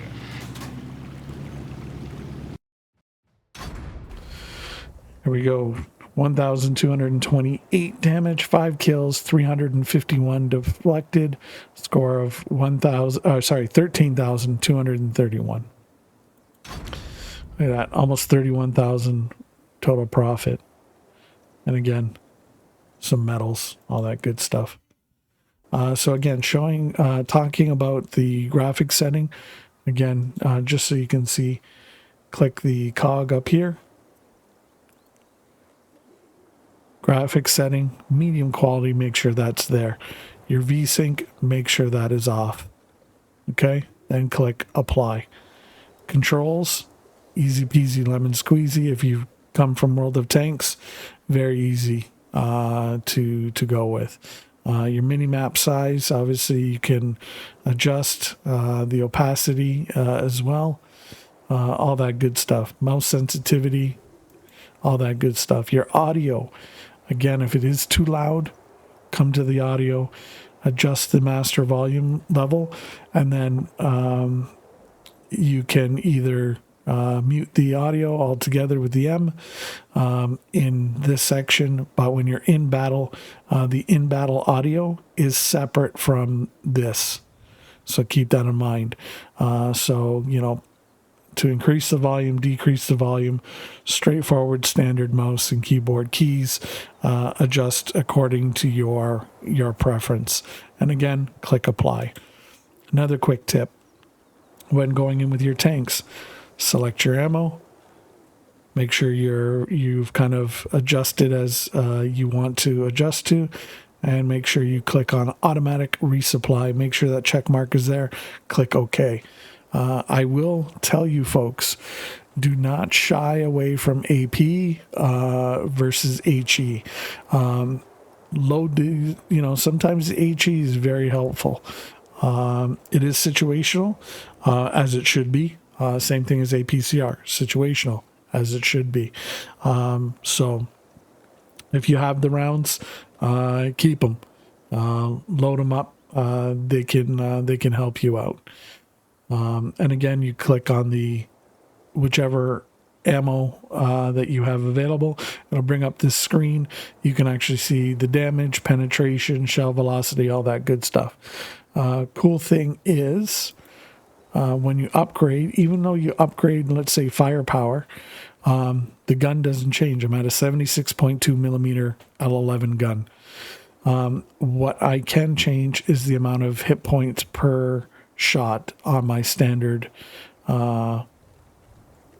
Here we go. 1,228 damage, 5 kills, 351 deflected, score of 13,231. Look at that, almost 31,000 total profit. And again, some medals, all that good stuff. So again, talking about the graphics setting. Again, just so you can see, click the cog up here. Graphics setting, medium quality, make sure that's there. Your VSync, make sure that is off. Okay, then click apply. Controls, easy peasy lemon squeezy. If you come from World of Tanks, very easy to go with. Your mini map size, obviously you can adjust the opacity as well. All that good stuff. Mouse sensitivity, all that good stuff. Your audio. Again, if it is too loud, come to the audio, adjust the master volume level, and then you can either mute the audio altogether with the M in this section, but when you're in battle, the in battle audio is separate from this. So keep that in mind. So, you know, to increase the volume, decrease the volume, straightforward standard mouse and keyboard keys, adjust according to your preference. And again, click apply. Another quick tip, when going in with your tanks, select your ammo, make sure you've kind of adjusted as you want to adjust to, and make sure you click on automatic resupply. Make sure that check mark is there. Click OK. I will tell you folks, do not shy away from AP versus HE. Load the, you know, sometimes the HE is very helpful. It is situational, as it should be. Same thing as APCR, situational, as it should be. So if you have the rounds, keep them, load them up. They can help you out. And again, you click on the whichever ammo that you have available. It'll bring up this screen. You can actually see the damage, penetration, shell velocity, all that good stuff. Cool thing is, when you upgrade, even though you upgrade, let's say firepower, the gun doesn't change. I'm at a 76.2 millimeter L11 gun. What I can change is the amount of hit points per shot on my standard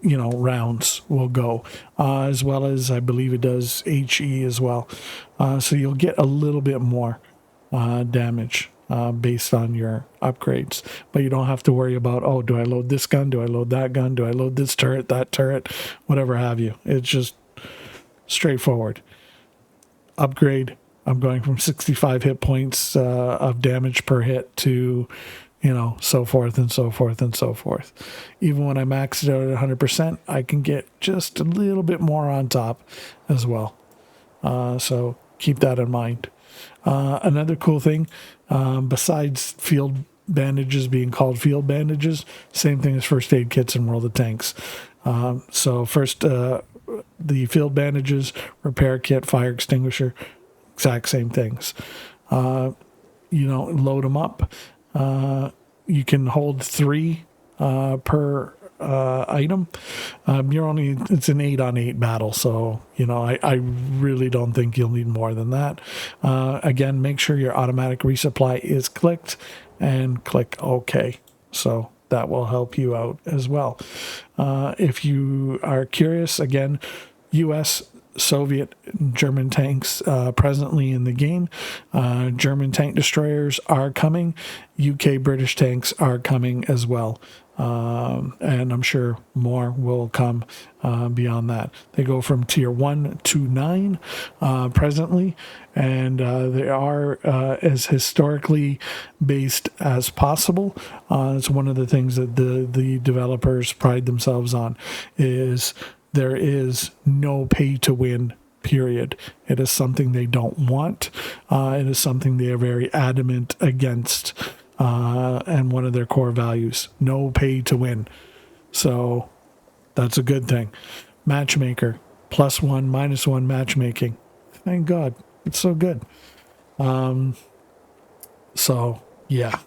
rounds will go, as well as I believe it does HE as well. So you'll get a little bit more damage based on your upgrades, but you don't have to worry about, oh, do I load this gun, do I load that gun, do I load this turret, that turret, whatever have you. It's just straightforward. Upgrade, I'm going from 65 hit points of damage per hit to, so forth and so forth and so forth. Even when I max it out at 100%, I can get just a little bit more on top as well. So keep that in mind. Another cool thing, besides field bandages being called field bandages, same thing as first aid kits in World of Tanks. So first, the field bandages, repair kit, fire extinguisher, exact same things. Load them up. You can hold 3 per item. It's an 8-on-8 battle, so I really don't think you'll need more than that. Again, make sure your automatic resupply is clicked and click OK. So that will help you out as well. If you are curious, again, US, Soviet, German tanks presently in the game. German tank destroyers are coming. UK British tanks are coming as well. And I'm sure more will come beyond that. They go from tier 1 to 9 presently, and they are as historically based as possible. It's one of the things that the developers pride themselves on, is there is no pay to win, period. It is something they don't want. It is something they are very adamant against. And one of their core values, no pay to win. So that's a good thing. Matchmaker, +1, -1 matchmaking. Thank God. It's so good. So yeah,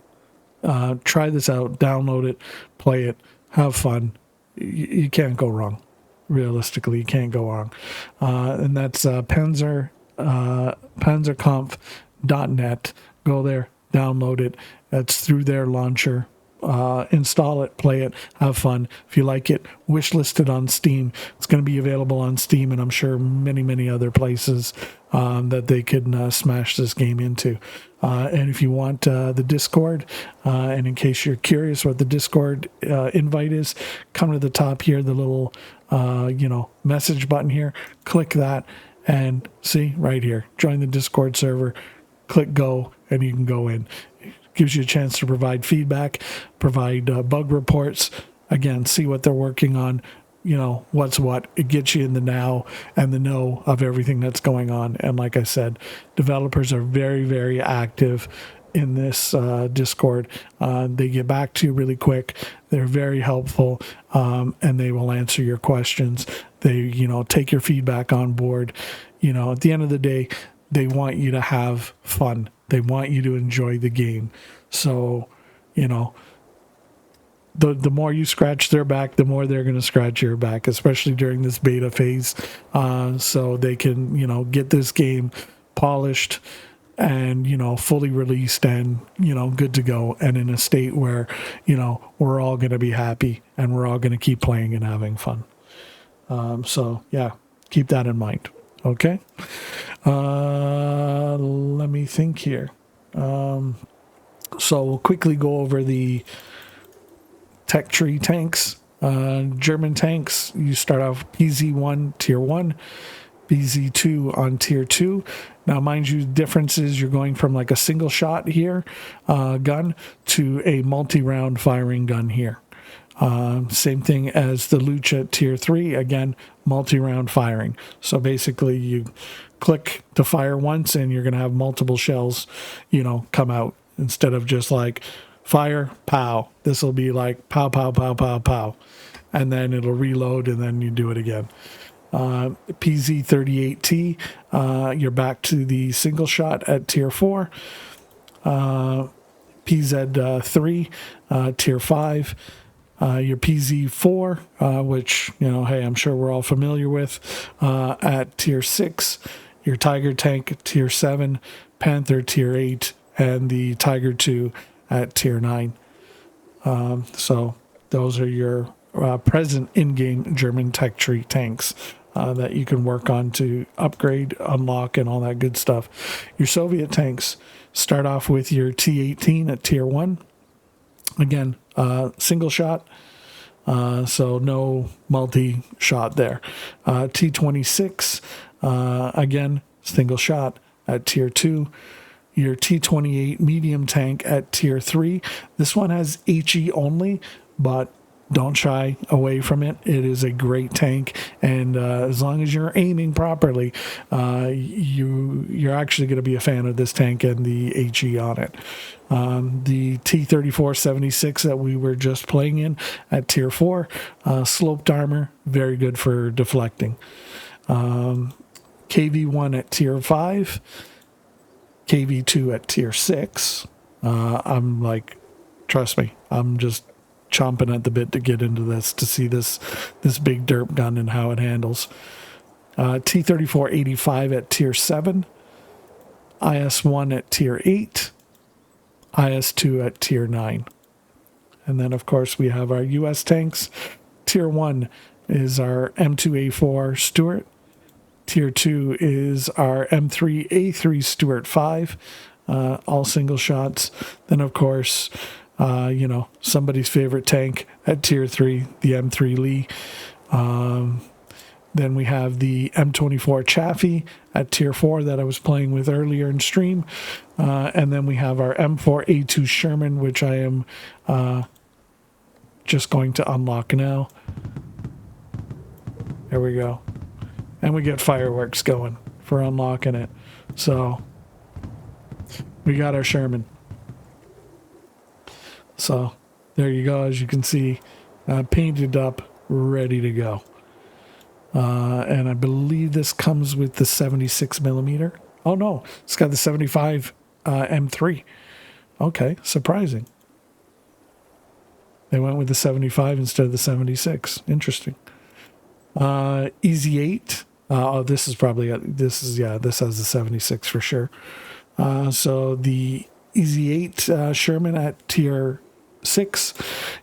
try this out, download it, play it, have fun. You can't go wrong. Realistically, you can't go wrong. And that's panzerkampf.net. Go there, download it. That's through their launcher. Install it, play it, have fun. If you like it, wishlist it on Steam. It's going to be available on Steam, and I'm sure many other places that they could smash this game into. And if you want the Discord, and in case you're curious what the Discord invite is, come to the top here, the little message button here. Click that, and see right here, join the Discord server. Click go, and you can go in. Gives you a chance to provide feedback, provide bug reports. Again, see what they're working on. you know, what's what. It gets you in the now and the know of everything that's going on. And like I said, developers are very, very active in this Discord. They get back to you really quick. They're very helpful, and they will answer your questions. They, you know, take your feedback on board. You know, at the end of the day, they want you to have fun. They want you to enjoy the game. So, you know, the more you scratch their back, the more they're going to scratch your back, especially during this beta phase, so they can, you know, get this game polished and, you know, fully released and, you know, good to go and in a state where, you know, we're all going to be happy and we're all going to keep playing and having fun. So yeah, keep that in mind. Okay. Let me think here. So we'll quickly go over the tech tree tanks. German tanks, you start off PZ1 tier 1, BZ2 on tier 2. Now, mind you, the difference is you're going from like a single shot here gun to a multi-round firing gun here. Same thing as the Lucha tier 3, again, multi-round firing. So basically you click to fire once and you're going to have multiple shells, you know, come out instead of just like fire, pow. This will be like pow, pow, pow, pow, pow. And then it'll reload and then you do it again. PZ38T, you're back to the single shot at tier 4. PZ3, tier 5. Your PZ4, which, you know, hey, I'm sure we're all familiar with, at tier 6. Your Tiger tank, tier 7. Panther, tier 8. And the Tiger 2 at tier 9. So those are your present in-game German tech tree tanks that you can work on to upgrade, unlock, and all that good stuff. Your Soviet tanks start off with your T-18 at tier 1. Again, single shot, so no multi-shot there. T-26, again, single shot at tier 2. Your T-28 medium tank at tier 3. This one has HE only, but don't shy away from it. It is a great tank, and as long as you're aiming properly, you're actually going to be a fan of this tank and the HE on it. The T-34-76 that we were just playing in at tier 4, sloped armor, very good for deflecting. KV-1 at tier 5, KV-2 at tier 6. I'm like, trust me, I'm just chomping at the bit to get into this, to see this big derp gun and how it handles. T-34-85 at tier 7, IS-1 at tier 8, IS-2 at tier 9. And then, of course, we have our U.S. tanks. Tier 1 is our M2A4 Stuart. Tier 2 is our M3A3 Stuart 5, all single shots. Then, of course, you know, somebody's favorite tank at tier 3, the M3 Lee. Then we have the M24 Chaffee at tier 4 that I was playing with earlier in stream. And then we have our M4A2 Sherman, which I am just going to unlock now. There we go. And we get fireworks going for unlocking it. So we got our Sherman. So there you go. As you can see, painted up, ready to go. And I believe this comes with the 76 millimeter. Oh no, it's got the 75 M3. Okay, surprising. They went with the 75 instead of the 76. Interesting. Easy 8. This is probably, this has the 76 for sure. So the Easy 8 Sherman at tier 6,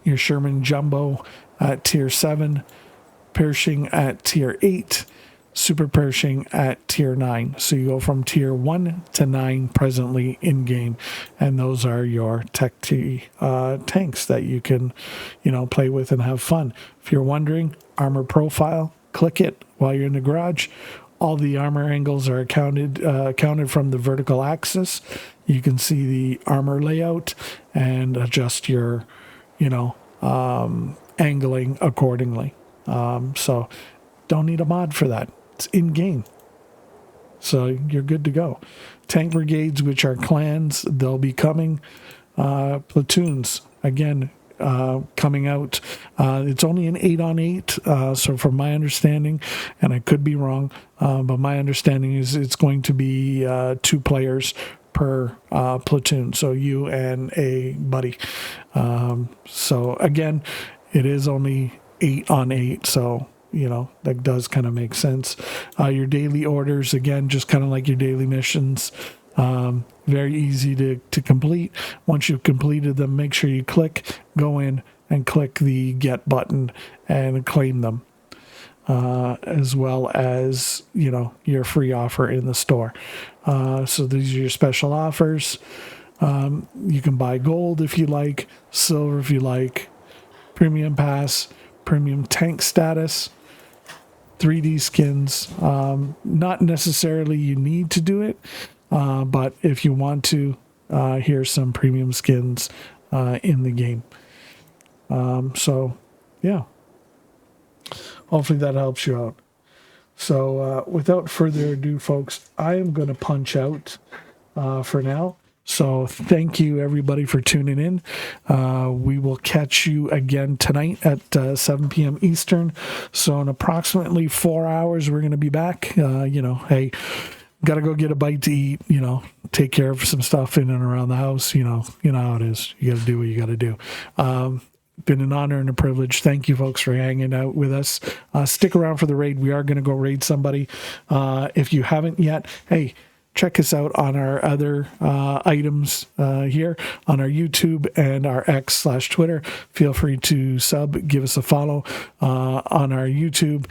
your Sherman Jumbo at tier 7, Pershing at tier 8, Super Pershing at tier 9. So you go from tier 1 to 9 presently in game, and those are your tech T tanks that you can, you know, play with and have fun. If you're wondering, armor profile, click it while you're in the garage. All the armor angles are counted from the vertical axis. You can see the armor layout and adjust your, you know, angling accordingly. So don't need a mod for that. It's in game. So you're good to go. Tank brigades, which are clans, they'll be coming. Platoons, again, coming out. It's only an 8-on-8. So from my understanding, and I could be wrong, but my understanding is it's going to be 2 players per platoon. So you and a buddy. So again, it is only 8-on-8. So that does kind of make sense. Your daily orders, again, just kind of like your daily missions. Very easy to complete. Once you've completed them, make sure you go in and click the get button and claim them, as well as your free offer in the store. So these are your special offers. You can buy gold if you like, silver if you like, premium pass, premium tank status, 3D skins. Not necessarily you need to do it, but if you want to, here's some premium skins in the game. So yeah, hopefully that helps you out. So without further ado, folks, I am going to punch out for now. So thank you, everybody, for tuning in. We will catch you again tonight at 7 p.m. Eastern. So in approximately 4 hours, we're going to be back. Hey, got to go get a bite to eat, take care of some stuff in and around the house. You know how it is. You got to do what you got to do. Been an honor and a privilege. Thank you, folks, for hanging out with us. Stick around for the raid. We are going to go raid somebody. If you haven't yet, hey, check us out on our other items here on our YouTube and our X/Twitter. Feel free to give us a follow on our YouTube.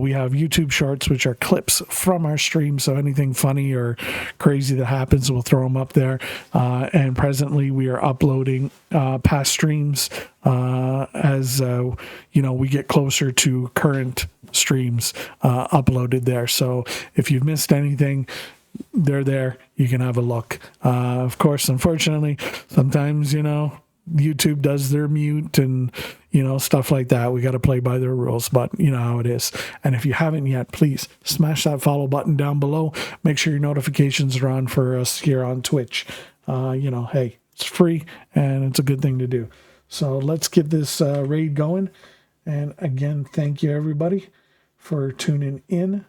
We have YouTube Shorts, which are clips from our stream. So anything funny or crazy that happens, we'll throw them up there. And presently, we are uploading past streams as we get closer to current streams uploaded there. So if you've missed anything, they're there. You can have a look. Of course, unfortunately, sometimes, YouTube does their mute and, stuff like that. We got to play by their rules, but you know how it is. And if you haven't yet, please smash that follow button down below. Make sure your notifications are on for us here on Twitch. Hey, it's free and it's a good thing to do. So let's get this raid going. And again, thank you, everybody, for tuning in.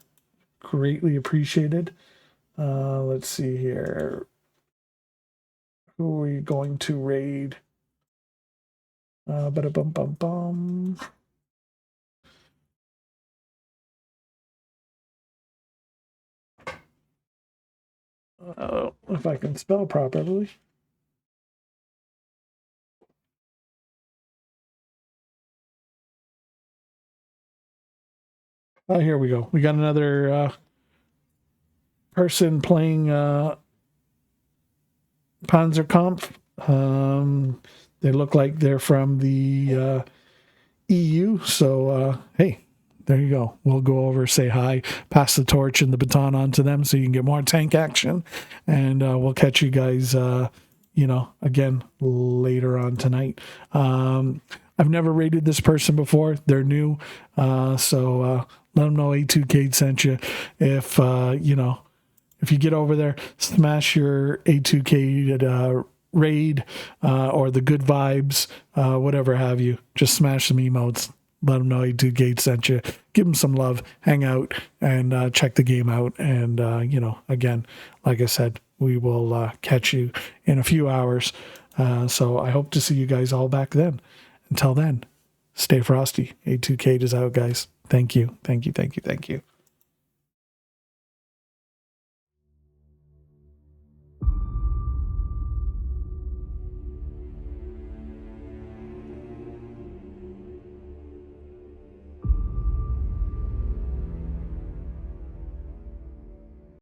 Greatly appreciated. Let's see here. Who are we going to raid? Ba-da-bum-bum-bum. If I can spell properly. Oh, here we go. We got another person playing Panzerkampf. They look like they're from the EU. So, hey, there you go. We'll go over, say hi, pass the torch and the baton on to them so you can get more tank action. And we'll catch you guys, again, later on tonight. I've never raided this person before. They're new. So let them know A2K sent you. If you get over there, smash your A2K raid or the good vibes, whatever have you. Just smash some emotes. Let them know A2K sent you. Give them some love. Hang out and check the game out. And, again, like I said, we will catch you in a few hours. So I hope to see you guys all back then. Until then, stay frosty. A2K is out, guys. Thank you. Thank you. Thank you. Thank you.